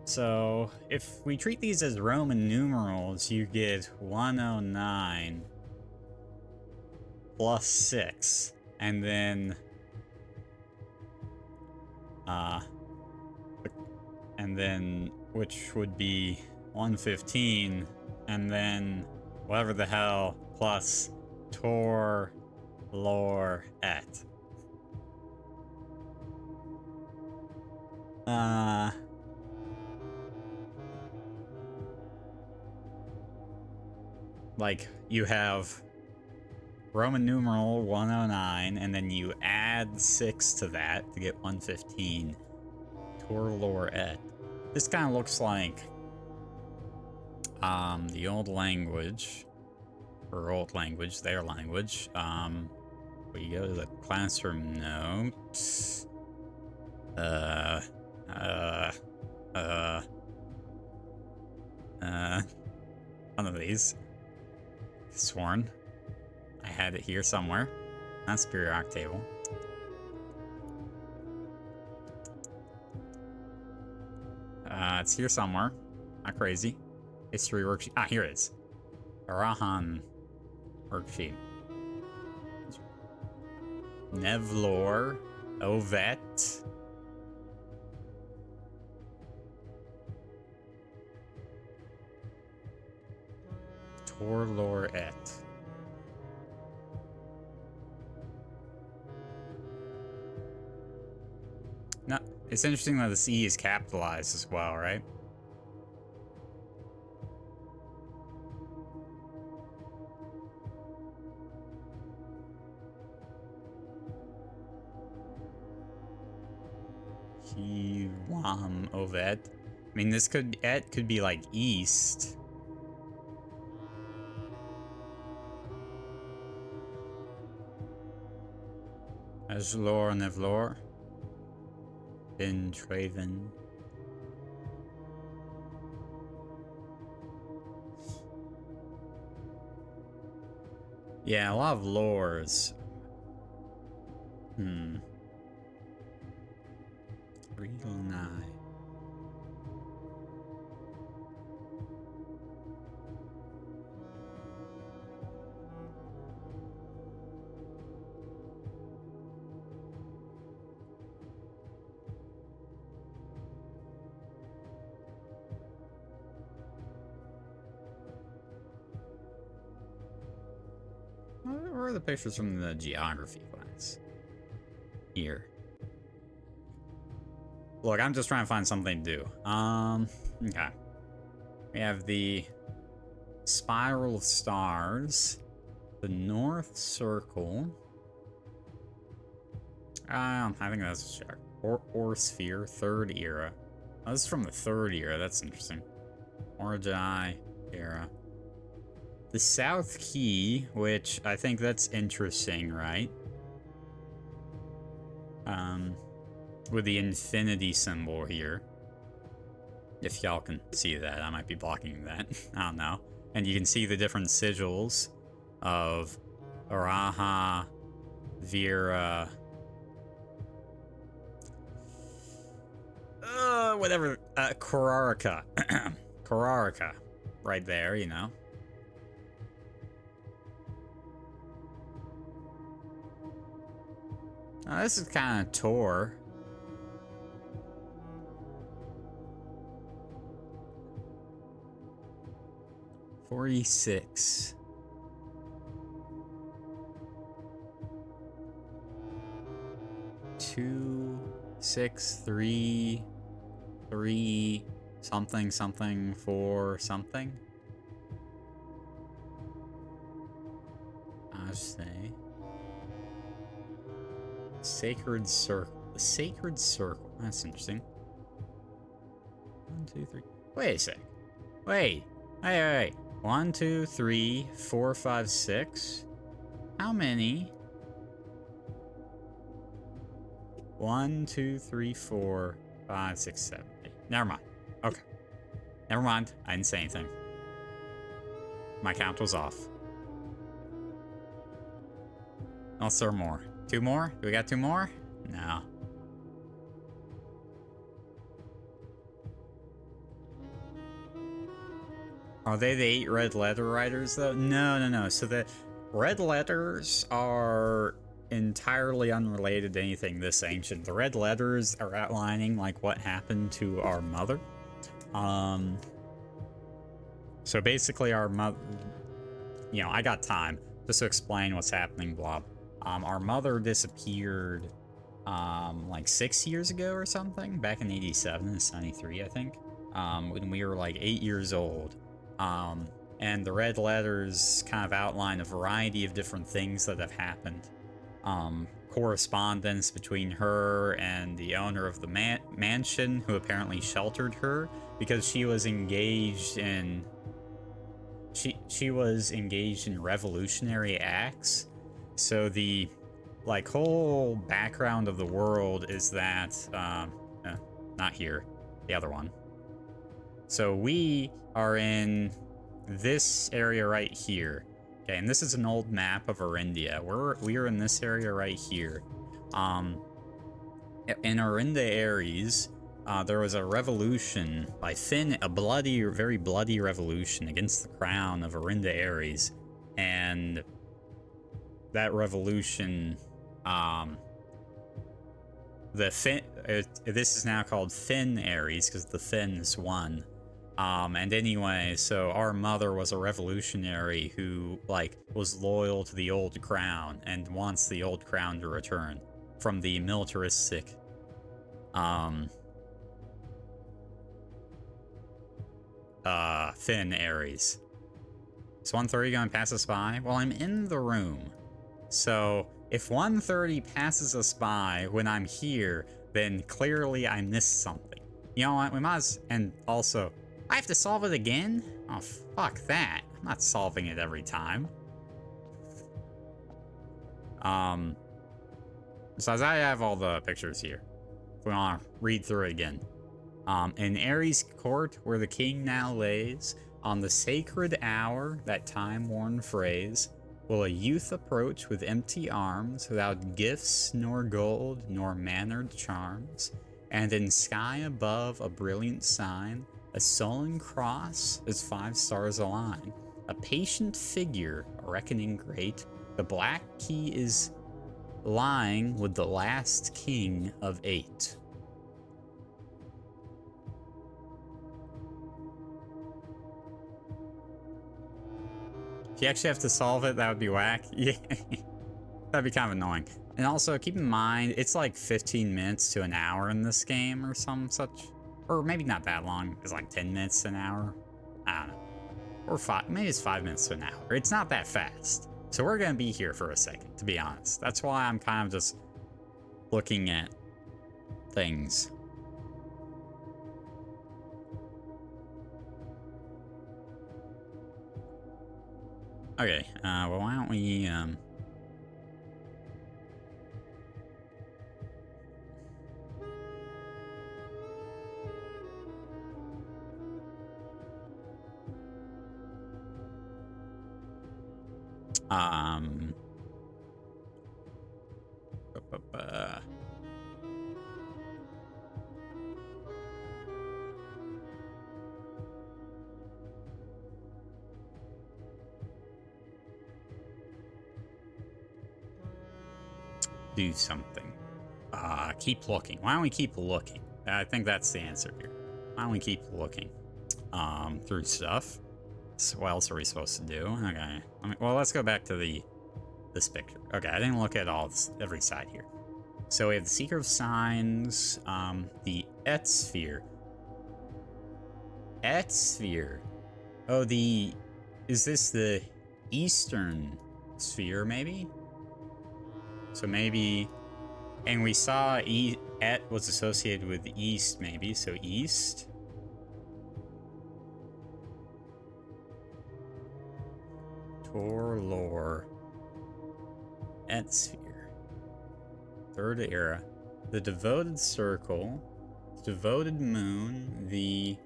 So if we treat these as Roman numerals, you get 109 plus 6, and then which would be 115, and then whatever the hell plus Tor Lor Et. Like, you have Roman numeral 109, and then you add 6 to that to get 115. Tor Lor Et. This kind of looks like the old language, or old language, their language. We go to the classroom notes. One of these. Sworn. I had it here somewhere. That's the periodic table. It's here somewhere. Not crazy. History worksheet. Ah, here it is. Arahan worksheet. Nevlor. Ovet. Tor Lor Et. No, it's interesting that the E is capitalized as well, right? Kiwam Oved. I mean, this could be like east. Azlor Nevlor. Ben Traven. Yeah, a lot of lores. Real nigh. Where are the pictures from the geography class? Here. Look, I'm just trying to find something to do. Okay. We have the spiral of stars, the North Circle. I think that's or sphere, third era. Oh, this is from the third era. That's interesting. Origi era. The South Key, which I think that's interesting, right? With the infinity symbol here. If y'all can see that, I might be blocking that. I don't know. And you can see the different sigils of Araha, Vera, whatever, Korarika. Korarika. Right there, you know. This is kind of Tor. $46. Two, 6, 3, 3, something, something, 4, something. say. Sacred Circle. The Sacred Circle. That's interesting. 1, 2, 3. Wait a sec. Wait. Wait. 1, 2, 3, 4, 5, 6. How many? 1, 2, 3, 4, 5, 6, 7, 8. Never mind. Okay. Never mind. I didn't say anything. My count was off. Unless there are more. 2 more? Do we got 2 more? No. Are they the 8 red letter writers, though? No. So the red letters are entirely unrelated to anything this ancient. The red letters are outlining, like, what happened to our mother. So basically our mother... You know, I got time just to explain what's happening, blah. Our mother disappeared, like 6 years ago or something, back in 87 and 73, I think, when we were like 8 years old. And the red letters kind of outline a variety of different things that have happened. Correspondence between her and the owner of the mansion, who apparently sheltered her because she was engaged in... She was engaged in revolutionary acts. So the, like, whole background of the world is that, not here, the other one. So we are in this area right here. Okay, and this is an old map of Arindia. We are in this area right here. In Arinda Ares, there was a revolution by Finn, a very bloody revolution against the crown of Arinda Ares, and that revolution, this is now called Finn Ares because the Finns won. And anyway, so our mother was a revolutionary who, like, was loyal to the old crown and wants the old crown to return from the militaristic, Finn Ares. Is 130 going to pass us by? Well, I'm in the room. So if 130 passes us by when I'm here, then clearly I missed something. You know what? We might as... And also, I have to solve it again? Oh, fuck that. I'm not solving it every time. Besides, I have all the pictures here. If we want to read through it again. In Ares' court, where the king now lays, on the sacred hour, that time-worn phrase, will a youth approach with empty arms, without gifts, nor gold, nor mannered charms, and in sky above a brilliant sign, a sullen cross as 5 stars align, a patient figure, a reckoning great, the black key is lying with the last king of 8. If you actually have to solve it, that would be whack. Yeah, that'd be kind of annoying. And also, keep in mind, it's like 15 minutes to an hour in this game or some such. Or maybe not that long. It's like 10 minutes to an hour. I don't know. Or 5, maybe it's 5 minutes to an hour. It's not that fast. So we're going to be here for a second, to be honest. That's why I'm kind of just looking at things. Okay, well, why don't we, do something. Keep looking. Why don't we keep looking? I think that's the answer here. Why don't we keep looking through stuff? So what else are we supposed to do? Okay. Well, let's go back to this picture. Okay, I didn't look at every side here. So we have the Seeker of Signs, the Sphere. Sphere. Oh, is this the Eastern sphere, maybe? So maybe... And we saw Et was associated with east, maybe, so east? Tor lore. Et sphere. Third era. The devoted circle. Devoted moon. The...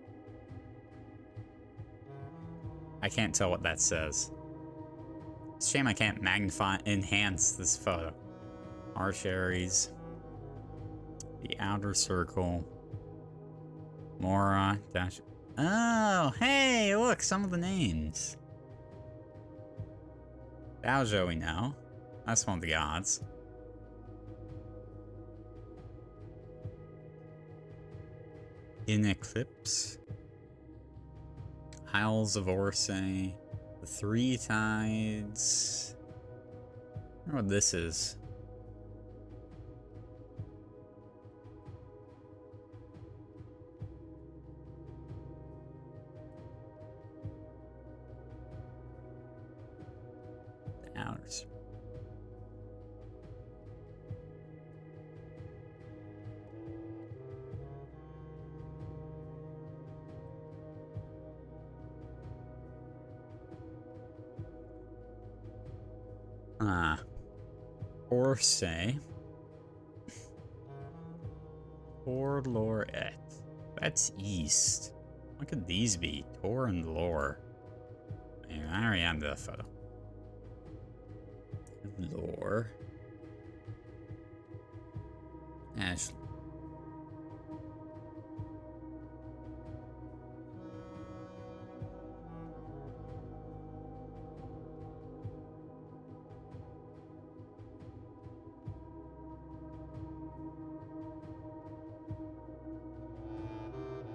I can't tell what that says. It's a shame I can't enhance this photo. Arch Aries. The outer circle. Mora. Dash. Oh, hey, look, some of the names. Baozhou we know. That's one of the gods. In Eclipse. Isles of Orsay. The Three Tides. I don't know what this is. The Outers. Orsay. Tor, lore, et. That's east. What could these be? Tor and lore. Man, I already have the photo. Lore. Ash.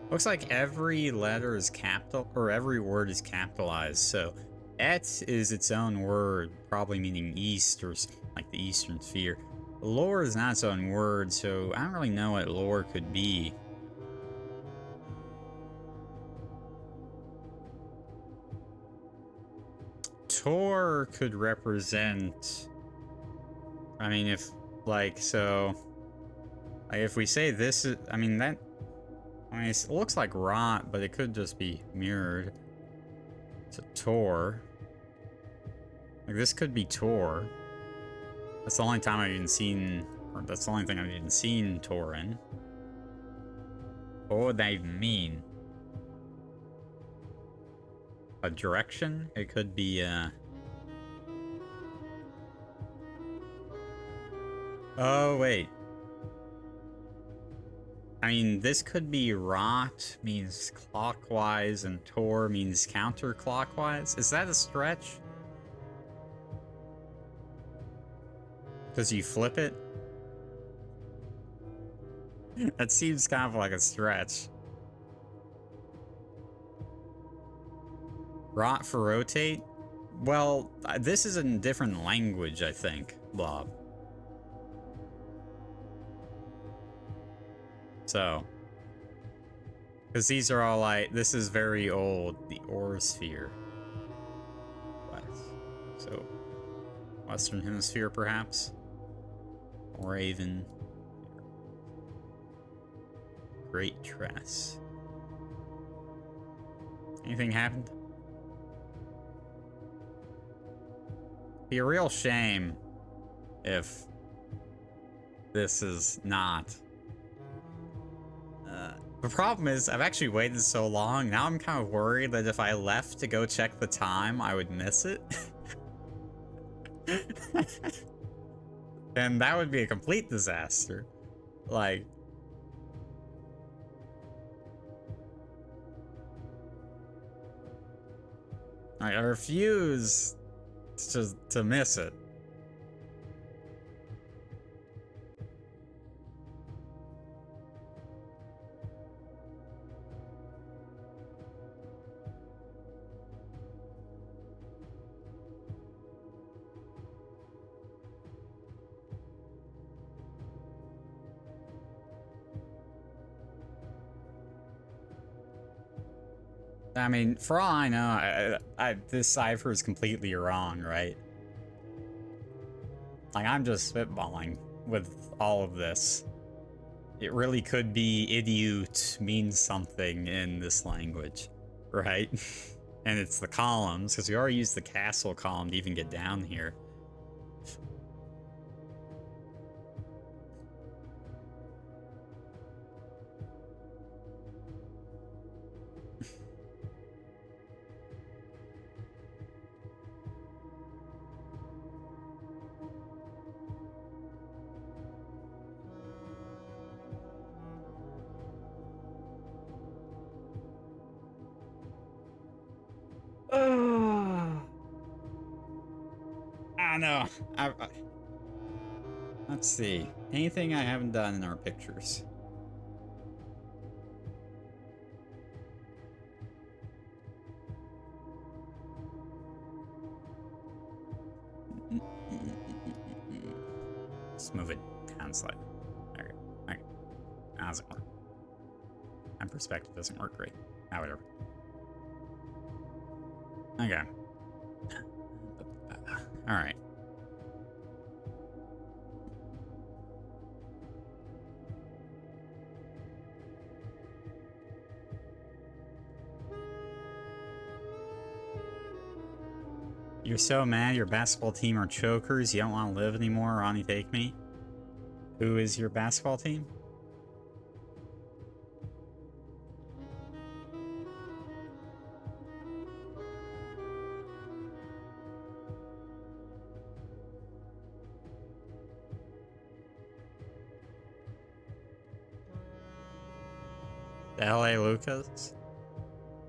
Looks like every letter is capital, or every word is capitalized, so et is its own word, probably meaning east, or like the eastern sphere. Lore is not its own word, so I don't really know what lore could be. Tor could represent... I mean, if, like, so... Like, if we say this is... I mean, that... I mean, it looks like rot, but it could just be mirrored to Tor. Like, this could be Tor. That's the only time I've even seen... Or that's the only thing I've even seen Tor in. What would that even mean? A direction? It could be, Oh, wait. I mean, this could be rot means clockwise and Tor means counterclockwise. Is that a stretch? Does you flip it? That seems kind of like a stretch. Rot for rotate? Well, this is in a different language, I think, Blob. So, because these are all like, this is very old, the Orosphere. West. So, Western Hemisphere perhaps? Raven. Great Tress. Anything happened? Be a real shame if this is not. The problem is, I've actually waited so long, now I'm kind of worried that if I left to go check the time, I would miss it. And that would be a complete disaster. Like... I refuse to miss it. I mean, for all I know, this cipher is completely wrong, right? Like, I'm just spitballing with all of this. It really could be idiot means something in this language, right? And it's the columns, because we already used the castle column to even get down here. I don't know. Let's see. Anything I haven't done in our pictures? Let's move it down slightly. Okay. Okay. That doesn't work. My perspective doesn't work great. Ah, whatever. Okay. Alright. You're so mad your basketball team are chokers, you don't want to live anymore, Ronnie, take me? Who is your basketball team? The LA Lucas?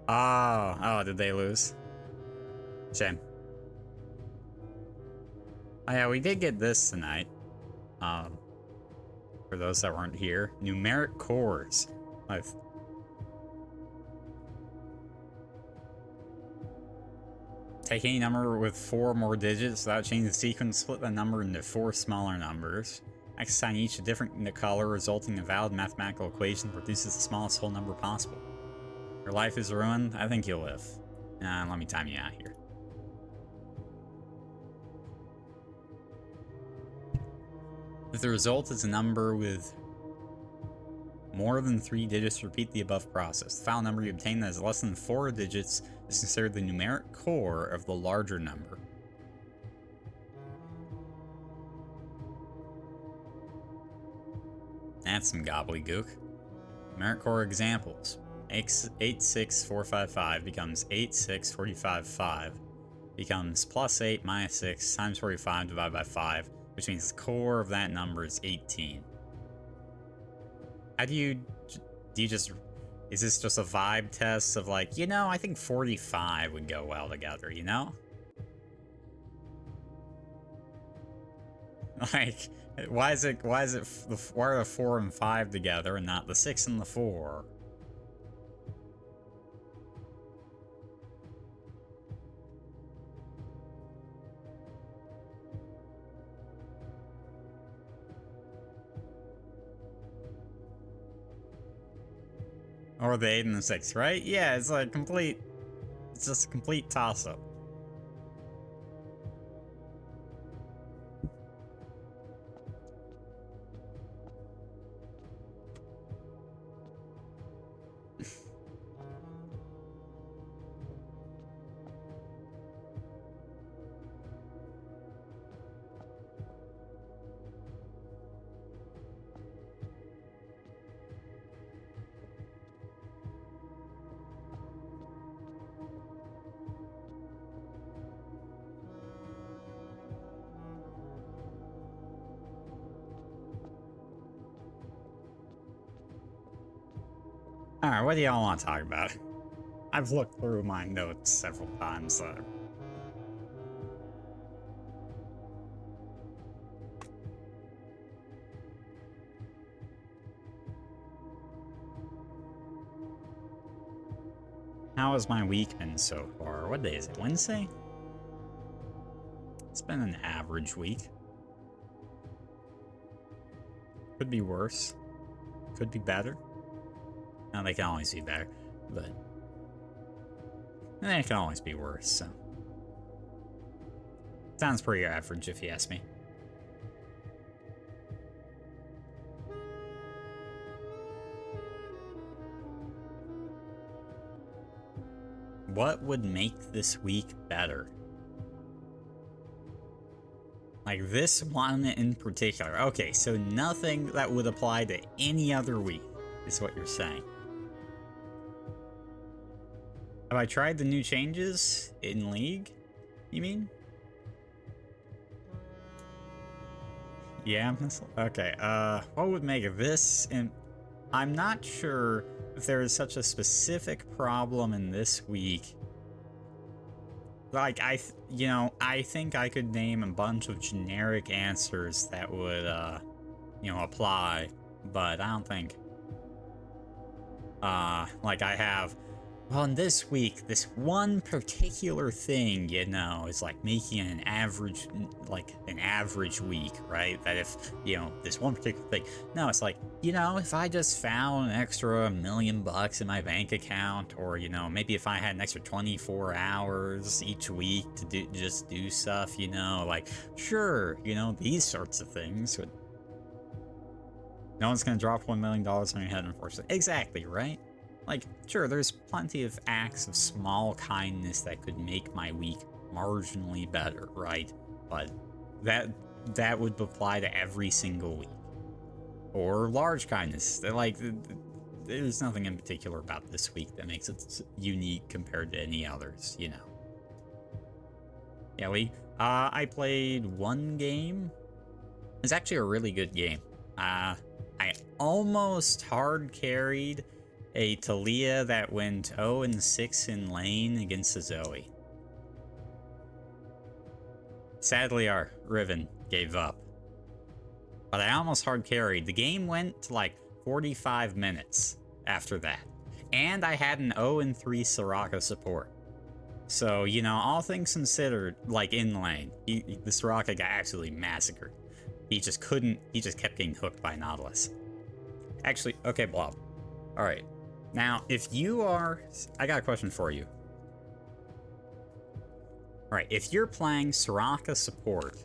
Oh, did they lose? Shame. Oh yeah, we did get this tonight. For those that weren't here, numeric cores. Take any number with 4 or more digits without changing the sequence, split the number into 4 smaller numbers. Assign each a different color, resulting in a valid mathematical equation that produces the smallest whole number possible. Your life is ruined? I think you'll live. Let me time you out here. If the result is a number with more than 3 digits, repeat the above process. The final number you obtain that has less than 4 digits is considered the numeric core of the larger number. That's some gobbledygook. Numeric core examples. 86455 becomes 86455 becomes plus 8 minus 6 times 45 divided by 5, which means the core of that number is 18. How do you just, is this just a vibe test of like, you know, I think 45 would go well together, you know? Like, why are the 4 and 5 together and not the 6 and the 4? Or the 8 and the 6, right? Yeah, it's like it's just a complete toss-up. Alright, what do y'all want to talk about? I've looked through my notes several times. How has my week been so far? What day is it? Wednesday? It's been an average week. Could be worse. Could be better. No, they can always be better, but they can always be worse, so. Sounds pretty average if you ask me. what would make this week better? Like this one in particular. Okay, so nothing that would apply to any other week, is what you're saying. Have I tried the new changes in League, you mean? Yeah, okay, what would make this, and I'm not sure if there is such a specific problem in this week. Like, I think I could name a bunch of generic answers that would, apply, but I don't think, like I have, well, in this week, this one particular thing, is like making an average week, right? That if, this one particular thing, no, it's like, if I just found an extra $1 million in my bank account, or, maybe if I had an extra 24 hours each week to do stuff, like, sure, these sorts of things would, no one's gonna drop $1 million on your head, unfortunately. Exactly, right? Like, sure, there's plenty of acts of small kindness that could make my week marginally better, right? But that would apply to every single week. Or large kindness. Like, there's nothing in particular about this week that makes it unique compared to any others, Yeah, I played one game. It's actually a really good game. I almost hard carried a Talia that went 0-6 in lane against a Zoe. Sadly, our Riven gave up. But I almost hard carried. The game went to like 45 minutes after that. And I had an 0-3 Soraka support. So, all things considered, like in lane, the Soraka got absolutely massacred. He just kept getting hooked by Nautilus. Actually, okay, Blob. Alright. Now, I got a question for you. Alright, if you're playing Soraka support,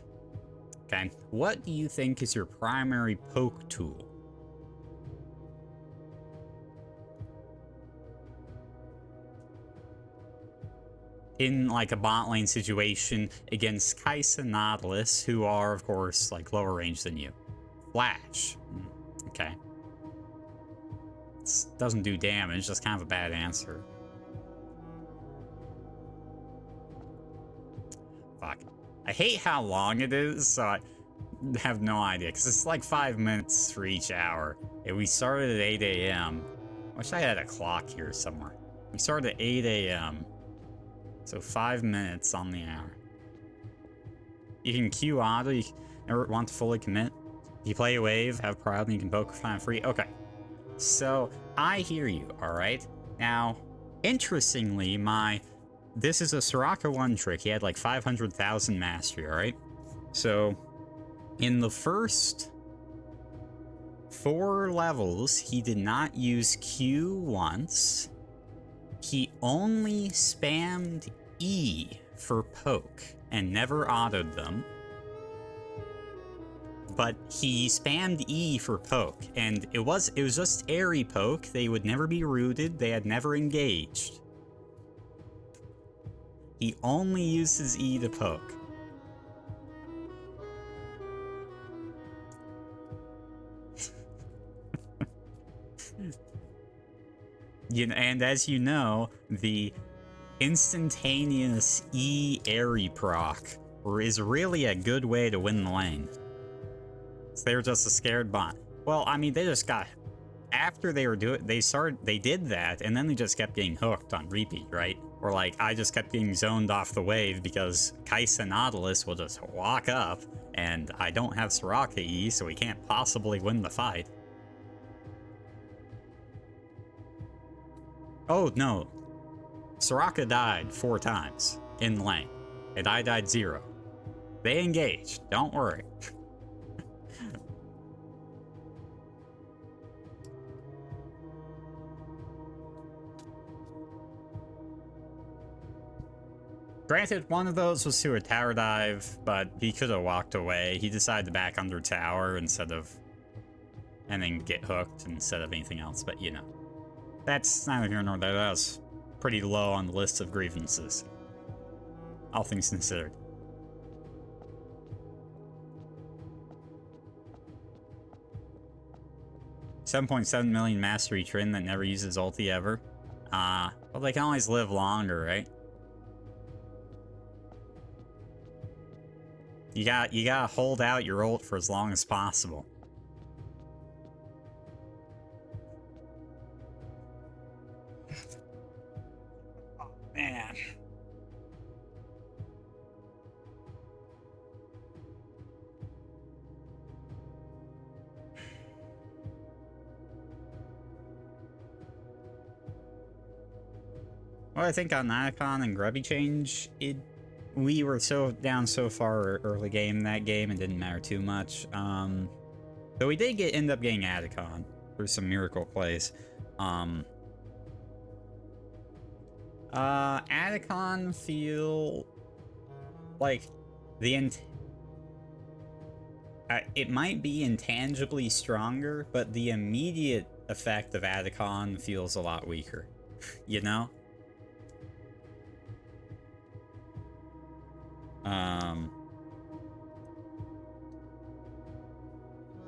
okay, what do you think is your primary poke tool? In, like, a bot lane situation against Kai'Sa and Nautilus, who are, of course, like, lower range than you. Flash. Okay. Doesn't do damage, just kind of a bad answer. Fuck. I hate how long it is, so I have no idea, because it's like 5 minutes for each hour. And we started at 8 a.m. I wish I had a clock here somewhere. We started at 8 a.m. So 5 minutes on the hour. You can queue auto, you never want to fully commit. You play a wave, have pride, and you can poke for free. Okay. So, I hear you, alright? Now, interestingly, this is a Soraka 1 trick. He had like 500,000 mastery, alright? So, in the first 4 levels, he did not use Q once. He only spammed E for poke and never autoed them. But he spammed E for poke, and it was just airy poke. They would never be rooted. They had never engaged. He only uses E to poke. And as you know, the instantaneous E airy proc is really a good way to win the lane. So they were just a scared bot. Well, I mean, they just got, after they did that, and then they just kept getting hooked on repeat, right? Or like, I just kept getting zoned off the wave because Kai'Sa Nautilus will just walk up, and I don't have Soraka E, so we can't possibly win the fight. Oh, no. Soraka died 4 times in lane, and I died 0. They engaged, don't worry. Granted, one of those was to a tower dive, but he could have walked away. He decided to back under tower and then get hooked instead of anything else, but that's neither here nor there. That was pretty low on the list of grievances. All things considered. $7.7 million mastery Trin that never uses ulti ever. Well, they can always live longer, right? You gotta hold out your ult for as long as possible. Oh, man. Well, I think on Icon and Grubby change, we were so down so far early game in that game, it didn't matter too much. But we did end up getting Adicon through some miracle plays. Adicon feel like it might be intangibly stronger, but the immediate effect of Adicon feels a lot weaker, you know?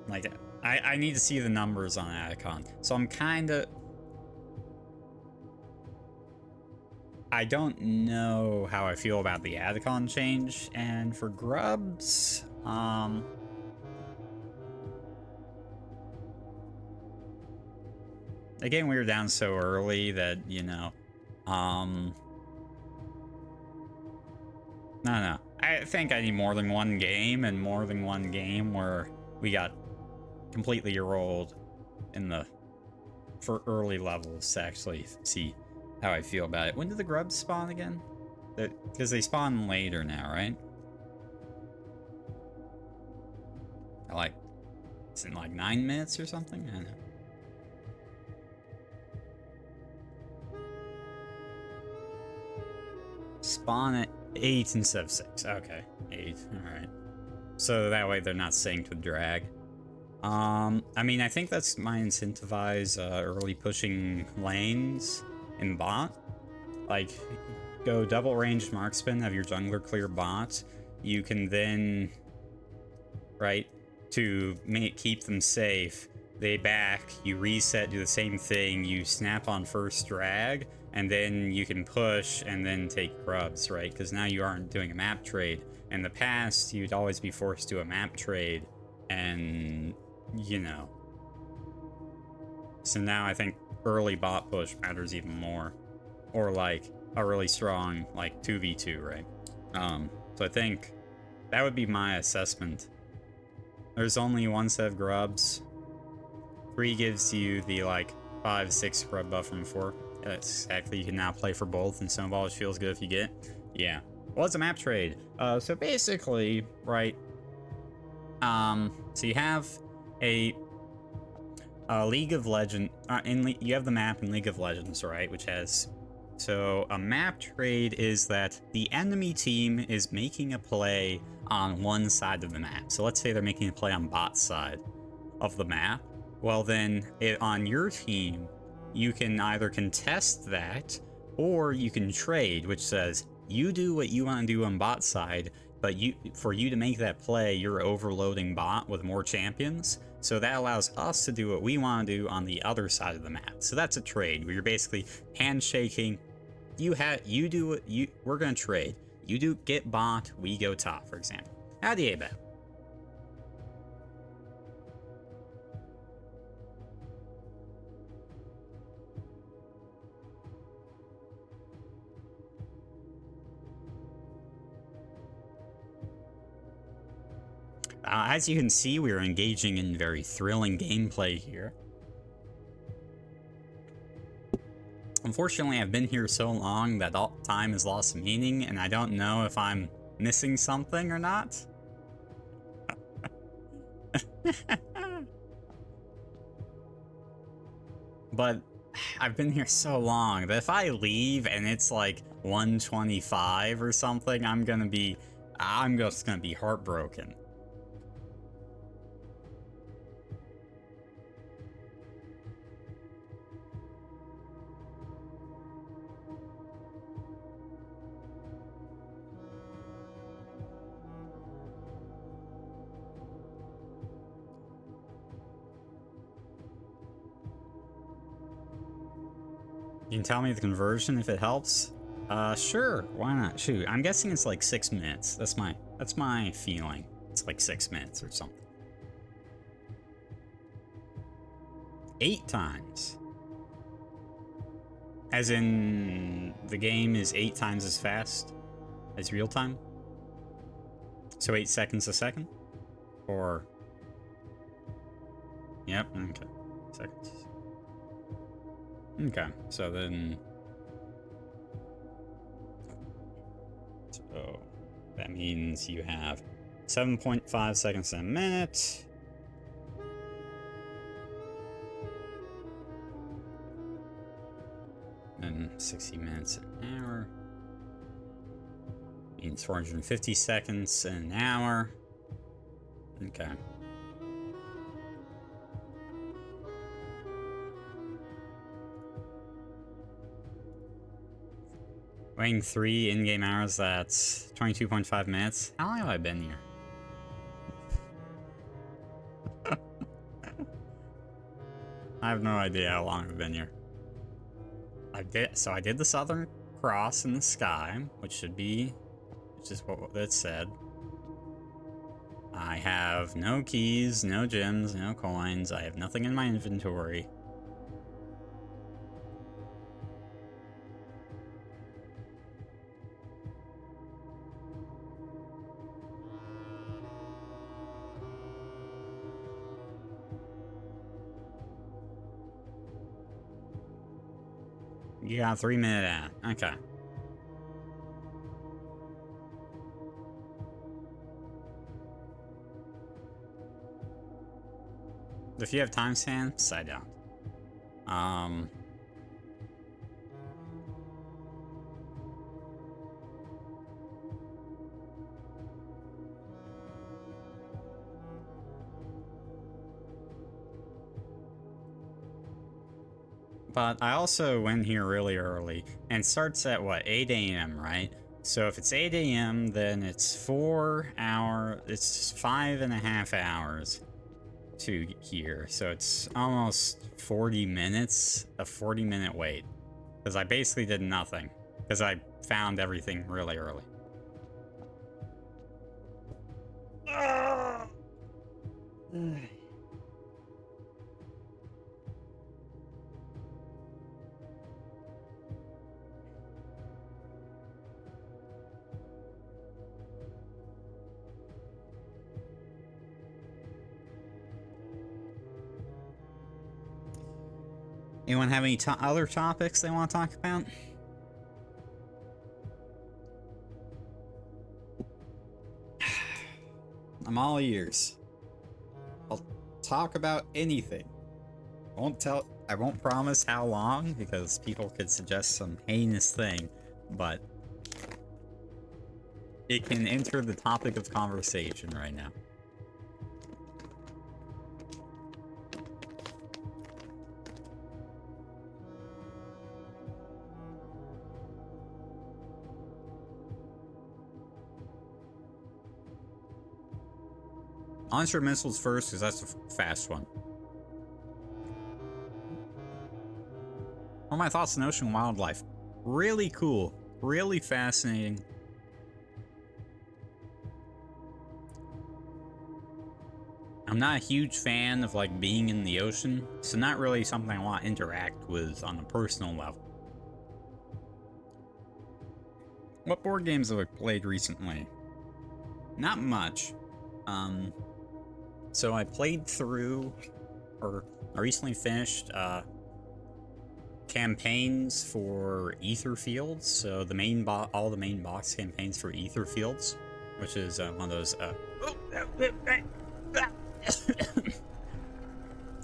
Like, I need to see the numbers on Adicon. So I'm kinda... I don't know how I feel about the Adicon change, and for Grubs, again, we were down so early that, you know, no. I think I need more than one game, and more than one game where we got completely rolled for early levels to actually see how I feel about it. When do the grubs spawn again? Because they spawn later now, right? Like, it's in like 9 minutes or something? I don't know. Spawn at 8 instead of 6. Okay, 8. Alright. So that way they're not synced with drag. I mean, I think that's my incentivize early pushing lanes in bot. Like, go double ranged marksman, have your jungler clear bot. You can then, right, to keep them safe, they back, you reset, do the same thing, you snap on first drag, and then you can push and then take grubs, right? Because now you aren't doing a map trade. In the past, you'd always be forced to do a map trade, and, you know. So now I think early bot push matters even more. Or like a really strong, like, 2v2, right? So I think that would be my assessment. There's only one set of grubs. 3 gives you the, like, 5-6 grub buff from 4. That's exactly, you can now play for both, and Snowball, which feels good if you get it. Yeah. Well, it's a map trade. So basically, right, so you have a League of Legends, you have the map in League of Legends, right, which has, so a map trade is that the enemy team is making a play on one side of the map. So let's say they're making a play on bot side of the map. Well, then on your team, you can either contest that, or you can trade, which says you do what you want to do on bot side, but for you to make that play, you're overloading bot with more champions. So that allows us to do what we want to do on the other side of the map. So that's a trade where you're basically handshaking. You do what we're gonna trade. You do get bot, we go top, for example. How do you bet? As you can see, we are engaging in very thrilling gameplay here. Unfortunately, I've been here so long that all time has lost meaning, and I don't know if I'm missing something or not. But I've been here so long that if I leave and it's like 125 or something, I'm just gonna be heartbroken. You can tell me the conversion if it helps. Sure, why not? Shoot, I'm guessing it's like 6 minutes. That's my feeling. It's like 6 minutes or something. 8 times. As in, the game is 8 times as fast as real time? So 8 seconds a second? Or... Yep, okay. Seconds. Okay, so then... So, that means you have 7.5 seconds a minute. And 60 minutes an hour. Means 450 seconds an hour. Okay. Weighing 3 in-game hours, that's 22.5 minutes. How long have I been here? I have no idea how long I've been here. I did the Southern Cross in the sky, which is what it said. I have no keys, no gems, no coins. I have nothing in my inventory. You got a 3-minute ad. Okay. If you have timestamps, I don't. But I also went here really early, and starts at what, 8 a.m., right? So if it's 8 a.m., then it's 5.5 hours to here. So it's almost 40 minutes, a 40-minute wait. Because I basically did nothing, because I found everything really early. Anyone have any other topics they want to talk about? I'm all ears. I'll talk about anything. I won't promise how long, because people could suggest some heinous thing, but it can enter the topic of conversation right now. Answer missiles first, because that's the fast one. What are my thoughts on ocean wildlife? Really cool. Really fascinating. I'm not a huge fan of like being in the ocean, so not really something I want to interact with on a personal level. What board games have I played recently? Not much. So I played through, or I recently finished, campaigns for Ether Fields. So the all the main box campaigns for Ether Fields, which is one of those,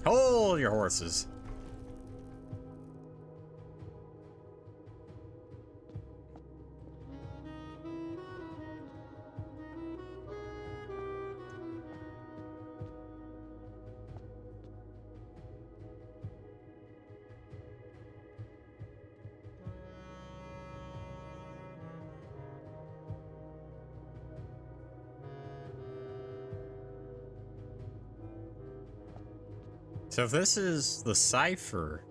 hold your horses. So if this is the cipher,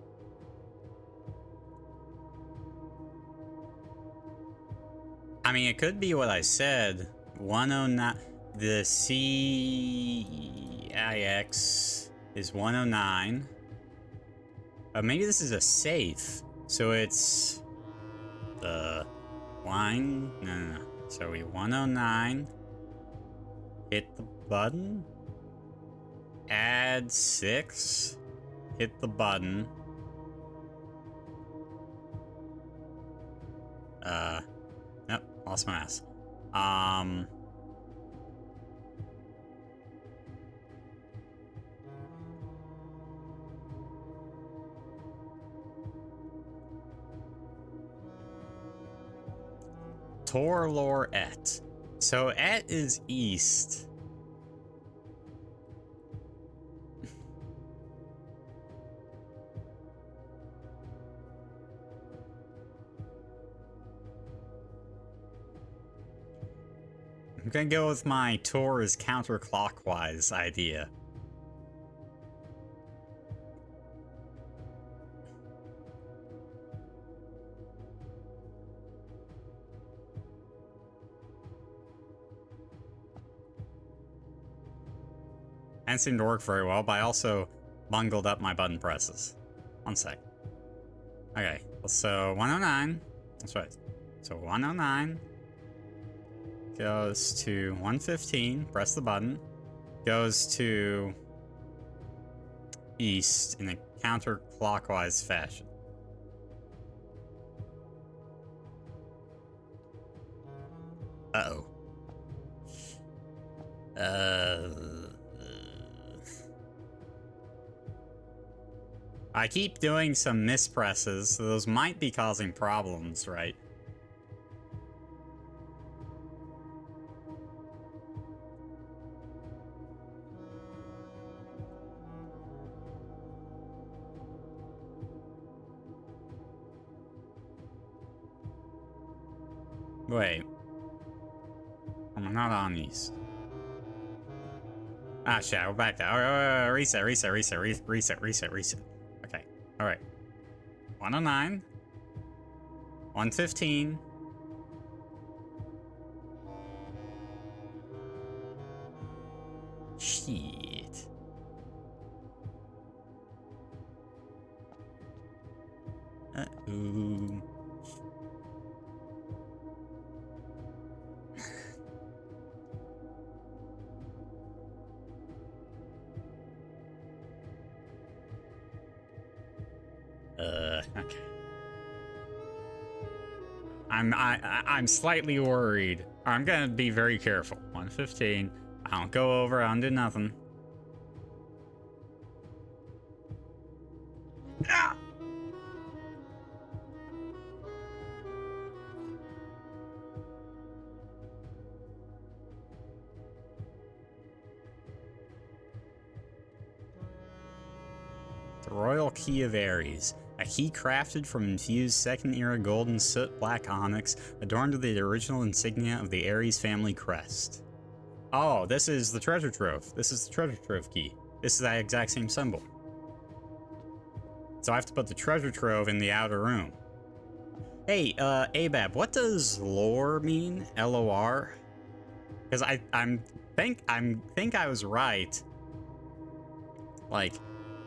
I mean, it could be what I said. 109. The CIX is 109. Maybe this is a safe. So it's the line. No. So we 109. Hit the button. Add 6. Hit the button. Nope, lost my ass. Torlor et. So et is east. I'm gonna go with my Tor is counterclockwise idea. And seemed to work very well, but I also bungled up my button presses. One sec. Okay, so 109. That's right. So 109 goes to 115. Press the button. Goes to east in a counterclockwise fashion. Uh-oh. I keep doing some mispresses, so those might be causing problems, right? Wait. I'm not on east. Ah, shit, we're back to... reset. Okay, alright. 109. 115. Shit. Uh-oh. Okay. I'm slightly worried. I'm gonna be very careful. 115. I don't go over, I don't do nothing. Ah! The Royal Key of Ares. A key crafted from infused second-era golden soot-black onyx, adorned with the original insignia of the Ares family crest. Oh, this is the treasure trove. This is the treasure trove key. This is that exact same symbol. So I have to put the treasure trove in the outer room. Hey, Abab, what does lore mean? L-O-R? Because I think I was right. Like,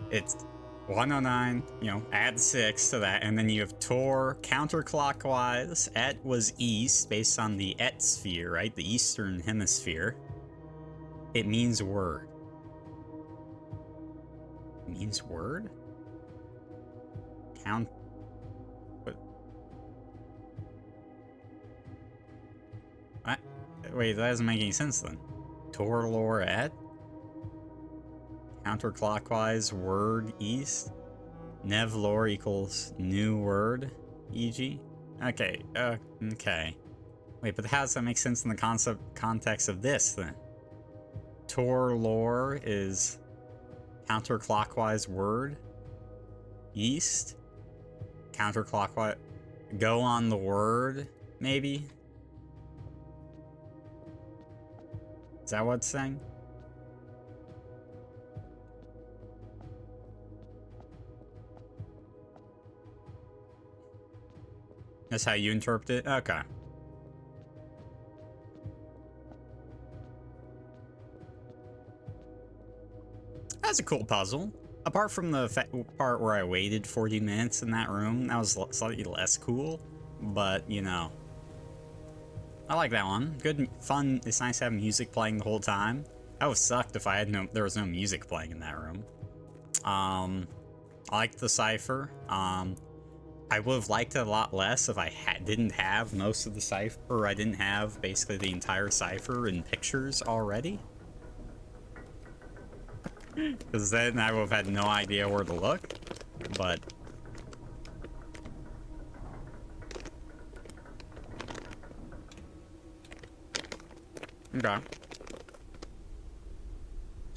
it's 109, you know, add 6 to that, and then you have Tor counterclockwise. Et was east, based on the Et sphere, right? The eastern hemisphere. It means word. It means word? Count... What? What? Wait, that doesn't make any sense then. Tor lore et? Counterclockwise word east. Nev lore equals new word, e.g. Okay, okay. Wait, but how does that make sense in the context of this then? Tor lore is counterclockwise word east. Counterclockwise. Go on the word, maybe? Is that what it's saying? That's how you interpret it? Okay. was a cool puzzle. Apart from the part where I waited 40 minutes in that room, that was slightly less cool. But, you know, I like that one. Good, fun. It's nice to have music playing the whole time. That would sucked if there was no music playing in that room. I liked the cipher. I would have liked it a lot less if I didn't have most of the cipher, or I didn't have basically the entire cipher in pictures already. Because then I would have had no idea where to look. But okay.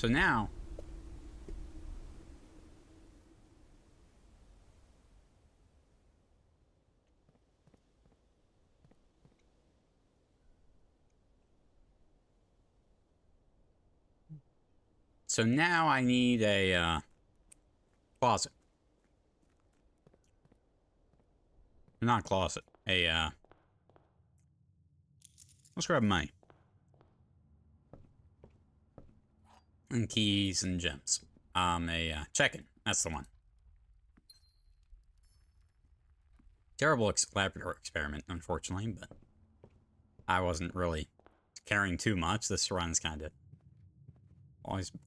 So now I need a closet. Not closet. Let's grab money. And keys and gems. Check-in. That's the one. Terrible laboratory experiment, unfortunately, but I wasn't really caring too much. This run's kind of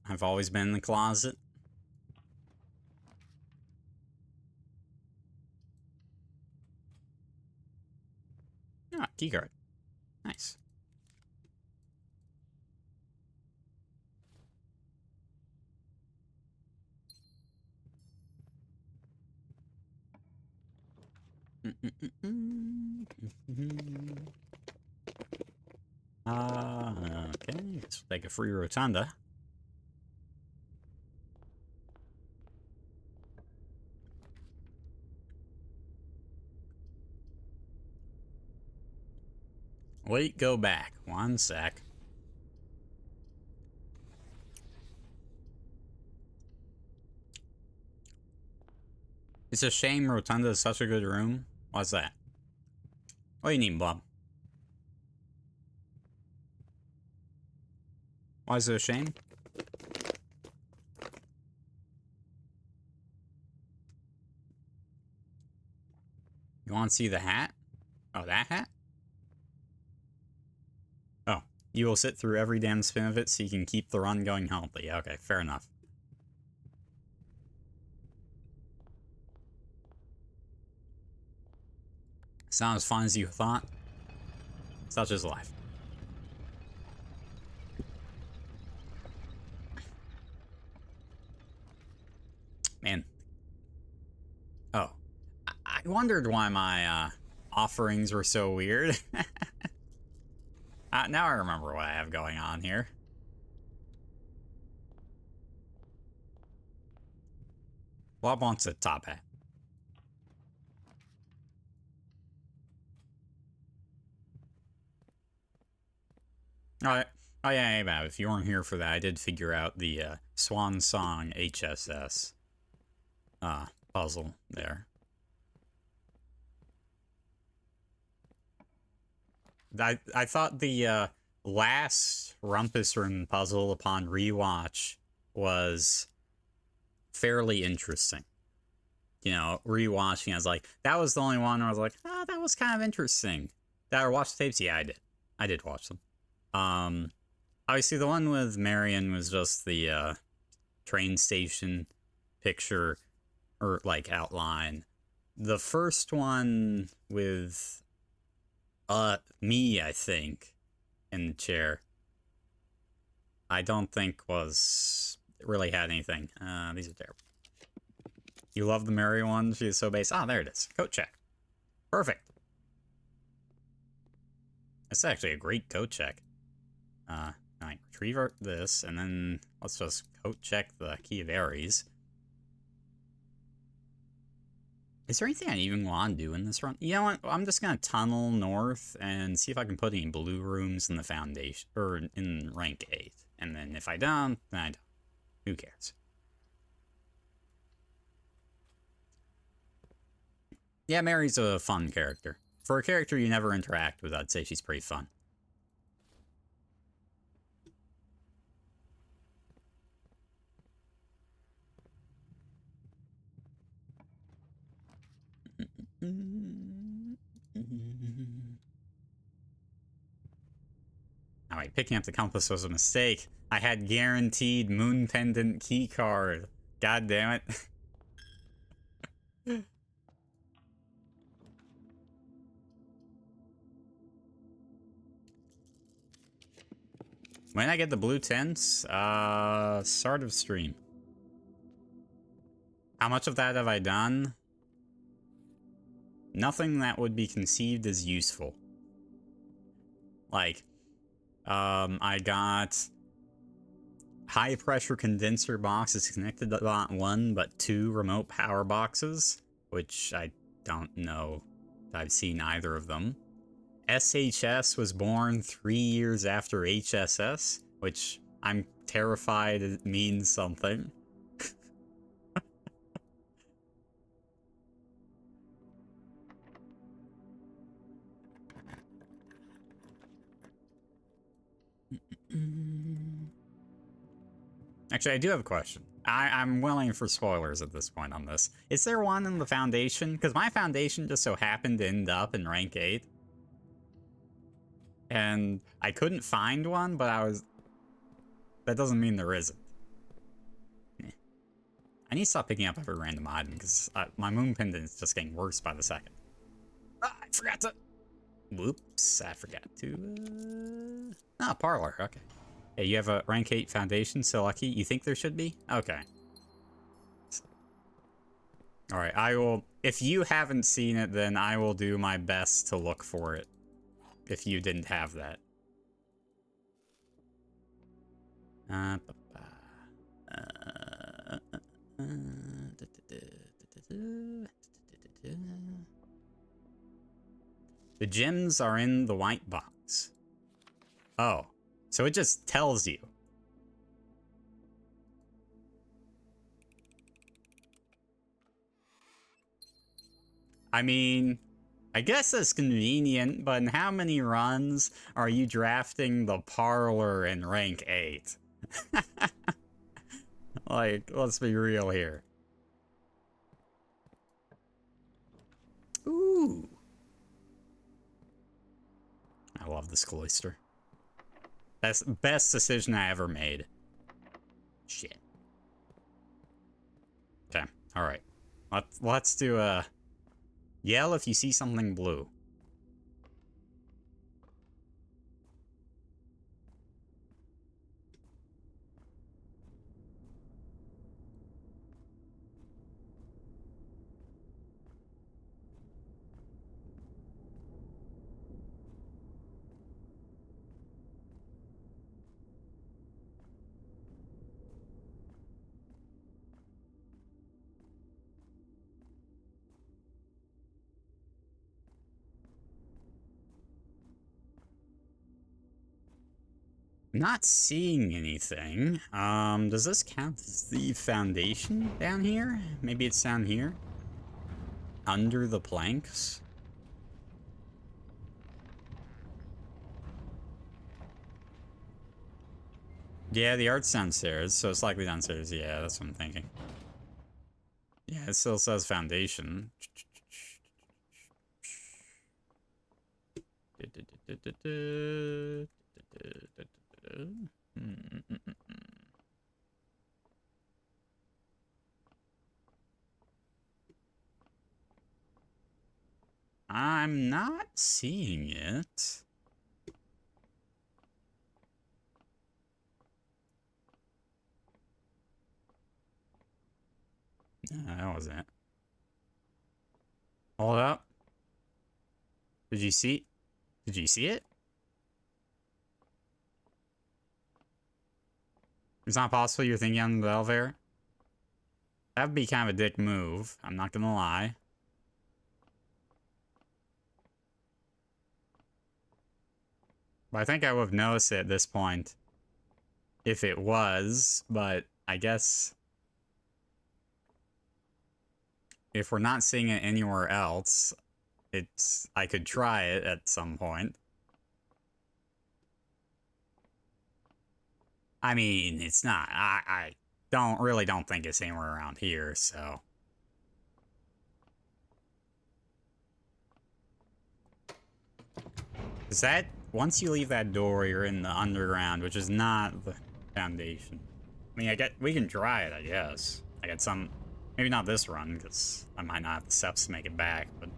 I've always been in the closet. Ah, keycard. Nice. Okay, let's take a free rotunda. Wait, go back. One sec. It's a shame Rotunda is such a good room. What's that? What do you need, Bob? Why is it a shame? You want to see the hat? Oh, that hat? Oh, you will sit through every damn spin of it so you can keep the run going healthy. Okay, fair enough. It's not as fun as you thought. Such is life. Man. Oh. I wondered why my offerings were so weird. Now I remember what I have going on here. Bob wants a top hat. Alright. Oh yeah, hey Bob, if you weren't here for that, I did figure out the Swan Song HSS puzzle there. I thought the last Rumpus Room puzzle upon rewatch was fairly interesting. You know, rewatching, I was like, that was the only one where I was like, oh, that was kind of interesting. Did I watch the tapes? Yeah, I did. I did watch them. Obviously, the one with Marion was just the train station picture, or like outline. The first one with me, I think, in the chair, I don't think really had anything. These are terrible. You love the Mary one? She is so base. Ah, there it is. Coat check. Perfect. That's actually a great coat check. Alright, retrieve this, and then let's just coat check the Key of Aries. Is there anything I even want to do in this run? You know what? I'm just going to tunnel north and see if I can put any blue rooms in the foundation, or in rank 8. And then if I don't, then I don't. Who cares? Yeah, Mary's a fun character. For a character you never interact with, I'd say she's pretty fun. Alright, picking up the compass was a mistake. I had guaranteed moon pendant key card. God damn it. When I get the blue tents, start of stream. How much of that have I done? Nothing that would be conceived as useful. Like, I got high pressure condenser boxes connected to not one, but 2 remote power boxes, which I don't know if I've seen either of them. SHS was born 3 years after HSS, which I'm terrified it means something. Actually, I do have a question. I'm willing for spoilers at this point on this. Is there one in the Foundation? Because my Foundation just so happened to end up in rank 8. And I couldn't find one, but I was... That doesn't mean there isn't. I need to stop picking up every random item, because my moon pendant is just getting worse by the second. Ah, I forgot to... Whoops, I forgot to... Parlor, okay. Hey, you have a rank 8 Foundation, so lucky. You think there should be? Okay. Alright, I will... If you haven't seen it, then I will do my best to look for it. If you didn't have that. The gems are in the white box. Oh, so it just tells you. I mean, I guess that's convenient, but in how many runs are you drafting the Parlor in rank 8? Like, let's be real here. Ooh. I love this cloister. Best decision I ever made. Shit. Okay, alright. Let's do a... Yell if you see something blue. Not seeing anything. Does this count as the Foundation down here? Maybe it's down here? Under the planks? Yeah, the art's downstairs, so it's likely downstairs. Yeah, that's what I'm thinking. Yeah, it still says Foundation. I'm not seeing it. No, that wasn't it. Hold up. Did you see? Did you see it? It's not possible you're thinking on the elevator? That'd be kind of a dick move, I'm not gonna lie. But I think I would have noticed it at this point. If it was, but I guess... If we're not seeing it anywhere else, I could try it at some point. I mean, it's not. I don't think it's anywhere around here, so. Is that, once you leave that door, you're in the underground, which is not the foundation. I mean, we can try it, I guess. I get some, maybe not this run, because I might not have the steps to make it back, but.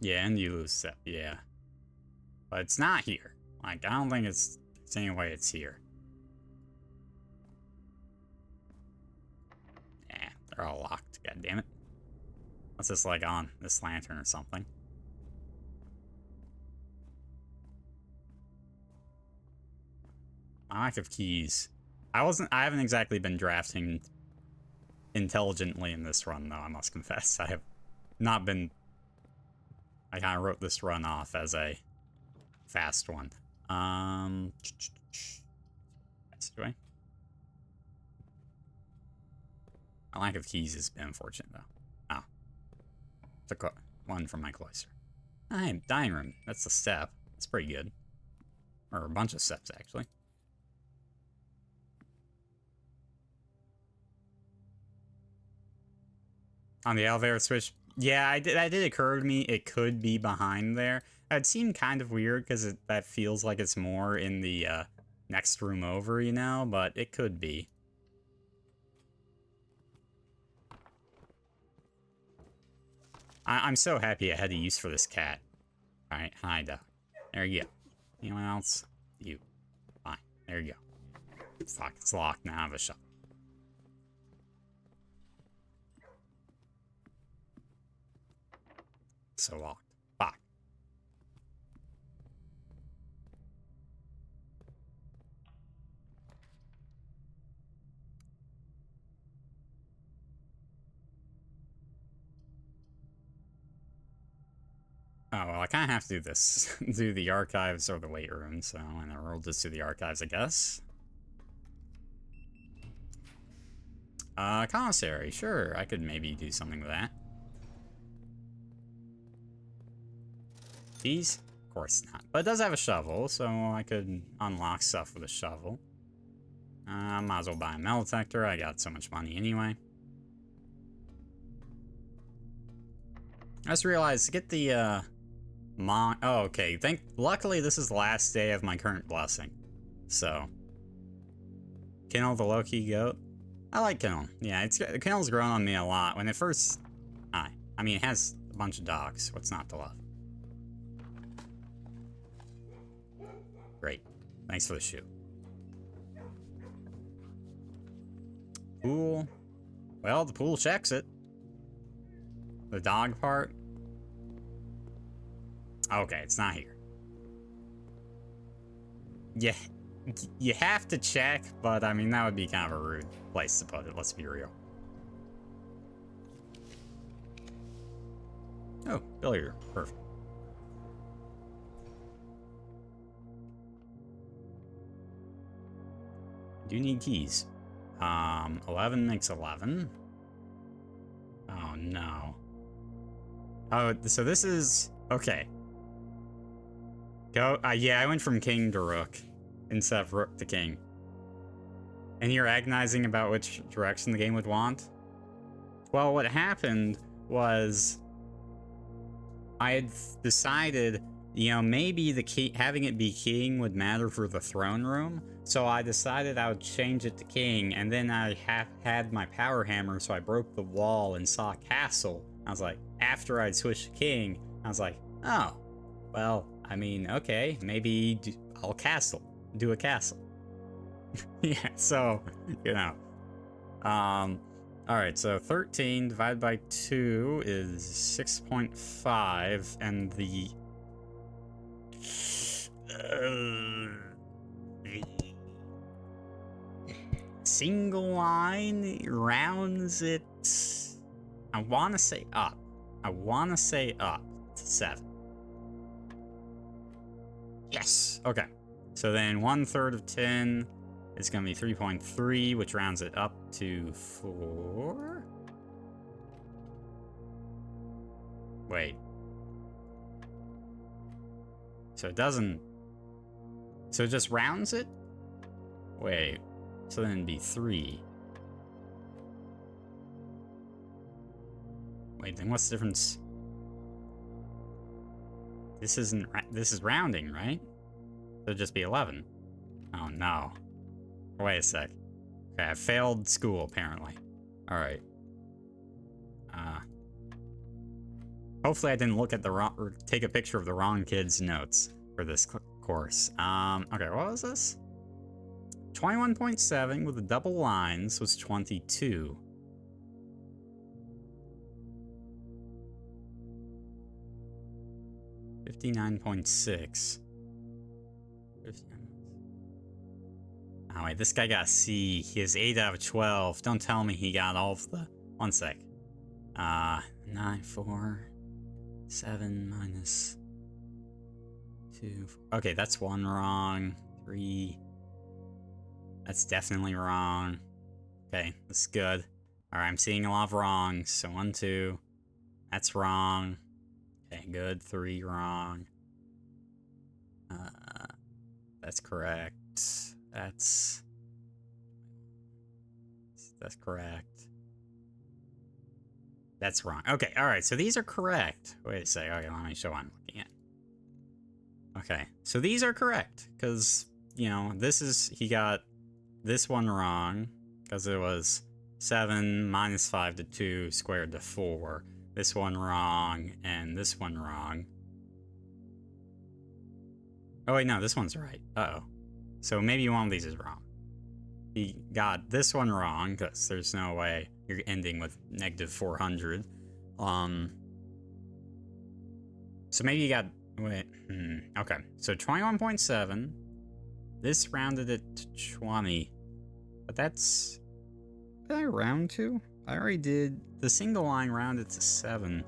Yeah, and you lose step, yeah. But it's not here. Like, I don't think there's any way it's here. Yeah, they're all locked, god damn it. What's this like on this lantern or something? My lack of keys. I haven't exactly been drafting intelligently in this run, though, I must confess. I have not been. I kind of wrote this run off as a fast one. Passageway. My lack of keys has been unfortunate, though. Oh. Took one from my cloister. Dining room. That's a step. That's pretty good. Or a bunch of steps, actually. On the elevator switch. Yeah, that did occur to me. It could be behind there. It seemed kind of weird because that feels like it's more in the next room over, you know? But it could be. I'm so happy I had a use for this cat. Alright, hi, dog. There you go. Anyone else? You. Fine. There you go. Fuck, it's locked now. I have a shot. So locked. Fuck. Oh, well, I kind of have to do this. Do the archives or the weight room, so we'll just do the archives, I guess. Commissary, sure. I could maybe do something with that. Keys? Of course not. But it does have a shovel, so I could unlock stuff with a shovel. Might as well buy a metal detector. I got so much money anyway. I just realized to get the, oh, okay. Luckily, this is the last day of my current blessing. So. Kennel the low-key goat. I like Kennel. Yeah, Kennel's grown on me a lot. When it first... I mean, it has a bunch of dogs. What's not to love? Great. Thanks for the shoe. Pool. Well, the pool checks it. The dog part. Okay, it's not here. Yeah, you have to check, but I mean, that would be kind of a rude place to put it, let's be real. Oh, billiard. Perfect. Do need keys. 11 makes 11. Oh, no. Oh, so this is... Okay. Go... yeah, I went from king to rook instead of rook to king. And you're agonizing about which direction the game would want? Well, what happened was... I had decided, you know, maybe having it be king would matter for the throne room. So I decided I would change it to king, and then I had my power hammer, so I broke the wall and saw a castle. I was like, after I'd switched to king, I was like, oh, well, I mean, okay, maybe I'll do a castle. Yeah, so, you know. Alright, so 13 divided by 2 is 6.5, and the... single line rounds it. I want to say up. I want to say up to 7. Yes. Okay. So then 1/3 of 10 is going to be 3.3, which rounds it up to 4. Wait. So it doesn't. So it just rounds it? Wait. So then it'd be 3. Wait, then what's the difference? This isn't. This is rounding, right? It'll just be 11. Oh no. Wait a sec. Okay, I failed school apparently. All right. Hopefully I didn't look at the wrong or take a picture of the wrong kid's notes for this course. Okay, what was this? 21.7 with the double lines was 22. $59.6. Oh wait, this guy got a C. He has 8 out of 12. Don't tell me he got all of the... One sec. 9, 4, 7 minus 2. Okay, that's 1 wrong. 3. That's definitely wrong. Okay, that's good. Alright, I'm seeing a lot of wrongs. So 1, 2. That's wrong. Okay, good. 3 wrong. That's correct. That's correct. That's wrong. Okay, alright, so these are correct. Wait a sec. Okay, let me show what I'm looking at. Okay, so these are correct. Because, you know, this is... He got this one wrong. Because it was 7 minus 5 to 2 squared to 4. This one wrong, and this one wrong. Oh wait, no, this one's right. Uh-oh. So maybe one of these is wrong. He got this one wrong, because there's no way you're ending with negative 400. So maybe you got... Wait, okay. So 21.7. This rounded it to 20. But that's... What did I round to? I already did... The single line rounded to 7.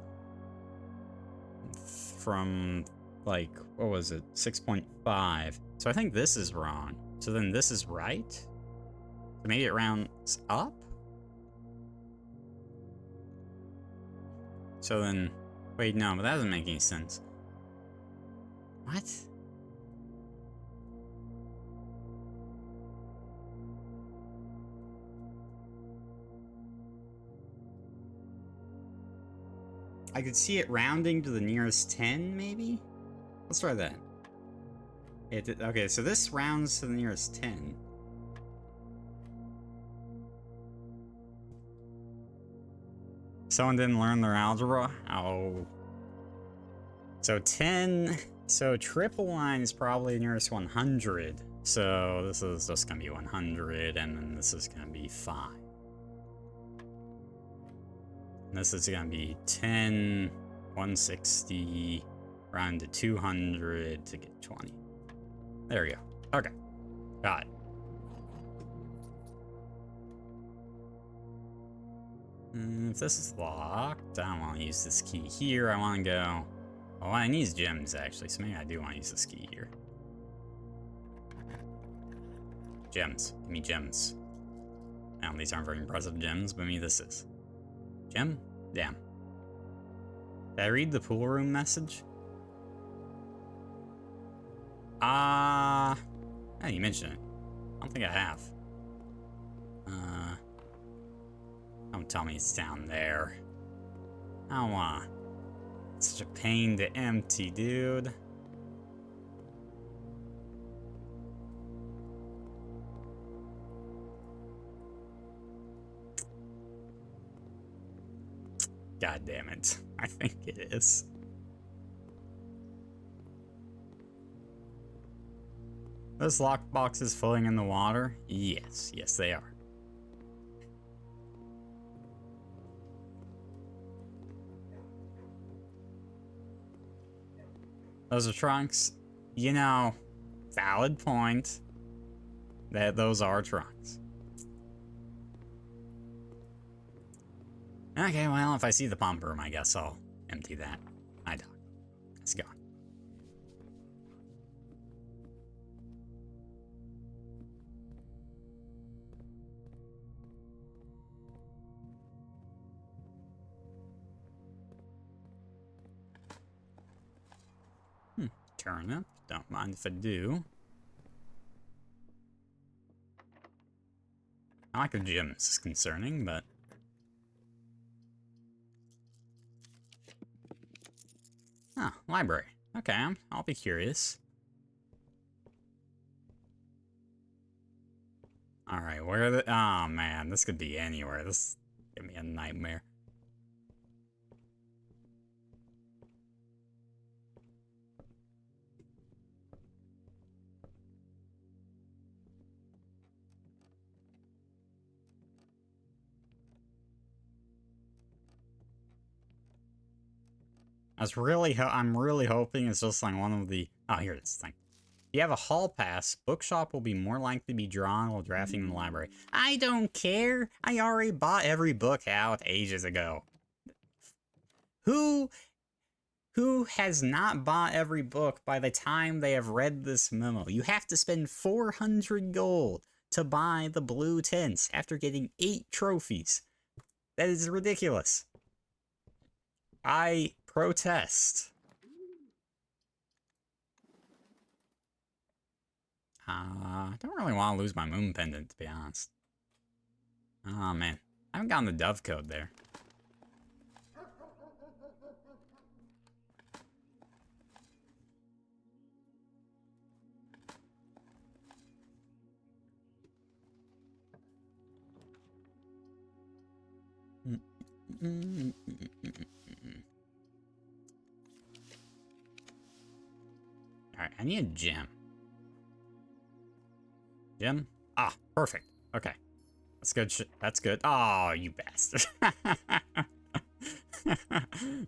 From, like, what was it? 6.5. So I think this is wrong. So then this is right? So maybe it rounds up? So then... Wait, no, but that doesn't make any sense. What? I could see it rounding to the nearest 10, maybe? Let's try that. Okay, so this rounds to the nearest 10. Someone didn't learn their algebra? Oh. So 10... So triple line is probably nearest 100. So this is just gonna be 100, and then this is gonna be 5. And this is gonna be 10, 160, round to 200 to get 20. There we go. Okay. Got it. If this is locked, I don't want to use this key here. I want to go... Well, I need gems, actually, so maybe I do want to use this key here. Gems. Give me gems. Now, these aren't very impressive gems, but maybe this is. Gem? Damn. Did I read the pool room message? Yeah, you mentioned it. I don't think I have. Don't tell me it's down there. I don't wanna. It's such a pain to empty, dude. God damn it. I think it is. Those lockboxes floating in the water? Yes, yes they are. Those are trunks? You know, valid point. That those are trunks. Okay, well, if I see the pump room, I guess I'll empty that. I don't. It's gone. Turnip. Don't mind if I do. I like the gems, it's concerning, but... Ah, library. Okay, I'll be curious. Alright, where are the... Oh, man, this could be anywhere. This give me a nightmare. I'm really hoping it's just like one of the... Oh, here it is. If you have a hall pass, bookshop will be more likely to be drawn while drafting in the library. I don't care. I already bought every book out ages ago. Who has not bought every book by the time they have read this memo? You have to spend 400 gold to buy the blue tints after getting 8 trophies. That is ridiculous. I protest. I don't really want to lose my moon pendant, to be honest. Oh, man. I haven't gotten the dove code there. Alright, I need a gem. Gem? Ah, perfect. Okay. That's good shit. That's good. Oh, you bastard.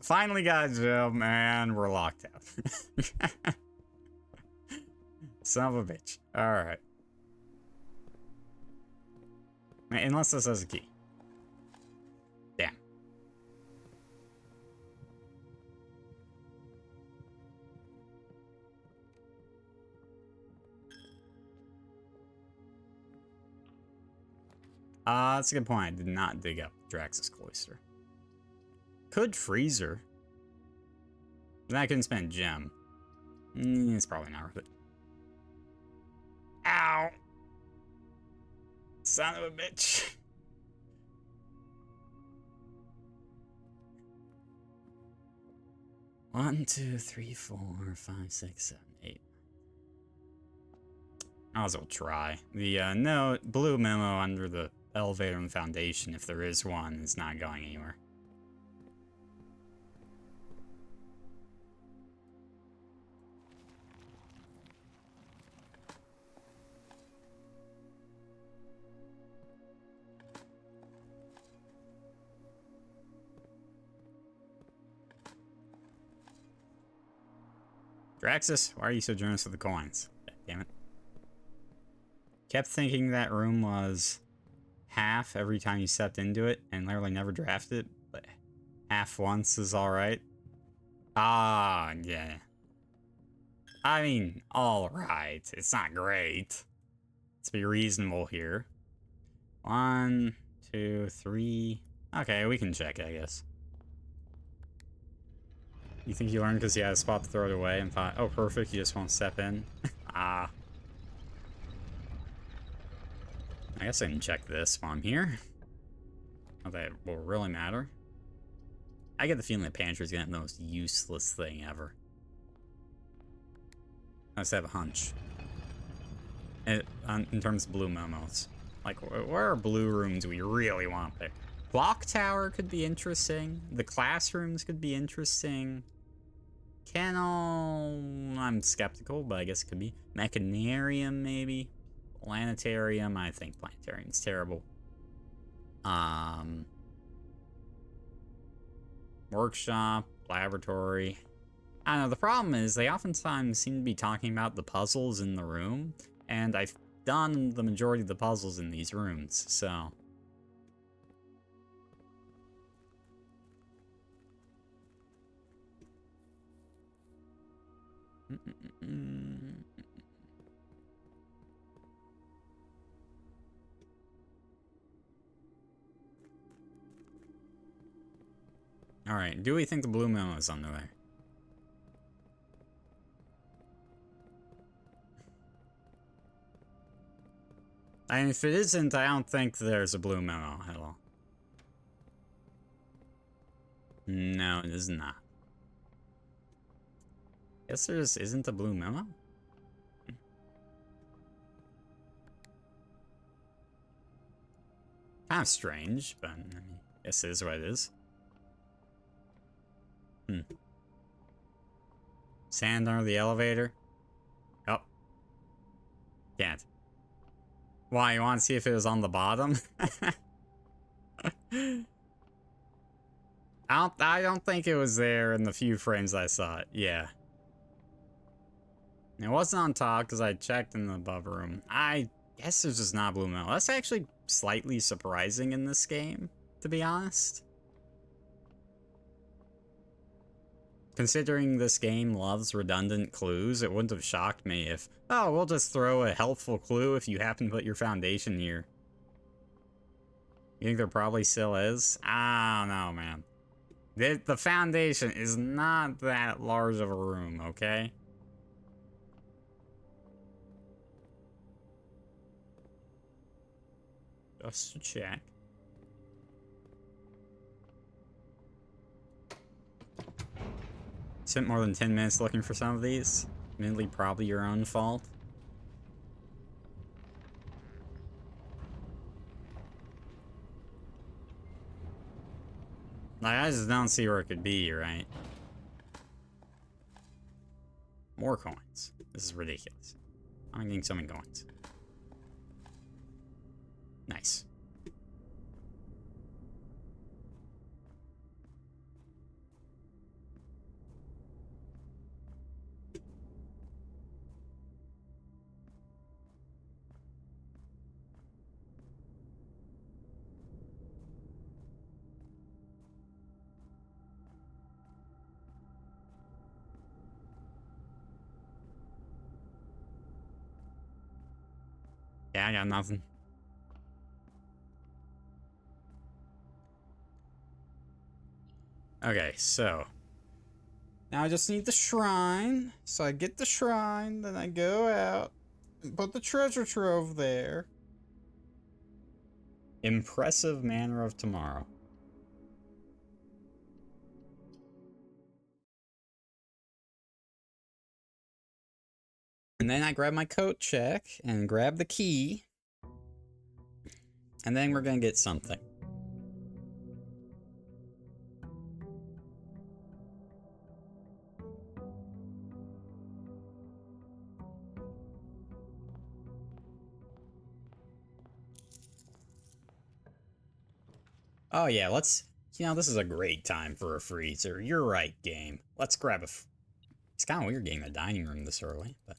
Finally got a gem, and we're locked out. Son of a bitch. Alright. Unless this has a key. Damn. That's a good point. I did not dig up Drax's Cloister. Could freezer. Then I couldn't spend gem. It's probably not worth it. Ow! Son of a bitch. One, two, three, 4, 5, 6, 7, 8. I'll as well try. The no blue memo under the elevator in the foundation, if there is one, is not going anywhere. Draxus, why are you so generous with the coins? Damn it. Kept thinking that room was half every time you stepped into it, and literally never drafted it, but half once is alright. Ah, yeah. I mean, alright. It's not great. Let's be reasonable here. 1, 2, 3. Okay, we can check it, I guess. You think you learned because you had a spot to throw it away and thought, oh, perfect, you just won't step in? Ah. I guess I can check this while I'm here. Not that it will really matter. I get the feeling that pantry's gonna have the most useless thing ever. I just have a hunch. In terms of blue memos. Like, where are blue rooms we really want to pick? Clock tower could be interesting. The classrooms could be interesting. Kennel, I'm skeptical, but I guess it could be. Mechanarium, maybe. Planetarium, I think planetarium's terrible. Workshop, laboratory. I don't know, the problem is they oftentimes seem to be talking about the puzzles in the room, and I've done the majority of the puzzles in these rooms, so... Alright, do we think the blue memo is under there? And if it isn't, I don't think there's a blue memo at all. No, it is not. Guess there just isn't a blue memo? Kind of strange, but I mean, guess it is what it is. Sand under the elevator? Oh. Can't. Why, you want to see if it was on the bottom? I don't think it was there in the few frames I saw it. Yeah. It wasn't on top because I checked in the above room. I guess there's just not blue memo. That's actually slightly surprising in this game, to be honest. Considering this game loves redundant clues, it wouldn't have shocked me if, oh, we'll just throw a helpful clue if you happen to put your foundation here. You think there probably still is? I don't know, man. The foundation is not that large of a room, okay? Just to check. Spent more than 10 minutes looking for some of these. Admittedly, probably your own fault. Like, I just don't see where it could be, right? More coins. This is ridiculous. I'm getting so many coins. Nice. Yeah, I got nothing. Okay, so now I just need the shrine. So I get the shrine, then I go out and put the treasure trove there. Impressive manner of tomorrow. And then I grab my coat check and grab the key. And then we're gonna get something. Oh yeah, let's... You know, this is a great time for a freezer. You're right, game. Let's grab a... It's kind of weird getting the dining room this early, but...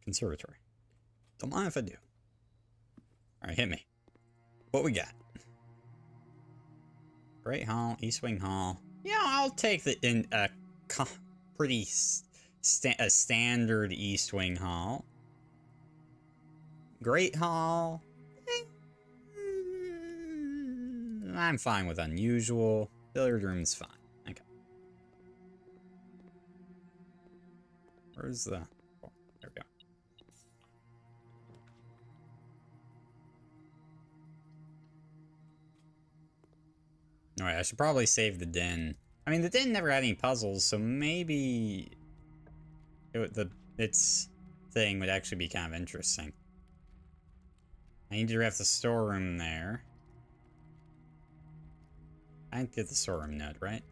Conservatory. Don't mind if I do. Alright, hit me. What we got? Great Hall, East Wing Hall. Yeah, I'll take the pretty standard East Wing Hall. Great Hall. I'm fine with unusual. Billiard room's fine. Okay. Where's the... Oh, there we go. Alright, I should probably save the den. I mean, the den never had any puzzles, so maybe its thing would actually be kind of interesting. I need to have the storeroom there. I didn't get the storeroom node, right?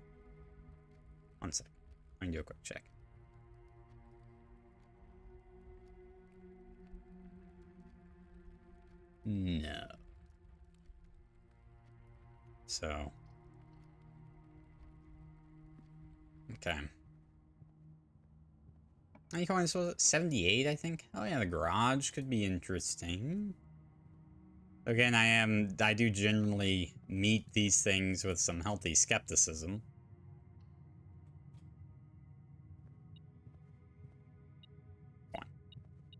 One sec. I'm gonna do a quick check. No. So... Okay. How many coins was it? 78, I think? Oh yeah, the garage could be interesting. Again, I do generally meet these things with some healthy skepticism. One.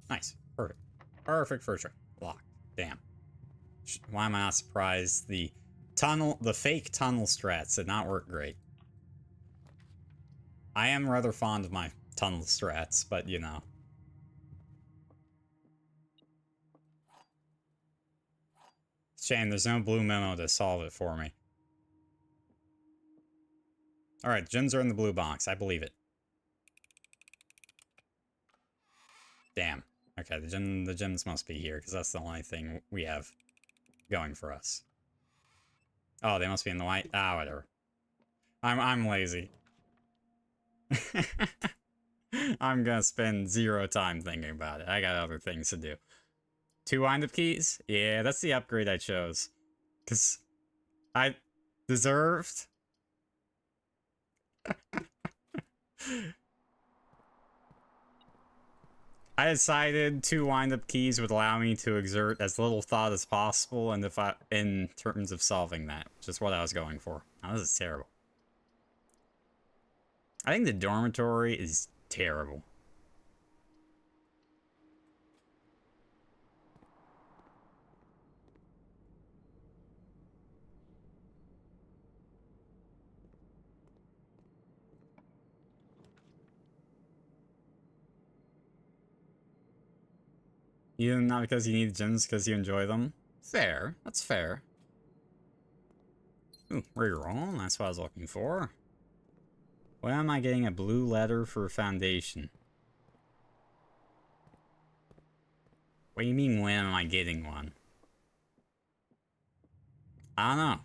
Nice. Perfect. Perfect first try. Locked. Damn. Why am I not surprised? The fake tunnel strats did not work great. I am rather fond of my tunnel strats, but you know. Shame there's no blue memo to solve it for me. Alright, gems are in the blue box. I believe it. Damn. Okay, the gems must be here, because that's the only thing we have going for us. Oh, they must be in the white. Ah, whatever. I'm lazy. I'm gonna spend 0 time thinking about it. I got other things to do. 2 wind-up keys? Yeah, that's the upgrade I chose. Because I deserved. I decided 2 wind-up keys would allow me to exert as little thought as possible in terms of solving that, which is what I was going for. Now, this is terrible. I think the dormitory is terrible. Even not because you need gems, because you enjoy them. Fair. That's fair. Ooh, reroll. That's what I was looking for. When am I getting a blue letter for foundation? What do you mean, when am I getting one? I don't know.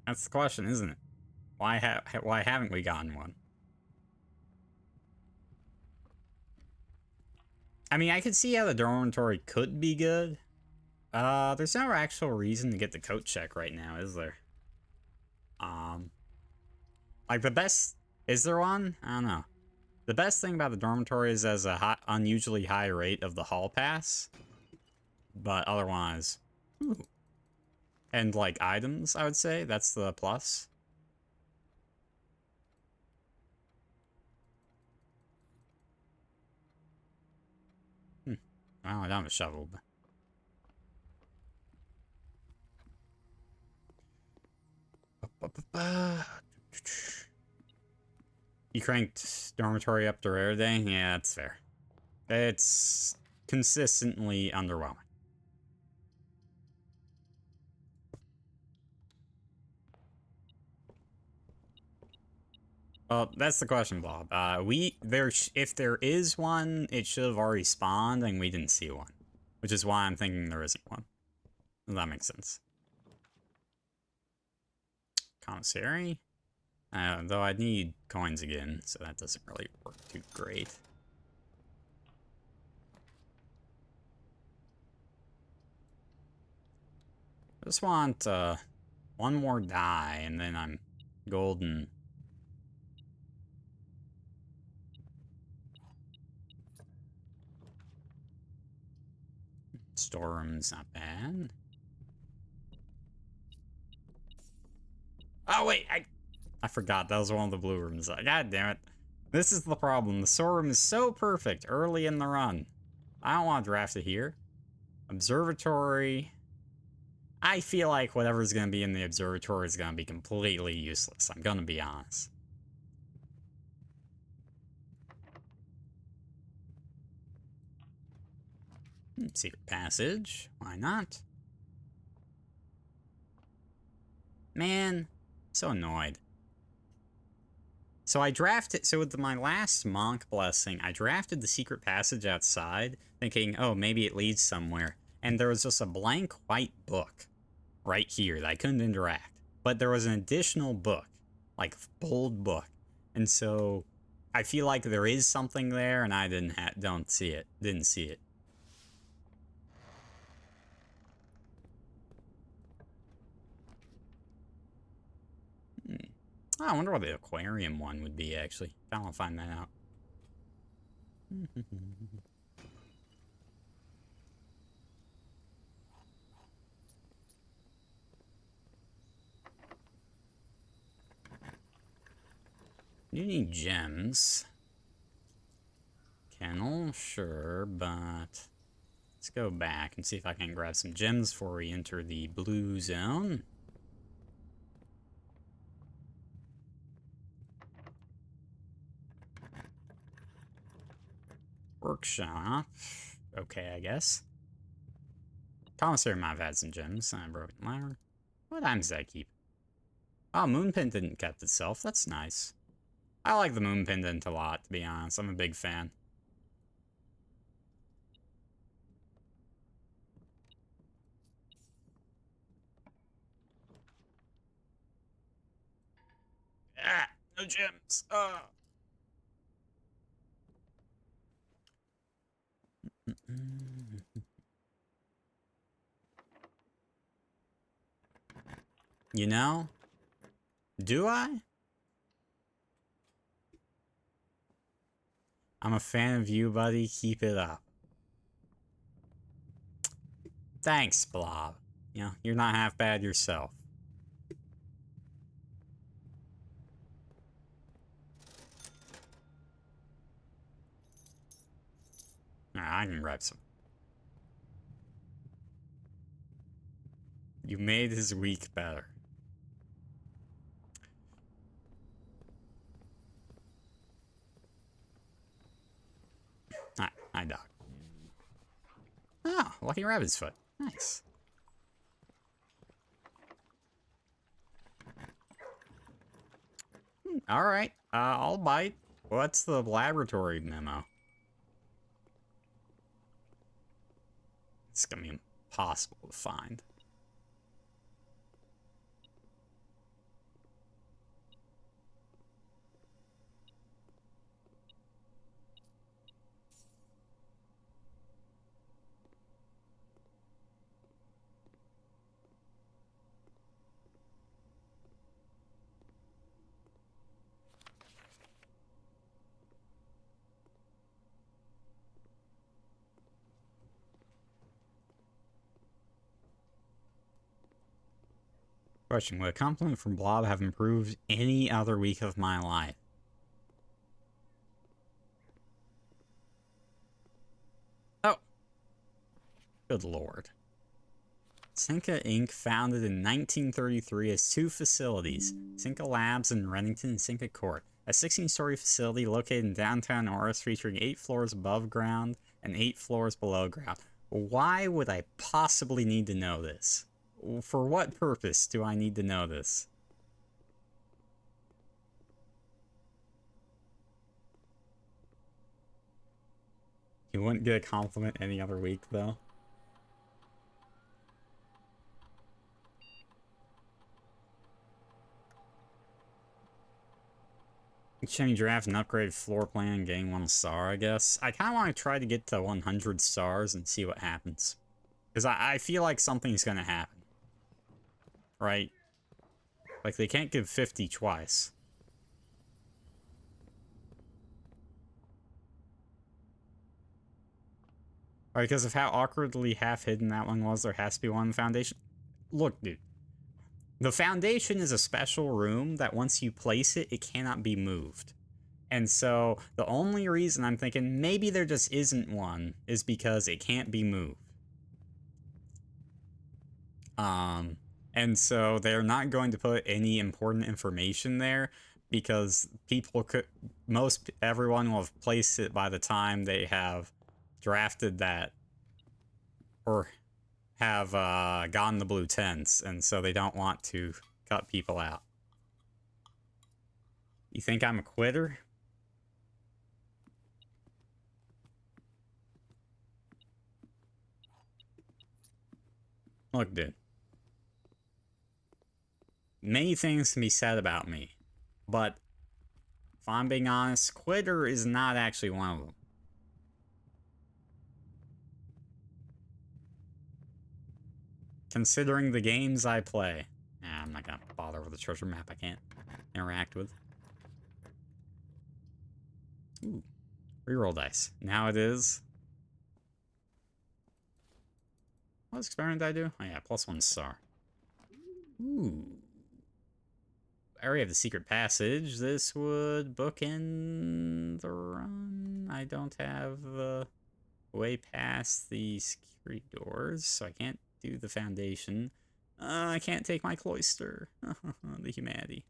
That's the question, isn't it? Why haven't we gotten one? I mean, I could see how the dormitory could be good. There's no actual reason to get the coat check right now, is there? Like the best... Is there one? I don't know. The best thing about the dormitory is as a unusually high rate of the hall pass. But otherwise... Ooh. And, like, items, I would say. That's the plus. Well, I don't have a shovel. You cranked dormitory up to rare day? Yeah, that's fair. It's consistently underwhelming. Well, that's the question, Bob. If there is one, it should have already spawned, and we didn't see one. Which is why I'm thinking there isn't one. Does that make sense? Commissary? Though I'd need coins again, so that doesn't really work too great. I just want, one more die, and then I'm golden. Storeroom's not bad. Oh, wait, I forgot. That was one of the blue rooms. God damn it. This is the problem. The storeroom is so perfect early in the run. I don't want to draft it here. Observatory. I feel like whatever's going to be in the observatory is going to be completely useless. I'm going to be honest. Secret passage. Why not? Man, so annoyed. So I drafted, so with my last Monk Blessing, I drafted the secret passage outside, thinking, oh, maybe it leads somewhere. And there was just a blank white book right here that I couldn't interact. But there was an additional book, like bold book. And so I feel like there is something there, and I didn't see it. Oh, I wonder what the aquarium one would be, actually. I want to find that out. You need gems. Kennel, sure, but... Let's go back and see if I can grab some gems before we enter the blue zone. Workshop. Okay, I guess. Commissary might have had some gems. Broken ladder. What items did I keep? Oh, Moonpin didn't kept itself. That's nice. I like the moon pendant a lot, to be honest. I'm a big fan. Ah, no gems. You know? Do I? I'm a fan of you, buddy. Keep it up. Thanks, Blob. You know, you're not half bad yourself. Alright, I can grab some. You made his week better. Hi, dog. Oh, lucky rabbit's foot. Nice. Alright, I'll bite. What's the laboratory memo? It's gonna be impossible to find. Question, would a compliment from Blob have improved any other week of my life? Oh. Good lord. Cinca Inc. founded in 1933 as two facilities, Cinca Labs in Renington and Cinca Court, a 16-story facility located in downtown Oris featuring 8 floors above ground and 8 floors below ground. Why would I possibly need to know this? For what purpose do I need to know this? You wouldn't get a compliment any other week, though. Shiny draft and upgraded floor plan and getting 1 star, I guess. I kind of want to try to get to 100 stars and see what happens. Because I feel like something's going to happen. Right? Like, they can't give 50 twice. Right, because of how awkwardly half-hidden that one was, there has to be one in the foundation. Look, dude. The foundation is a special room that once you place it, it cannot be moved. And so, the only reason I'm thinking maybe there just isn't one is because it can't be moved. And so they're not going to put any important information there because everyone will have placed it by the time they have drafted that or have gotten the blue tents, and so they don't want to cut people out. You think I'm a quitter? Look, dude. Many things can be said about me, but if I'm being honest, quitter is not actually one of them. Considering the games I play. Nah, I'm not gonna bother with a treasure map I can't interact with. Ooh. Reroll dice. Now it is. What experiment did I do? Oh yeah, +1 star. Ooh. I already have the secret passage. This would bookend the run. I don't have a way past the security doors, so I can't do the foundation. I can't take my cloister. The humanity.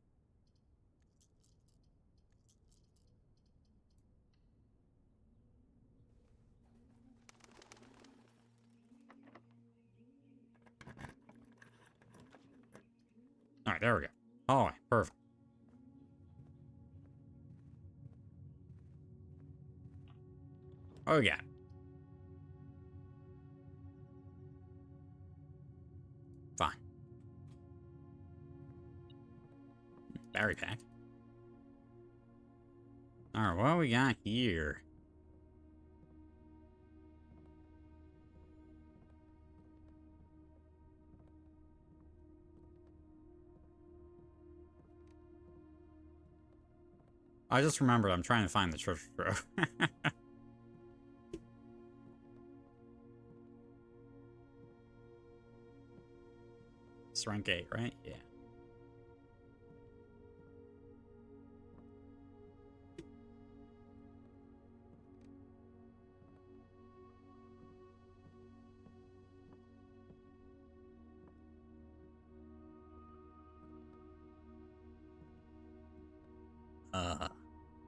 Alright, there we go. Oh, perfect. What we got? Fine. Battery pack. Alright, what we got here? I just remembered I'm trying to find the treasure trove. It's rank 8, right? Yeah.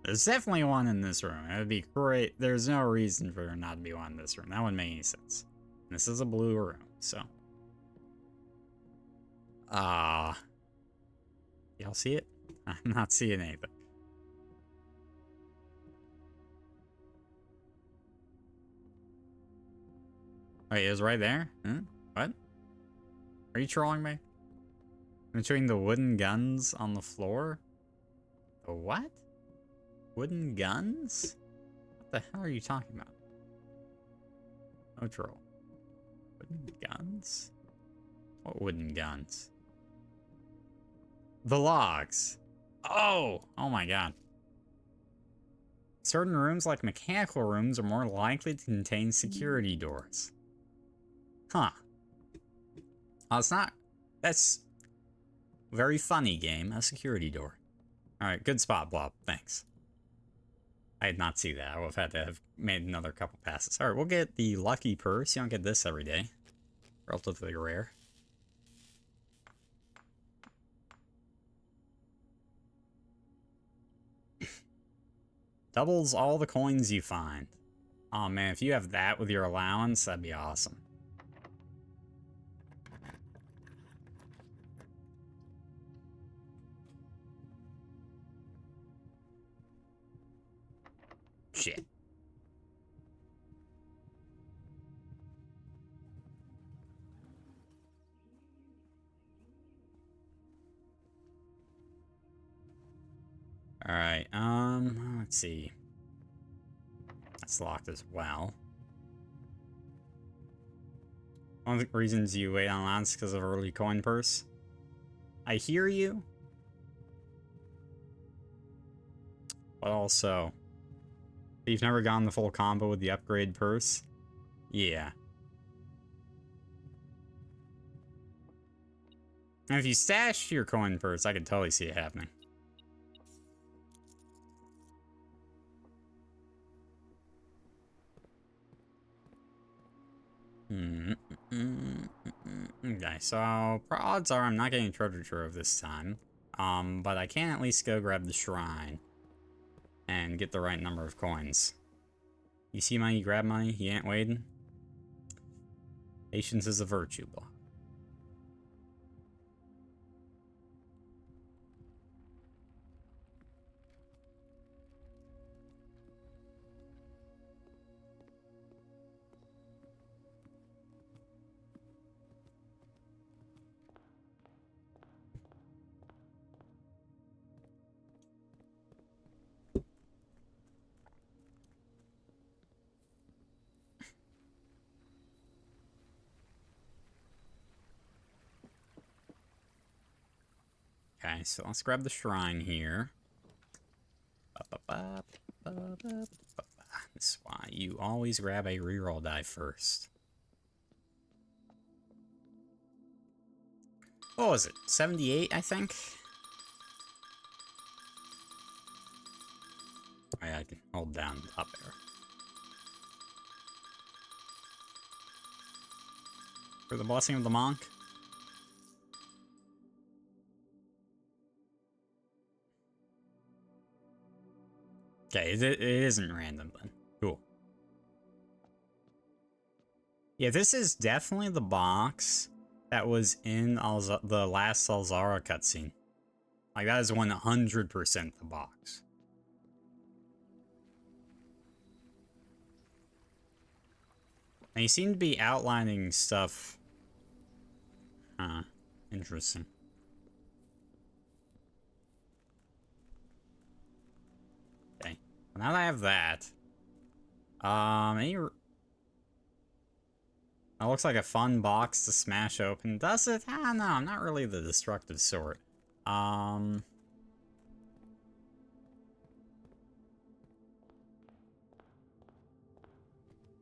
There's definitely one in this room. It would be great. There's no reason for there not to be one in this room. That wouldn't make any sense. This is a blue room, so. Y'all see it? I'm not seeing anything. Wait, it was right there? Huh? What? Are you trolling me? Between the wooden guns on the floor? The what? Wooden guns? What the hell are you talking about? No troll. Wooden guns? What wooden guns? The logs. Oh! Oh my god. Certain rooms, like mechanical rooms, are more likely to contain security doors. Huh. Oh, it's not... That's... Very funny game. A security door. Alright, good spot, Blob. Thanks. I did not see that. I would have had to have made another couple passes. Alright, we'll get the lucky purse. You don't get this every day. Relatively rare. Doubles all the coins you find. Oh man, if you have that with your allowance, that'd be awesome. Shit. Alright, let's see. That's locked as well. One of the reasons you wait on allowance is because of early coin purse. I hear you. But also, you've never gone the full combo with the upgrade purse? Yeah. And if you stash your coin purse, I could totally see it happening. Okay, so odds are I'm not getting treasure trove this time. But I can at least go grab the shrine and get the right number of coins. You see money, grab money, you ain't waiting. Patience is a virtue block. Okay, so let's grab the shrine here. That's why you always grab a reroll die first. What was it? 78, I think? Oh, yeah, I can hold down the top there. For the blessing of the monk. Okay, it isn't random then. Cool. Yeah, this is definitely the box that was in the last Alzara cutscene. Like, that is 100% the box. Now you seem to be outlining stuff. Huh. Interesting. Okay. Well, now that I have that, that looks like a fun box to smash open. Does it? I don't know. I'm not really the destructive sort.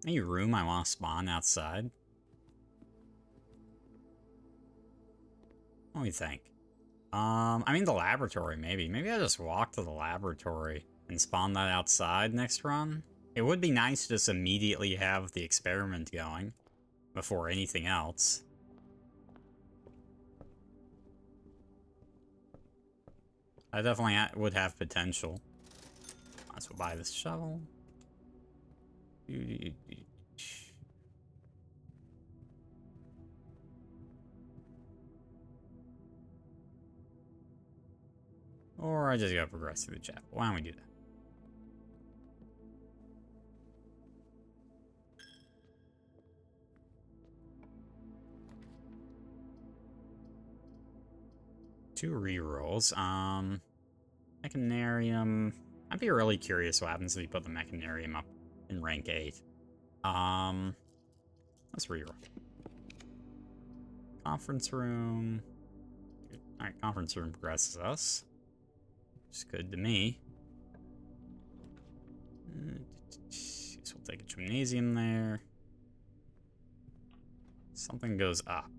Any room I want to spawn outside? What do you think? I mean the laboratory, maybe. Maybe I just walk to the laboratory and spawn that outside next run. It would be nice to just immediately have the experiment going before anything else. I definitely would have potential. Might as well buy this shovel. Or I just gotta progress through the chapel. Why don't we do that? Two rerolls. Mechanarium. I'd be really curious what happens if we put the Mechanarium up in rank 8. Let's reroll. Conference room. Alright, conference room progresses us. It's good to me. Guess we'll take a gymnasium there. Something goes up.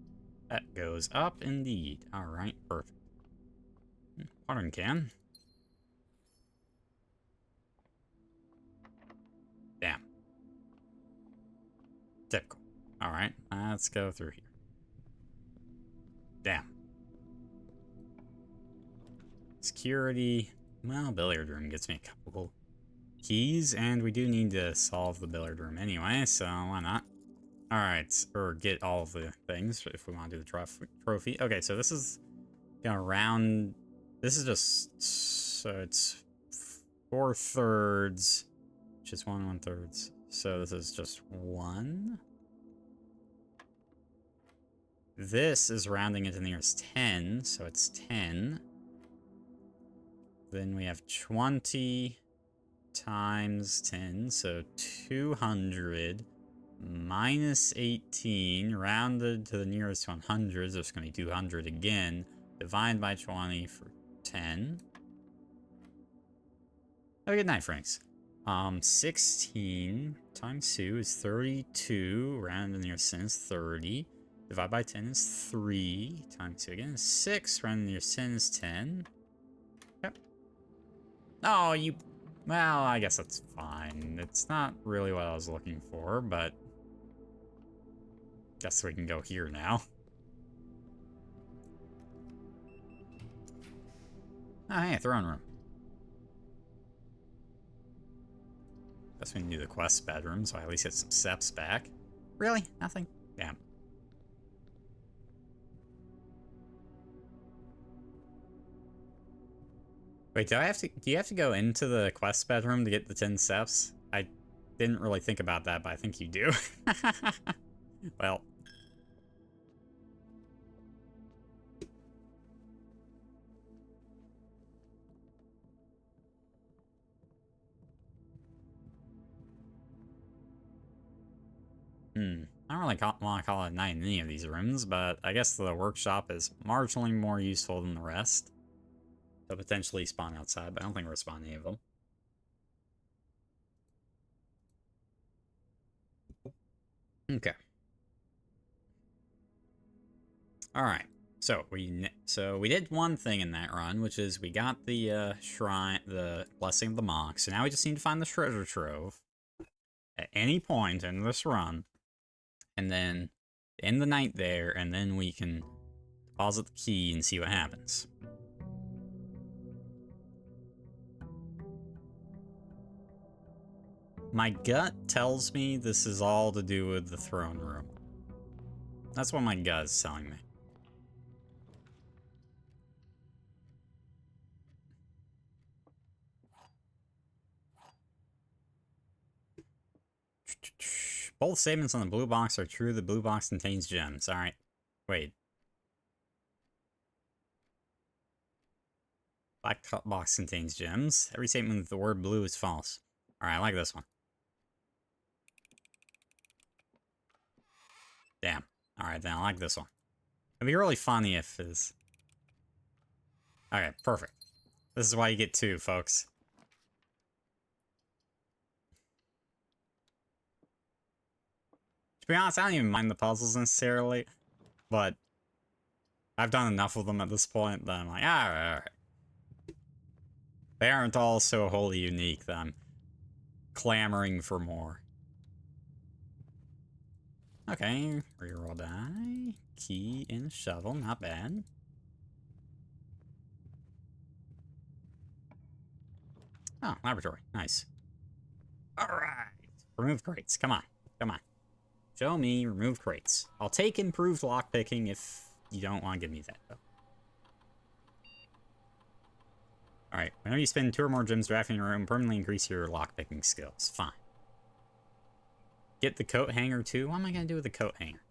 That goes up indeed. Alright, perfect. Watering can. Damn. Typical. Alright, let's go through here. Damn. Security. Well, billiard room gets me a couple keys, and we do need to solve the billiard room anyway, so why not? Alright, or get all of the things if we want to do the trophy. Okay, so this is gonna round. This is just. So it's 4/3, which is 1/1/3. So this is just 1. This is rounding it to the nearest 10, so it's 10. Then we have 20 times 10, so 200 minus 18, rounded to the nearest 100, so it's going to be 200 again, divided by 20 for 10. Have a good night, Franks. 16 times 2 is 32, rounded to the nearest 10 is 30, divided by 10 is 3, times 2 again is 6, rounded to the nearest 10 is 10. Yep. Oh, you... Well, I guess that's fine. It's not really what I was looking for, but... Guess we can go here now. Oh, hey, throne room. Guess we can do the quest bedroom, so I at least get some steps back. Really? Nothing? Damn. Wait, do you have to go into the quest bedroom to get the 10 steps? I didn't really think about that, but I think you do. Well. I don't really want to call it a night in any of these rooms, but I guess the workshop is marginally more useful than the rest. So potentially spawn outside, but I don't think we're spawning any of them. Okay. Alright. So we did one thing in that run, which is we got the shrine, the blessing of the monk. So now we just need to find the treasure trove at any point in this run, and then end the night there, and then we can deposit the key and see what happens. My gut tells me this is all to do with the throne room. That's what my gut is telling me. Both statements on the blue box are true. The blue box contains gems. Alright. Wait. Black box contains gems. Every statement with the word blue is false. Alright, I like this one. Damn. Alright, then I like this one. It'd be really funny if it's... Okay, perfect. This is why you get 2, folks. To be honest, I don't even mind the puzzles necessarily, but I've done enough of them at this point that I'm like, alright. They aren't all so wholly unique that I'm clamoring for more. Okay, reroll die. Key and shovel, not bad. Oh, laboratory, nice. Alright. Remove crates, come on, come on. Show me remove crates. I'll take improved lockpicking if you don't want to give me that, though. Alright, whenever you spend 2 or more gems drafting your room, permanently increase your lockpicking skills. Fine. Get the coat hanger, too? What am I going to do with the coat hanger?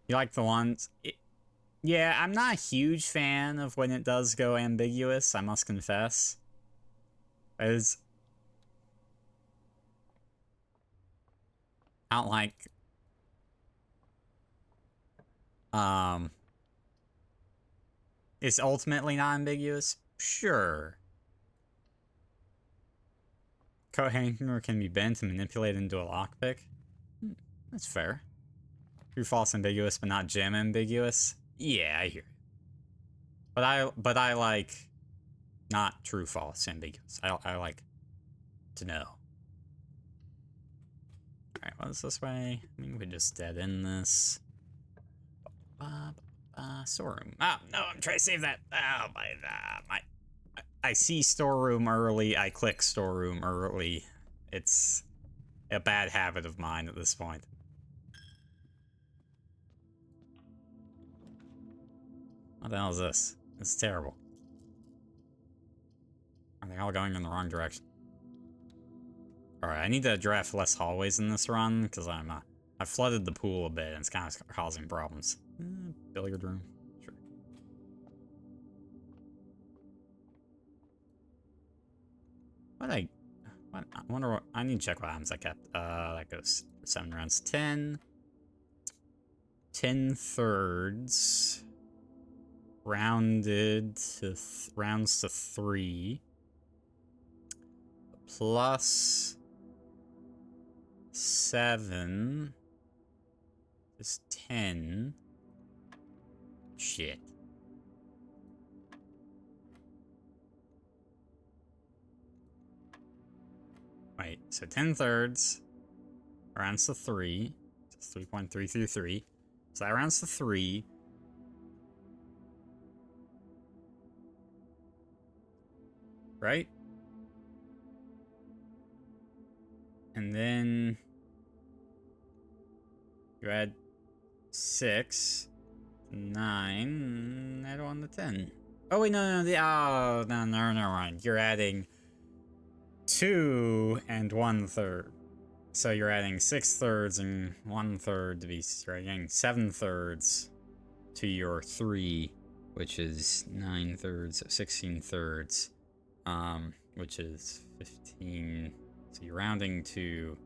You like the ones... Yeah, I'm not a huge fan of when it does go ambiguous, I must confess. I don't like... It's ultimately not ambiguous? Sure. Coat hanger can be bent and manipulated into a lockpick. That's fair. True, false, ambiguous, but not gem ambiguous. Yeah, I hear you. But I like not true, false, ambiguous. I like to know. Alright, what's this way? I mean, we just dead end this. Storeroom. Oh, no, I'm trying to save that. Oh, I see storeroom early. I click storeroom early. It's a bad habit of mine at this point. What the hell is this? This is terrible. Are they all going in the wrong direction? Alright, I need to draft less hallways in this run, because I flooded the pool a bit, and it's kind of causing problems. Billiard room. Sure. I wonder what... I need to check what happens I kept. That goes 7 rounds. 10 thirds. Rounded to... rounds to 3. Plus... 7 is 10. Shit. Wait, so 10 thirds rounds to 3. It's 3.333. So that rounds to 3. Right? And then you add 6, 9, add 1 to 10. Oh wait, no, never mind. You're adding 2 and 1/3. So you're adding 6 thirds and 1/3 to be, you're getting 7 thirds to your 3, which is 9 thirds, 16 thirds, which is 15. So you're rounding to,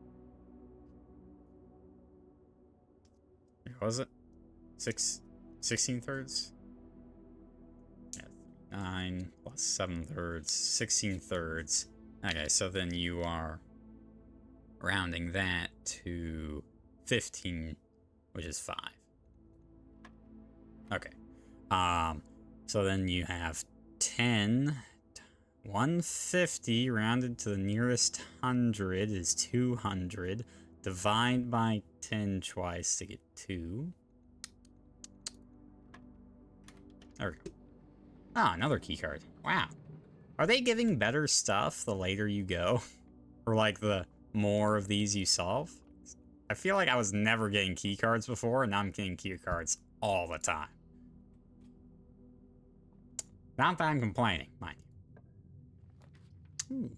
what was it? 16 thirds? Yeah, 9 plus 7 thirds, 16 thirds. Okay, so then you are rounding that to 15, which is 5. Okay. So then you have 10, 150 rounded to the nearest 100 is 200. Divide by 10 twice to get 2. There we go. Ah, another key card. Wow. Are they giving better stuff the later you go? Or like the more of these you solve? I feel like I was never getting key cards before, and now I'm getting key cards all the time. Not that I'm complaining, mind you. Ooh.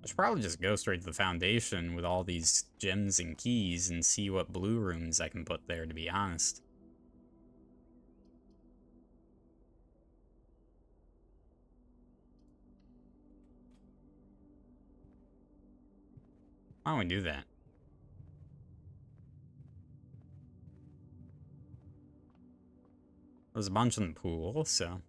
I should probably just go straight to the foundation with all these gems and keys and see what blue rooms I can put there, to be honest. Why don't we do that? There's a bunch in the pool, so...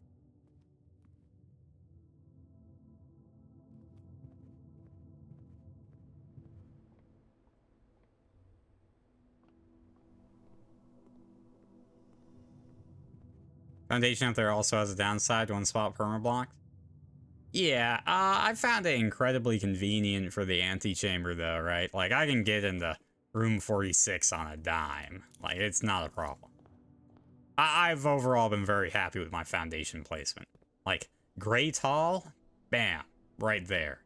Foundation up there also has a downside, one spot permablocked. Yeah, I found it incredibly convenient for the antechamber though, right? Like, I can get into room 46 on a dime. Like, it's not a problem. I've overall been very happy with my foundation placement. Like, Great Hall, bam, right there.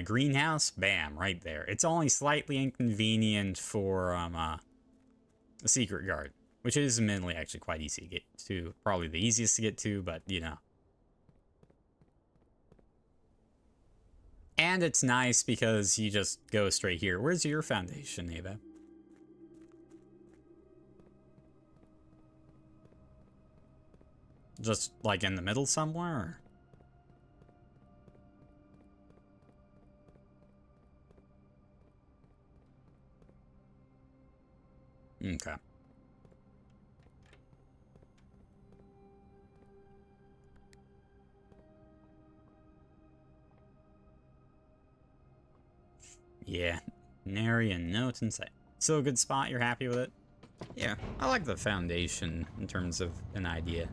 Greenhouse, bam, right there. It's only slightly inconvenient for, the Secret Garden, which is admittedly actually quite easy to get to. Probably the easiest to get to, but, you know. And it's nice because you just go straight here. Where's your foundation, Ava? Just, like, in the middle somewhere? Or? Okay. Yeah, nary a note in sight. Still a good spot, you're happy with it? Yeah, I like the foundation in terms of an idea.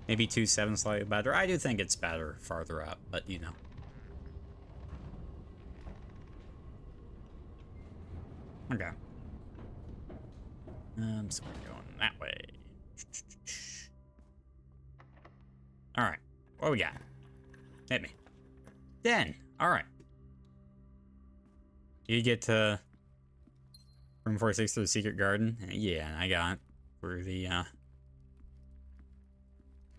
Maybe 2-7 slightly better. I do think it's better farther up, but you know. Okay. So we're going that way. Alright, what we got? Hit me. 10. Alright. You get to room 46 through the secret garden. Yeah, I got it. For the,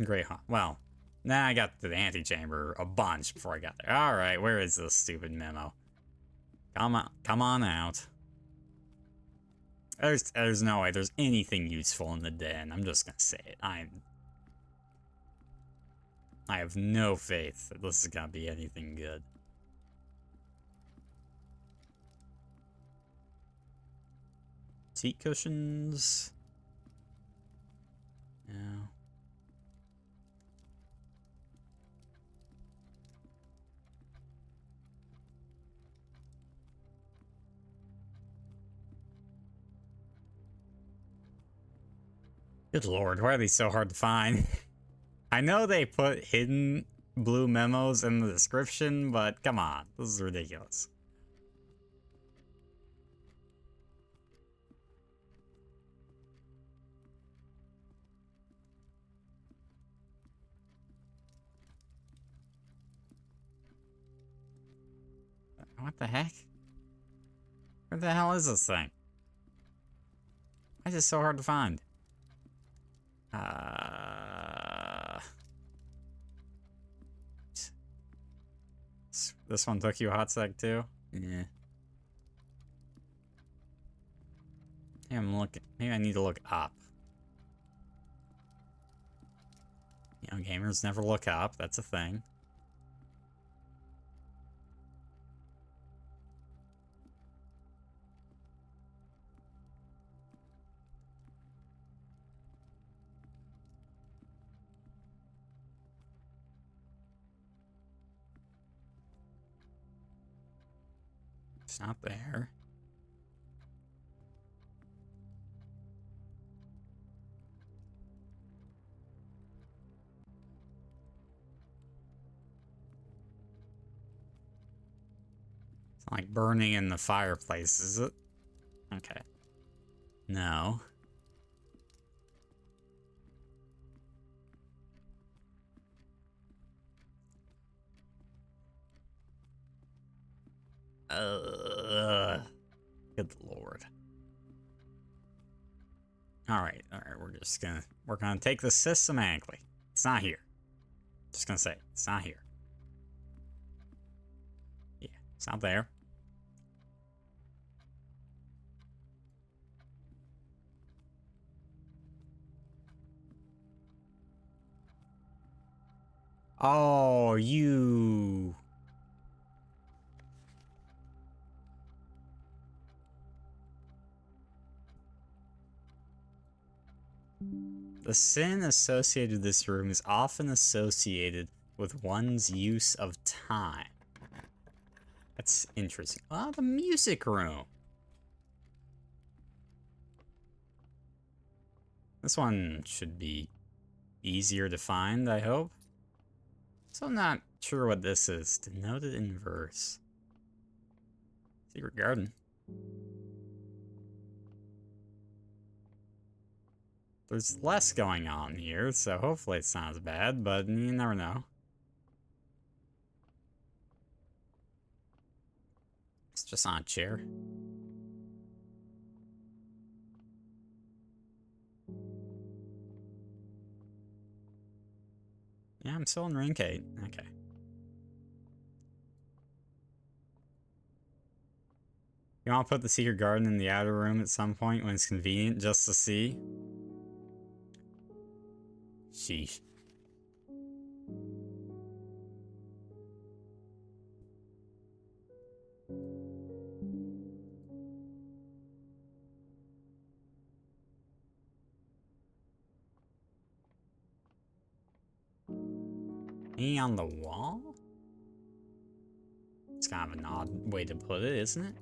Great Hall. Well, then I got to the antechamber a bunch before I got there. Alright, where is this stupid memo? Come on out. There's no way there's anything useful in the den. I'm just gonna say it. I have no faith that this is gonna be anything good. Seat cushions. No. Good lord, why are these so hard to find? I know they put hidden blue memos in the description, but come on, this is ridiculous. What the heck? Where the hell is this thing? Why is it so hard to find? This one took you a hot sec too? Yeah. Maybe I'm looking. Maybe I need to look up. You know, gamers never look up. That's a thing. It's not there. It's not like burning in the fireplace, is it? Okay. No. Good lord. Alright, we're gonna take this systematically. It's not here. Just gonna say, it's not here. Yeah, it's not there. Oh, you... The sin associated with this room is often associated with one's use of time. That's interesting. Oh, the music room. This one should be easier to find, I hope. So I'm not sure what this is. Denoted in verse. Secret garden. There's less going on here, so hopefully it's not as bad, but you never know. It's just on a chair. Yeah, I'm still in rank 8. Okay. You want to put the secret garden in the outer room at some point when it's convenient just to see? Sheesh. Hanging on the wall? It's kind of an odd way to put it, isn't it?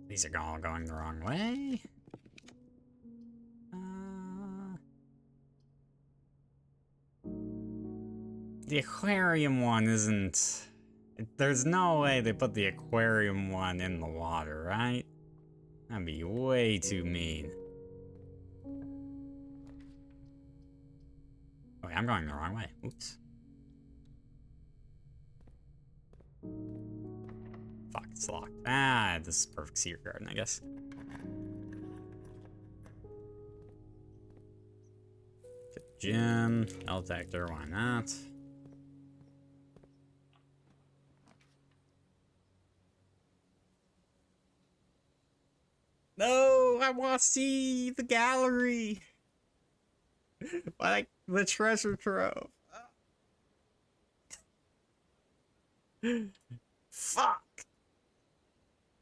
These are all going the wrong way. The aquarium one isn't... There's no way they put the aquarium one in the water, right? That'd be way too mean. Okay, I'm going the wrong way. Oops. Fuck, it's locked. Ah, this is perfect secret garden, I guess. Get the gem. Metal detector, why not? No, I want to see the gallery. Like the treasure trove. Fuck.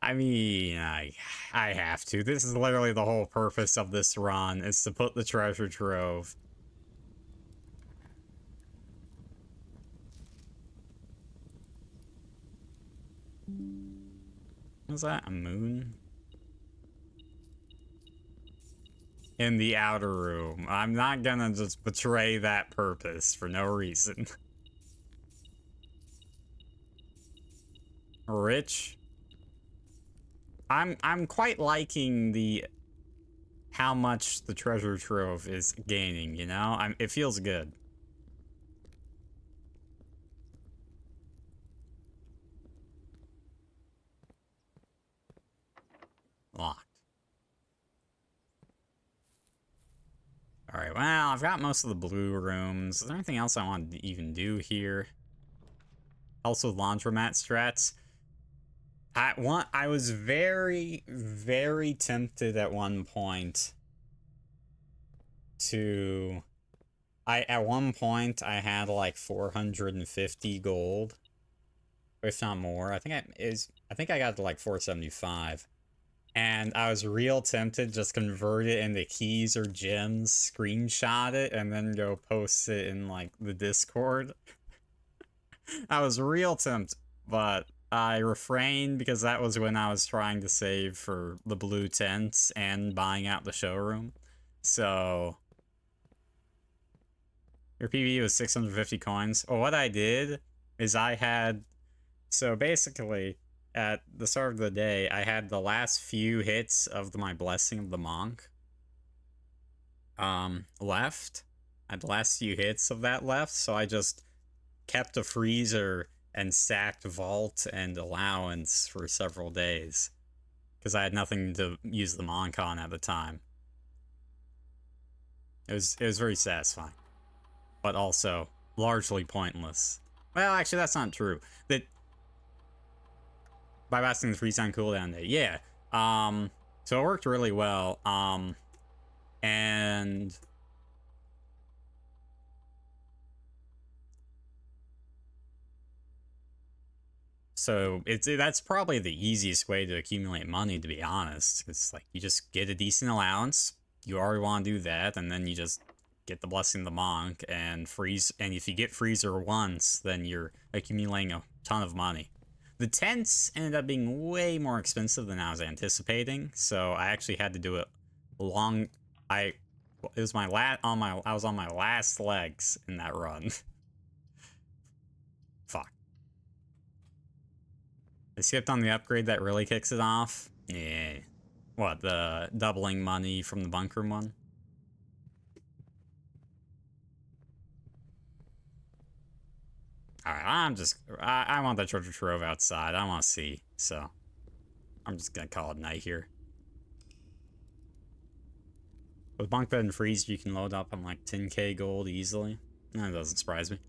I mean, I have to. This is literally the whole purpose of this run, is to put the treasure trove. Was that a moon? In the outer room. I'm not gonna just betray that purpose for no reason. Rich. I'm quite liking the how much the treasure trove is gaining, you know? It feels good. Locked. Alright, well, I've got most of the blue rooms. Is there anything else I want to even do here? Also, laundromat strats. I was very, very tempted at one point to... At one point, I had like 450 gold. If not more. I think I got to like 475. And I was real tempted just convert it into keys or gems, screenshot it, and then go post it in like the Discord. I was real tempted, but I refrained because that was when I was trying to save for the blue tents and buying out the showroom. So your PV was 650 coins. Well, what I did is I had... So basically, at the start of the day, I had the last few hits of my Blessing of the Monk left. I had the last few hits of that left, so I just kept a freezer and stacked vault and allowance for several days. because I had nothing to use the Monk on at the time. It was very satisfying, but also largely pointless. Well, actually, that's not true. That bypassing the freeze time cooldown day, yeah. So it worked really well. And so that's probably the easiest way to accumulate money, to be honest. It's like you just get a decent allowance. You already want to do that, and then you just get the Blessing of the Monk and freeze. And if you get Freezer once, then you're accumulating a ton of money. The tents ended up being way more expensive than I was anticipating, so I actually had to do it long. It was my I was on my last legs in that run. Fuck. I skipped on the upgrade that really kicks it off. Yeah. What, the doubling money from the bunker one? Alright, I want the treasure trove outside. I want to see, so I'm just gonna call it night here. With bunk bed and freeze, you can load up on like 10k gold easily. That doesn't surprise me.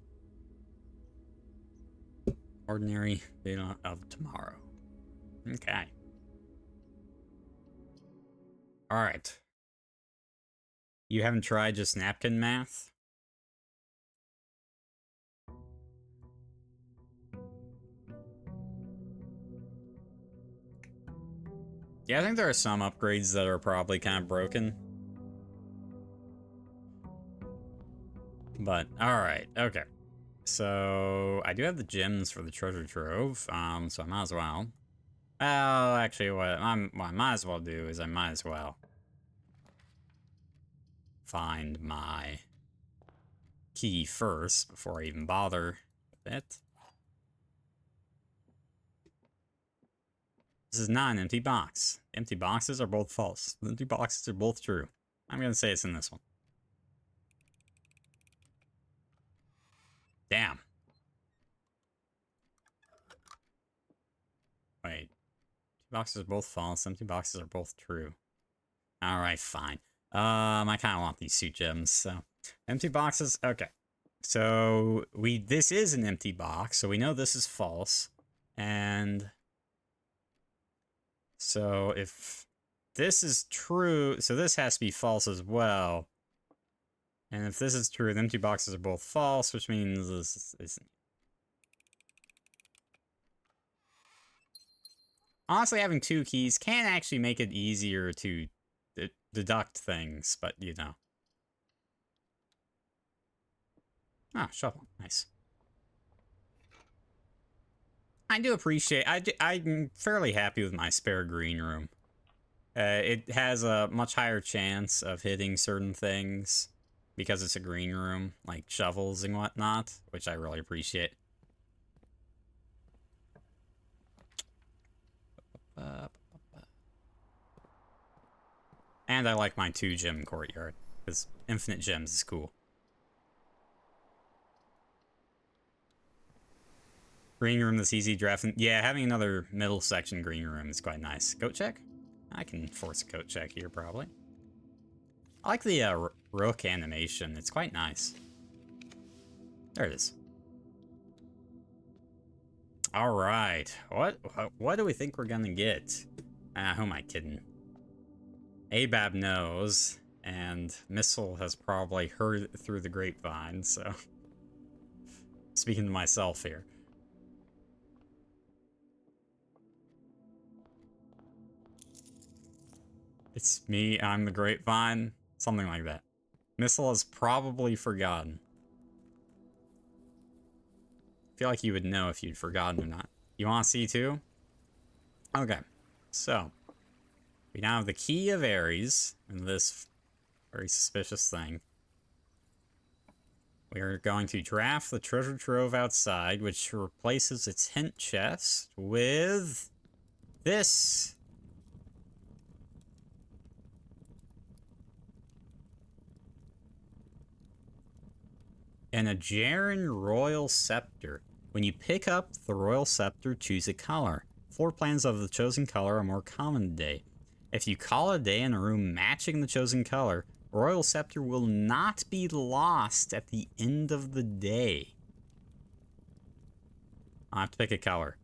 Ordinary data of tomorrow. Okay. Alright. You haven't tried just napkin math? Yeah, I think there are some upgrades that are probably kind of broken. But, alright, okay. So, I do have the gems for the treasure trove, so I might as well. Well, actually, what I might as well do is I might as well find my key first before I even bother with it. This is not an empty box. Empty boxes are both false. The empty boxes are both true. I'm gonna say it's in this one. Damn. Wait. Boxes are both false. Empty boxes are both true. Alright, fine. I kind of want these suit gems, so. Empty boxes, okay. So, this is an empty box, so we know this is false. And so if this is true, so this has to be false as well. And if this is true, the empty boxes are both false, which means this isn't. Honestly, having two keys can actually make it easier to deduct things, but you know. Ah, shovel. Nice. I do appreciate... I'm fairly happy with my spare green room. It has a much higher chance of hitting certain things because it's a green room, like shovels and whatnot, which I really appreciate. And I like my 2-gem courtyard, because infinite gems is cool. Green room that's easy drafting. Yeah, having another middle section green room is quite nice. Coat check? I can force a coat check here, probably. I like the rook animation. It's quite nice. There it is. All right. What do we think we're gonna get? Who am I kidding? Abab knows, and Missile has probably heard it through the grapevine, so... Speaking to myself here. It's me, I'm the grapevine. Something like that. Missile has probably forgotten. I feel like you would know if you'd forgotten or not. You want to see too? Okay. So, we now have the key of Ares and this very suspicious thing. We are going to draft the treasure trove outside, which replaces its hint chest with this. An Ajaran Royal Scepter. When you pick up the Royal Scepter, choose a color. Floor plans of the chosen color are more common today. If you call it a day in a room matching the chosen color, Royal Scepter will not be lost at the end of the day. I'll have to pick a color.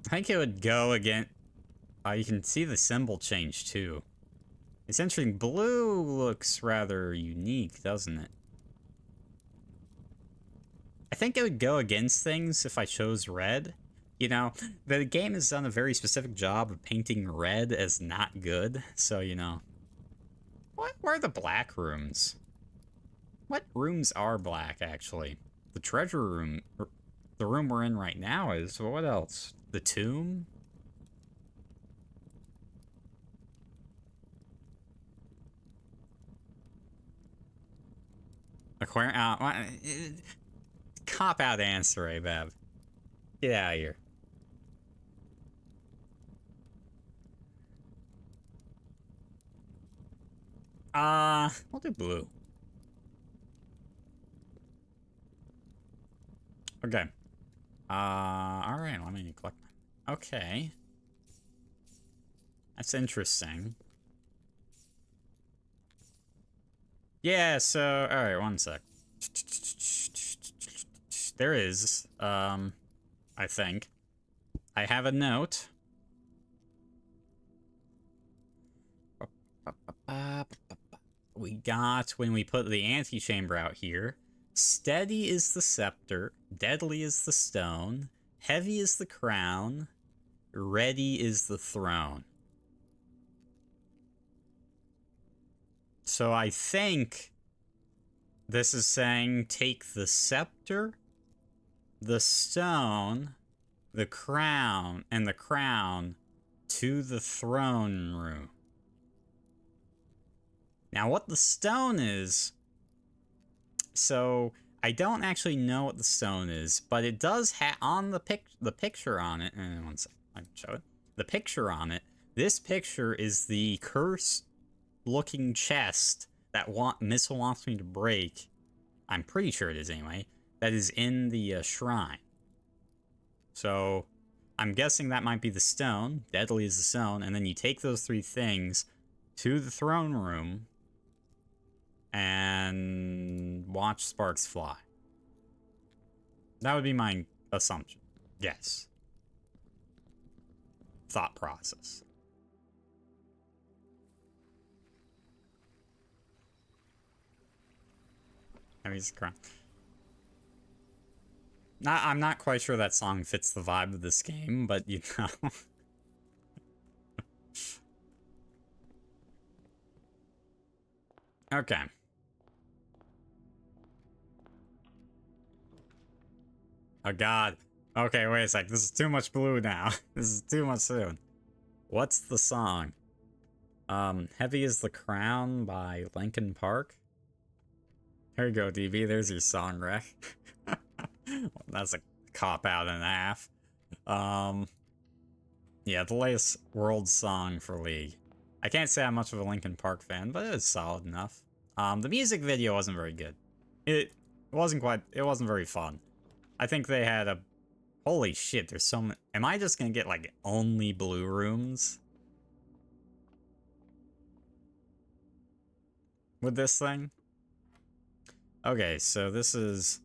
I think it would go again. You can see the symbol change too. It's interesting. Blue looks rather unique, doesn't it? I think it would go against things if I chose red. You know, the game has done a very specific job of painting red as not good. So, you know. Where are the black rooms? What rooms are black, actually? The treasure room. The room we're in right now is. What else? The tomb? Aquarium. Cop out answer, Abab. Get out of here. We'll do blue. Okay. Alright, let me collect my... Okay. That's interesting. Yeah, so... Alright, one sec. There is, I think. I have a note. We got, when we put the antechamber out here, steady is the scepter, deadly is the stone, heavy is the crown, ready is the throne. So I think this is saying take the scepter, the stone, the crown, and the crown to the throne room. Now, what the stone is... So, I don't actually know what the stone is, but it does have on the picture on it... one second, I can show it. The picture on it, this picture is the curse-looking chest that Missile wants me to break. I'm pretty sure it is anyway. That is in the shrine. So, I'm guessing that might be the stone. Deadly is the stone. And then you take those three things to the throne room and watch sparks fly. That would be my assumption. Yes. Thought process. I'm not quite sure that song fits the vibe of this game, but you know. Okay. Oh god. Okay, wait a sec. This is too much blue now. This is too much soon. What's the song? Heavy is the Crown by Linkin Park. There you go, DB. There's your song rec. That's a cop-out and a half. Yeah, the latest world song for League. I can't say I'm much of a Linkin Park fan, but it was solid enough. The music video wasn't very good. It wasn't very fun. I think they had a... Holy shit, there's so many... Am I just gonna get, like, only blue rooms? With this thing? Okay, so this is...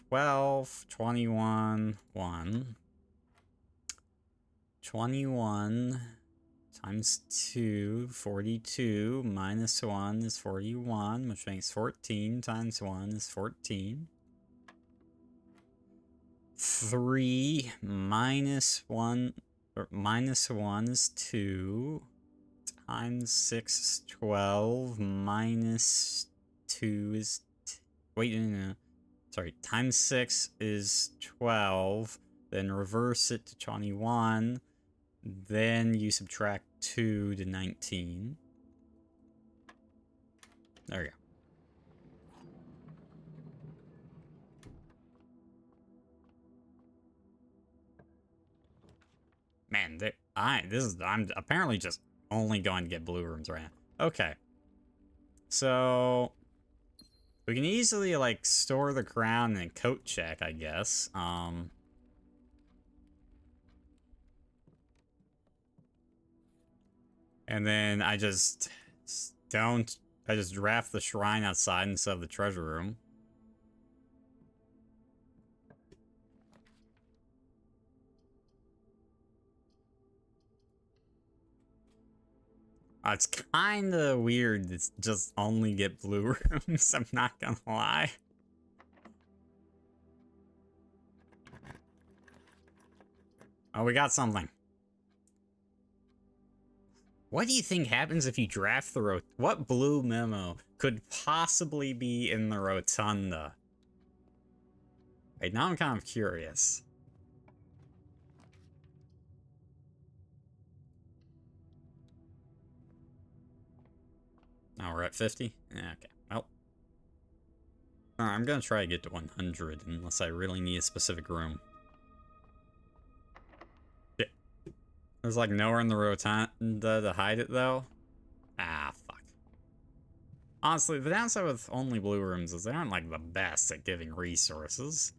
12, 21, 1. 21 times 2, 42, minus 1 is 41, which makes 14 times 1 is 14. 3 minus 1, or minus 1 is 2, times 6 is 12, minus 2 is... Wait, no. Sorry, times 6 is 12, then reverse it to 21, then you subtract 2 to 19. There we go. Man, I'm apparently just only going to get blue rooms right now. Okay. So, We can easily, like, store the crown and coat check, I guess. And then I just draft the shrine outside instead of the treasure room. It's kind of weird. It's just only get blue rooms. I'm not gonna lie. Oh, we got something. What do you think happens if you draft the what blue memo could possibly be in the rotunda? Wait, now I'm kind of curious. Now we're at 50? Yeah, okay. Well. Alright, I'm gonna try to get to 100 unless I really need a specific room. Yeah. There's like nowhere in the rotunda to hide it though. Ah, fuck. Honestly, the downside with only blue rooms is they aren't like the best at giving resources.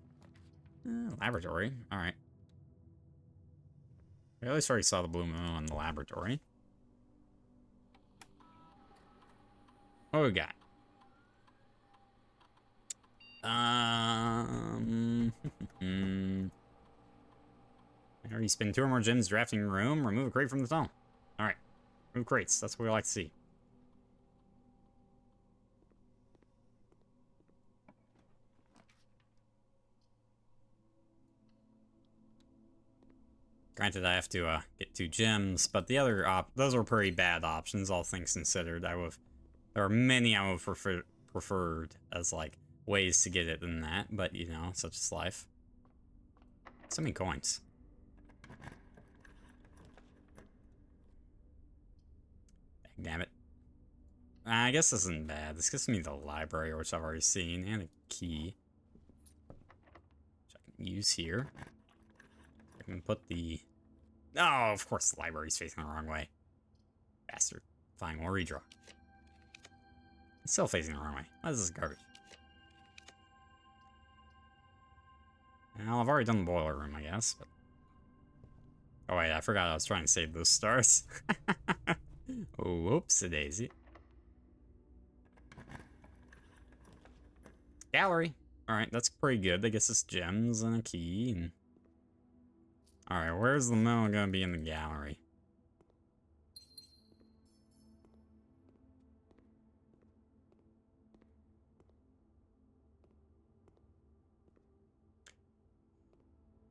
Laboratory, alright. I at least already saw the blue moon in the laboratory. What do we got? I already spend 2 or more gems drafting room. Remove a crate from the tunnel. Alright. Remove crates. That's what we like to see. Granted, I have to get 2 gems, but the other those are pretty bad options, all things considered. There are many I would preferred as like ways to get it than that, but you know, such is life. So many coins. Damn it. I guess this isn't bad. This gives me the library, which I've already seen, and a key. Which I can use here. I can put the... Oh, of course the library's facing the wrong way. Bastard. Fine, we'll redraw. It's still facing the wrong way. What is this garbage? Well, I've already done the boiler room, I guess, but... Oh wait, I forgot I was trying to save those stars. Whoops-a-daisy. Gallery. Alright, that's pretty good. That gets us gems and a key. And... Alright, where's the memo gonna be in the gallery?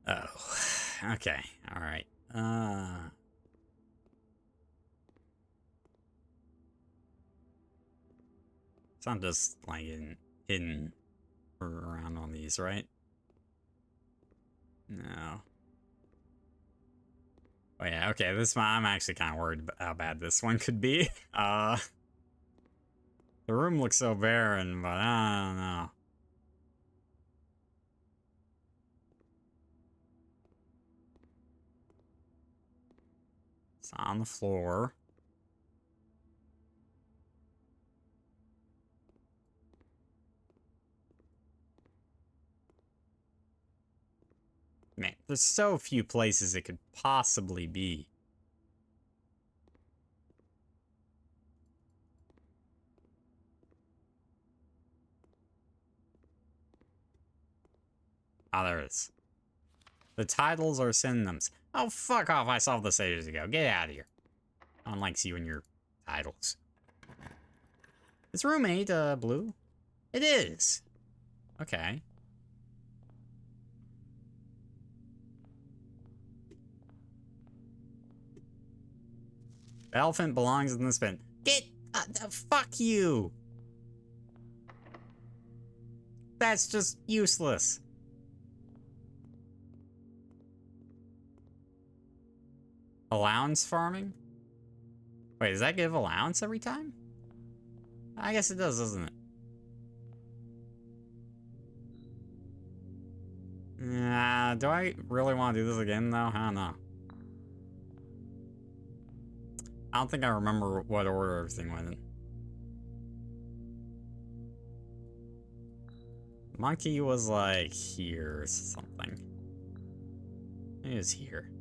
Oh, okay, alright. It's not just like hidden around on these, right? No. Oh yeah, okay, this one, I'm actually kind of worried about how bad this one could be. The room looks so barren, but I don't know. It's on the floor. Man, there's so few places it could possibly be. Oh, there it is. The titles are synonyms. Oh, fuck off. I solved this ages ago. Get out of here. No one likes you and your titles. Is roommate, blue? It is. Okay. The elephant belongs in this bin. Get... fuck you! That's just useless. Allowance farming? Wait, does that give allowance every time? I guess it does, doesn't it? Do I really want to do this again, though? I don't know. I don't think I remember what order everything went in. Monkey was like here or something. It was here.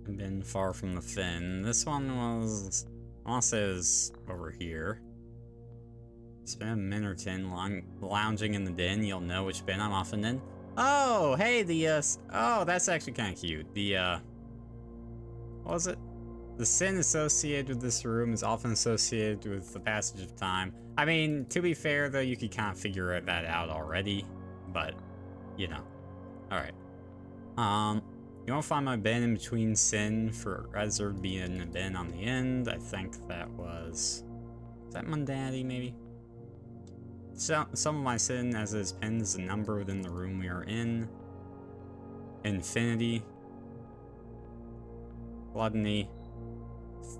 And been far from the fin. This one was, I want to say it was over here. Spend a minute or 10 lounging in the den. You'll know which bin I'm often in. Oh, hey, oh, that's actually kind of cute. What was it? The sin associated with this room is often associated with the passage of time. I mean, to be fair, though, you could kind of figure that out already, but, you know. Alright. You won't find my bin in between sin for reserved being a bin on the end. I think that was... Is that Mundanity, maybe? So, some of my sin, as it is pinned, is the number within the room we are in. Infinity. Gluttony.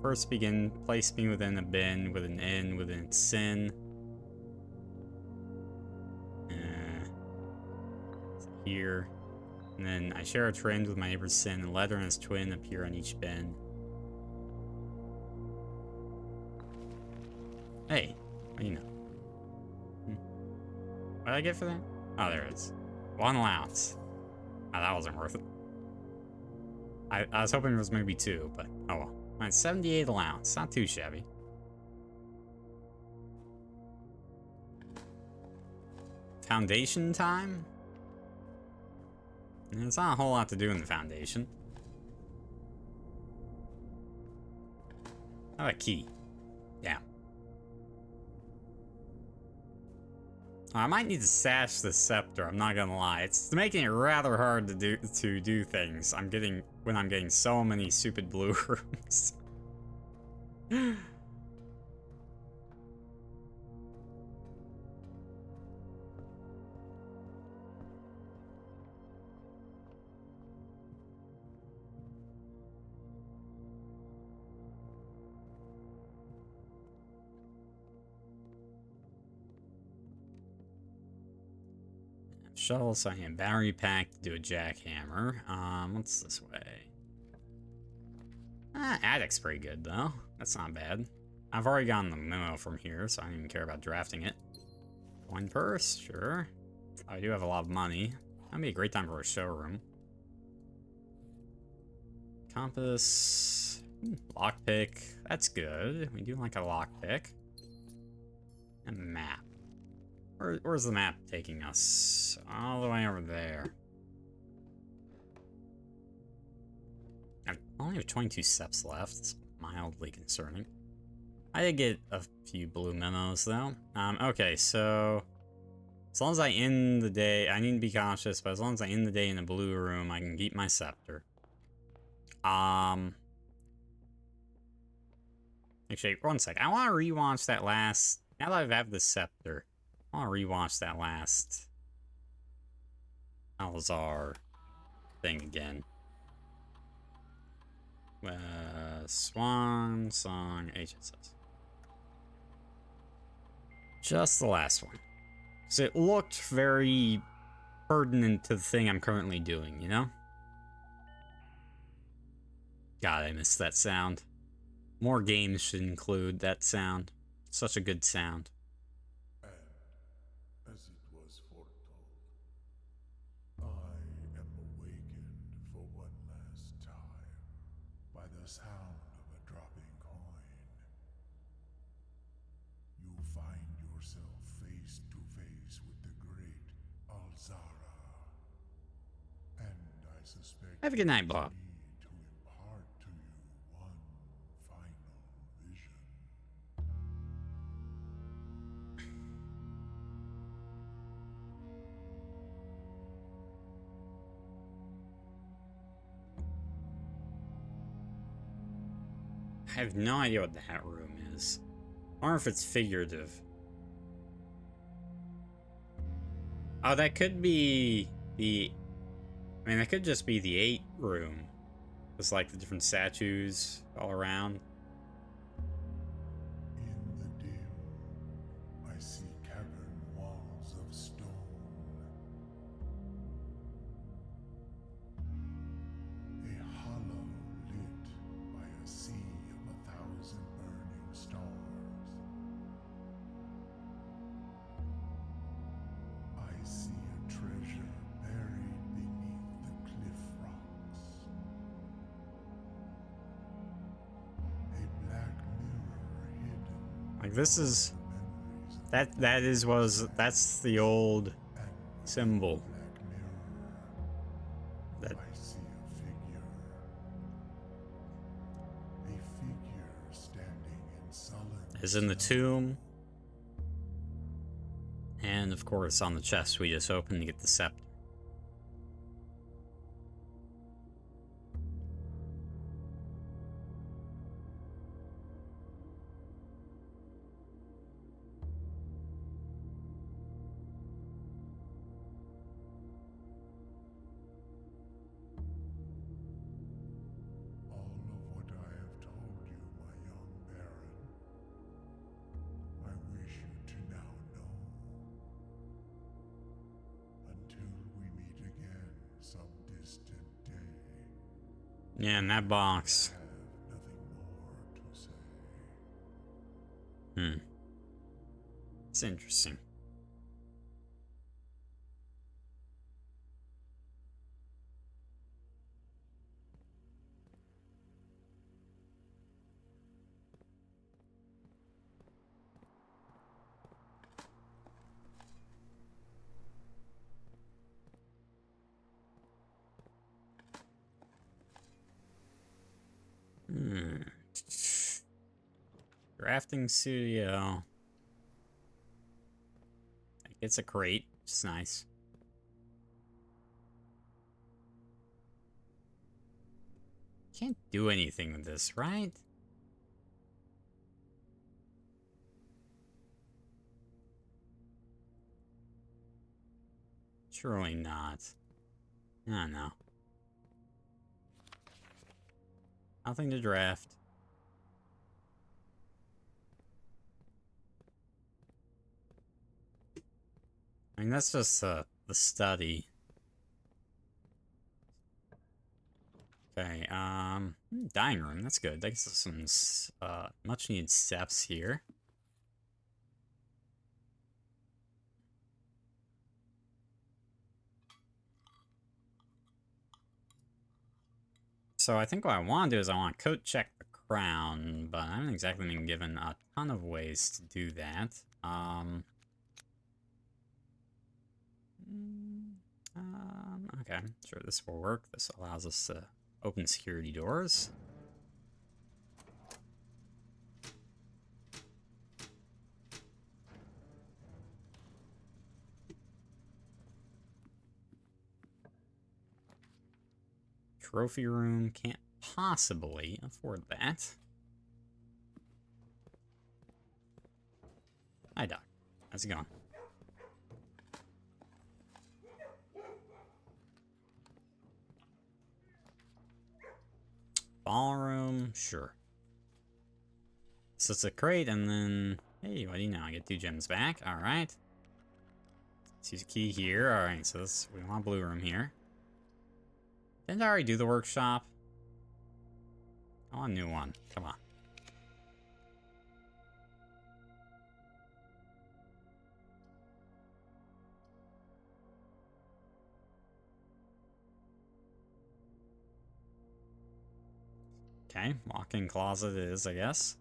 First begin, place me within a bin, with an N, within its sin. Here. And then I share a trend with my neighbor's sin, and letter and its twin appear on each bin. Hey, what do you know? What did I get for that? Oh, there it is. 1 allowance. Oh, that wasn't worth it. I was hoping it was maybe 2, but oh well. Alright, 78 allowance. Not too shabby. Foundation time? There's not a whole lot to do in the foundation. How about a key? Yeah. I might need to sash the scepter, I'm not gonna lie. It's making it rather hard to do things. When I'm getting so many stupid blue rooms. Shovel, so I need a battery pack to do a jackhammer. What's this way? Attic's pretty good, though. That's not bad. I've already gotten the memo from here, so I don't even care about drafting it. Coin purse, sure. I do have a lot of money. That'd be a great time for a showroom. Compass. Lockpick. That's good. We do like a lockpick. And map. Where's the map taking us? All the way over there. I only have 22 steps left. It's mildly concerning. I did get a few blue memos, though. Okay, so... As long as I end the day... I need to be cautious, but as long as I end the day in a blue room, I can keep my scepter. Actually, one sec. I want to rewatch that last... Now that I have the scepter... I want to rewatch that last Alzar thing again. Swan Song HSS. Just the last one. So it looked very pertinent to the thing I'm currently doing, you know? God, I missed that sound. More games should include that sound. Such a good sound. As it was foretold, I am awakened for one last time by the sound of a dropping coin. You find yourself face to face with the great Alzara. And I suspect Have a good night, Bob. need to impart to you one final vision. I have no idea what that room is. I wonder if it's figurative. Oh, that could be the... I mean, that could just be the 8 room. Just like the different statues all around. In the dim, I see cavern walls of stone. A hollow lit by a sea of 1,000 burning stars. Like, this is... Memories of That's the old symbol. black mirror. That... I see a figure. A figure standing in sullen is in the snow. tomb. And, of course, on the chest we just opened to get the scepter. All of what I have told you, my young baron, I wish you to now know. Until we meet again some distant day, Yeah, in that box. I have nothing more to say. Hmm. It's interesting. Hmm. Drafting studio. It's a crate. It's nice. Can't do anything with this, right? Surely not. I don't know. Nothing to draft. I mean, that's just the study. Okay, dining room, that's good. That gives us some, much needed steps here. So I think what I want to do is I want to coat check the crown, but I haven't exactly been given a ton of ways to do that. Okay, sure this will work. This allows us to open security doors. Trophy room, can't possibly afford that. Hi, Doc. How's it going? Ballroom, sure. So it's a crate, and then... Hey, what do you know? I get 2 gems back. Alright. Let's use a key here. Alright, so we want a blue room here. Didn't I already do the workshop? I want a new one. Come on. Okay, walk-in closet it is, I guess.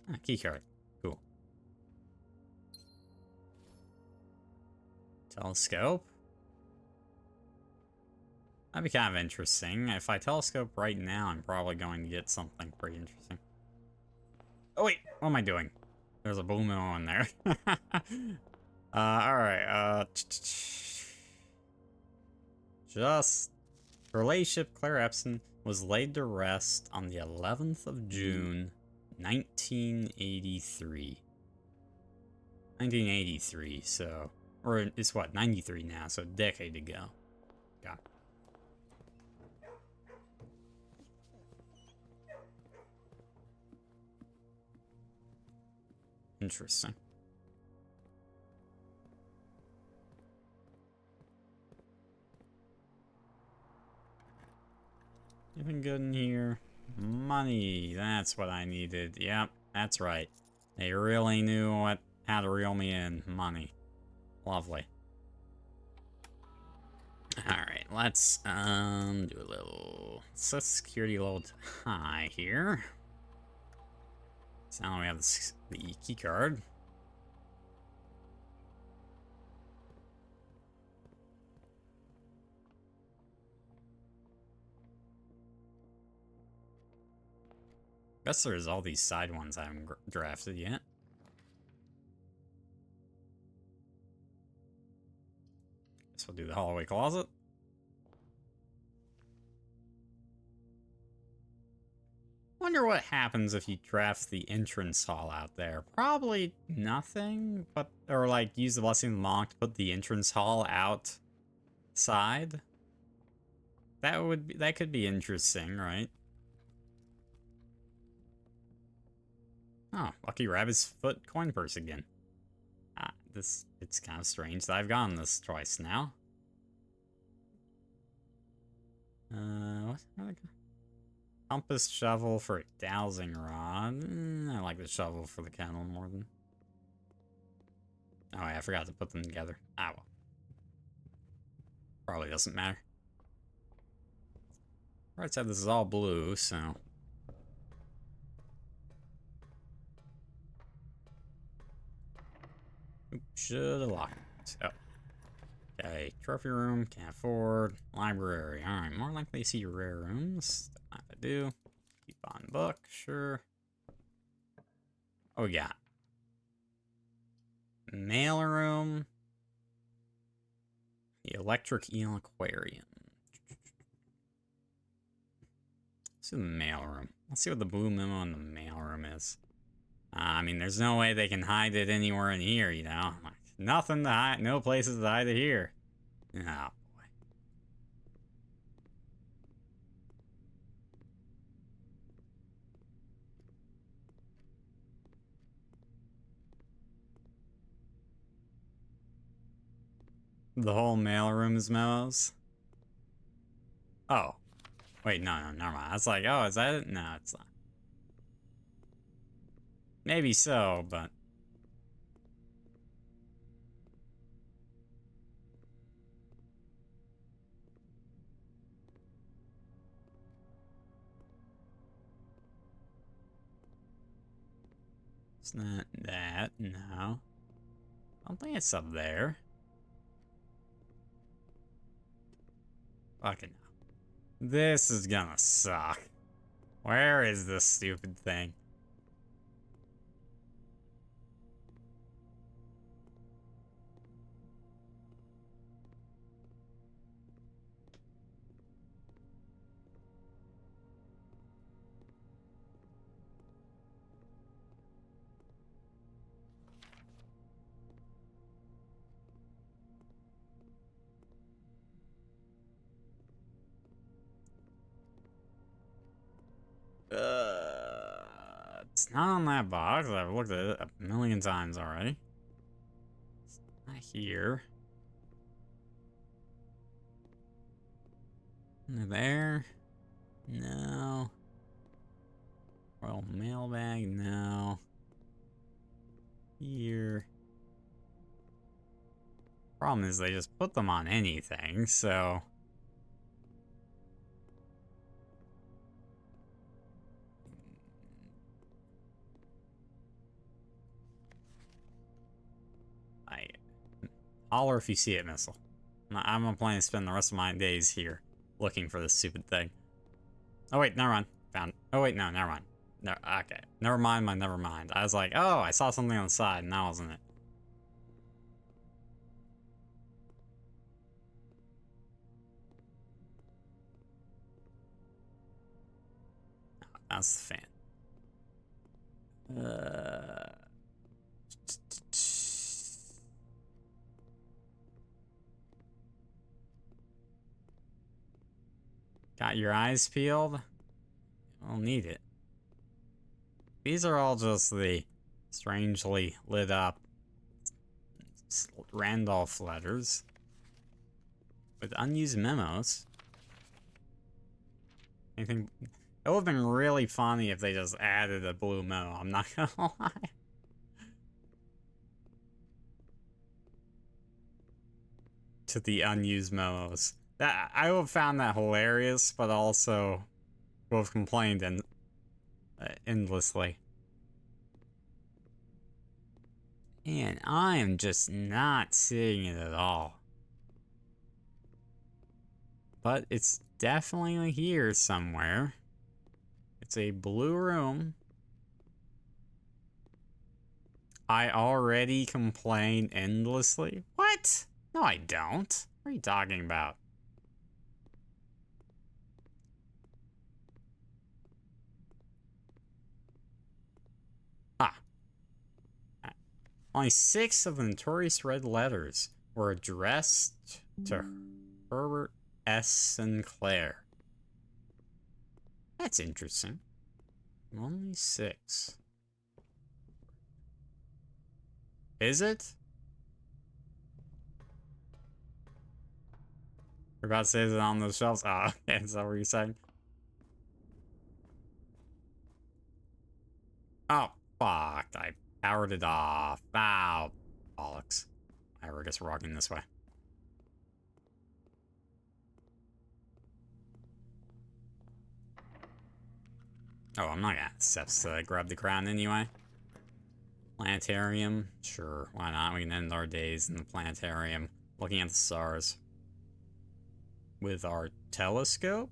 Ah, key card. Cool. Telescope. That'd be kind of interesting. If I telescope right now, I'm probably going to get something pretty interesting. Oh wait, what am I doing? There's a boom in there. Alright, just... Her ladyship, Claire Epson, was laid to rest on the 11th of June, 1983. 1983, so... Or it's what, 93 now, so a decade ago. God. Interesting. Anything good in here? Money. That's what I needed. Yep, that's right. They really knew how to reel me in. Money. Lovely. Alright, let's do a little... Set security level to high here. So now we have the key card. Guess there's all these side ones I haven't drafted yet. Guess we'll do the hallway closet. Wonder what happens if you draft the entrance hall out there. Probably nothing, but or like use the blessing of the monk to put the entrance hall outside. That could be interesting, right? Oh, lucky rabbit's foot coin purse again. It's kind of strange that I've gotten this twice now. What? Compass shovel for a dowsing rod. I like the shovel for the kettle more than... Oh, I forgot to put them together. Ah, well. Probably doesn't matter. Right side, this is all blue, so... Oops, should have locked it. Oh. Okay, trophy room, can't afford. Library, alright, more likely to see rare rooms. Not to do. Keep on book, sure. Oh, we got mail room. The electric eel aquarium. Let's do the mail room. Let's see what the blue memo in the mail room is. I mean, there's no way they can hide it anywhere in here, you know? Like, nothing to hide, no places to hide it here. Oh, boy. The whole mailroom is memos? Oh. Wait, no, never mind. I was like, oh, is that it? No, it's not. Maybe so, but... It's not that, no. I don't think it's up there. Fucking no. This is gonna suck. Where is this stupid thing? It's not on that box. I've looked at it a million times already. It's not here. There? No. Royal mailbag? No. Here. Problem is they just put them on anything, so... Holler if you see it, missile. I'm not planning to spend the rest of my days here looking for this stupid thing. Oh wait, never mind. Found. Oh wait, no, never mind. No, okay, never mind. Never mind. I was like, oh, I saw something on the side, and that wasn't it. No, that's the fan. Got your eyes peeled? I'll need it. These are all just the strangely lit up Randolph letters with unused memos. Anything? It would have been really funny if they just added a blue memo, I'm not gonna lie. To the unused memos. That I would have found that hilarious, but also would have complained endlessly. Man, I am just not seeing it at all. But it's definitely here somewhere. It's a blue room. I already complain endlessly? What? No, I don't. What are you talking about? Ah. Only 6 of the notorious red letters were addressed to Herbert S. Sinclair. That's interesting. Only 6. Is it? We're about to say that on the shelves. Ah, is that what you're saying? Oh, fuck. I powered it off. Ow. Bollocks. I guess we're walking this way. Oh, I'm not gonna steps to grab the crown anyway. Planetarium? Sure, why not? We can end our days in the planetarium looking at the stars. With our telescope?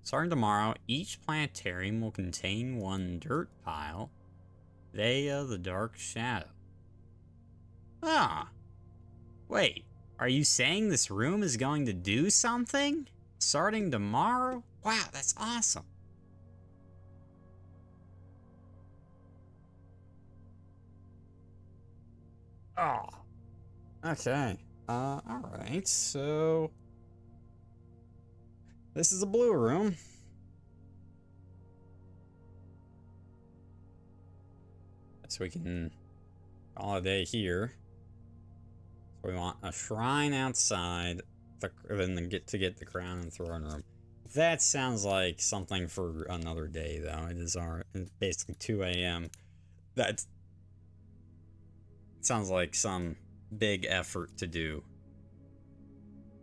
Starting tomorrow, each planetarium will contain one dirt pile. Via the Dark Shadow. Ah. Wait, are you saying this room is going to do something? Starting tomorrow? Wow, that's awesome. Oh. Okay. Alright, so... This is a blue room. So we can call it a day here. So we want a shrine outside, then get the crown and throne room. That sounds like something for another day, though. It's basically 2 a.m. That sounds like some big effort to do.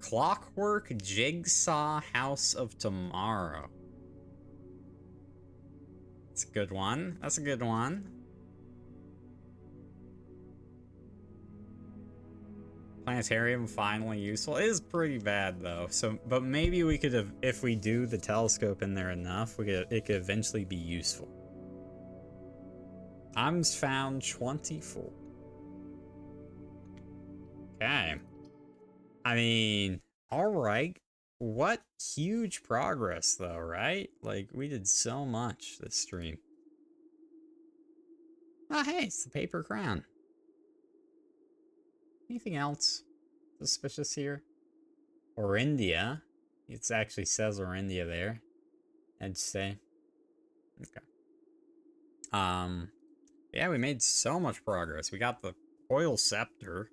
Clockwork Jigsaw House of Tomorrow. That's a good one. That's a good one. Planetarium finally useful. It is pretty bad though. So, but maybe we could have, if we do the telescope in there enough, it could eventually be useful. Items found 24. Okay. I mean, all right. What huge progress though, right? Like we did so much this stream. Oh, hey, it's the paper crown. Anything else suspicious here? Or India. It actually says or India there. I'd say. Okay. Yeah, we made so much progress. We got the oil scepter.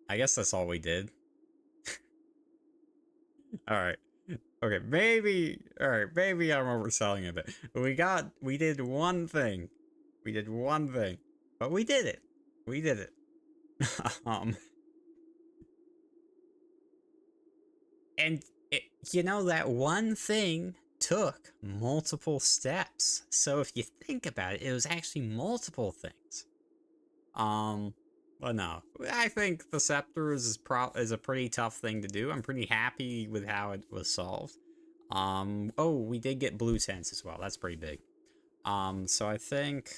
I guess that's all we did. Alright. Okay, maybe... Alright, maybe I'm overselling a bit. We did one thing. We did one thing. But we did it. We did it. And, you know, that one thing took multiple steps. So if you think about it, it was actually multiple things. But no, I think the scepter is a pretty tough thing to do. I'm pretty happy with how it was solved. Oh, we did get blue tents as well. That's pretty big. So I think,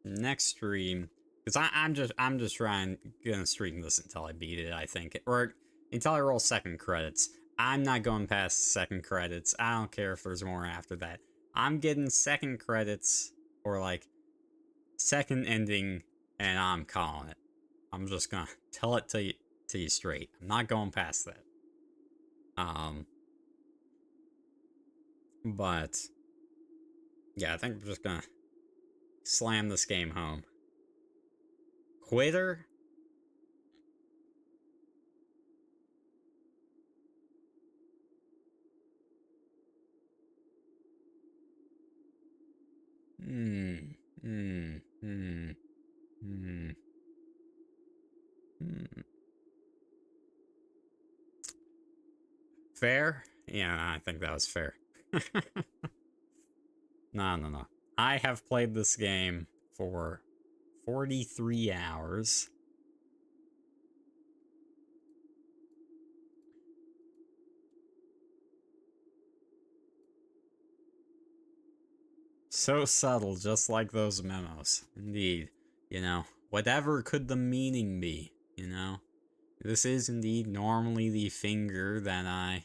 next stream, because I'm just gonna stream this until I beat it. I think, or until I roll second credits. I'm not going past second credits. I don't care if there's more after that. I'm getting second credits or like second ending, and I'm calling it. I'm just gonna tell it to you straight. I'm not going past that. But yeah, I think we're just gonna slam this game home. Quitter? Hmm. fair? Yeah, I think that was fair. No. I have played this game for 43 hours. So subtle, just like those memos. Indeed. You know, whatever could the meaning be, you know? This is indeed normally the finger that I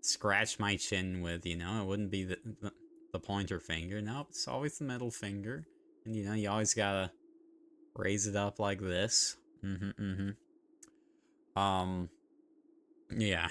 scratch my chin with, you know? It wouldn't be the pointer finger. Nope, it's always the middle finger. And, you know, you always gotta raise it up like this. Yeah.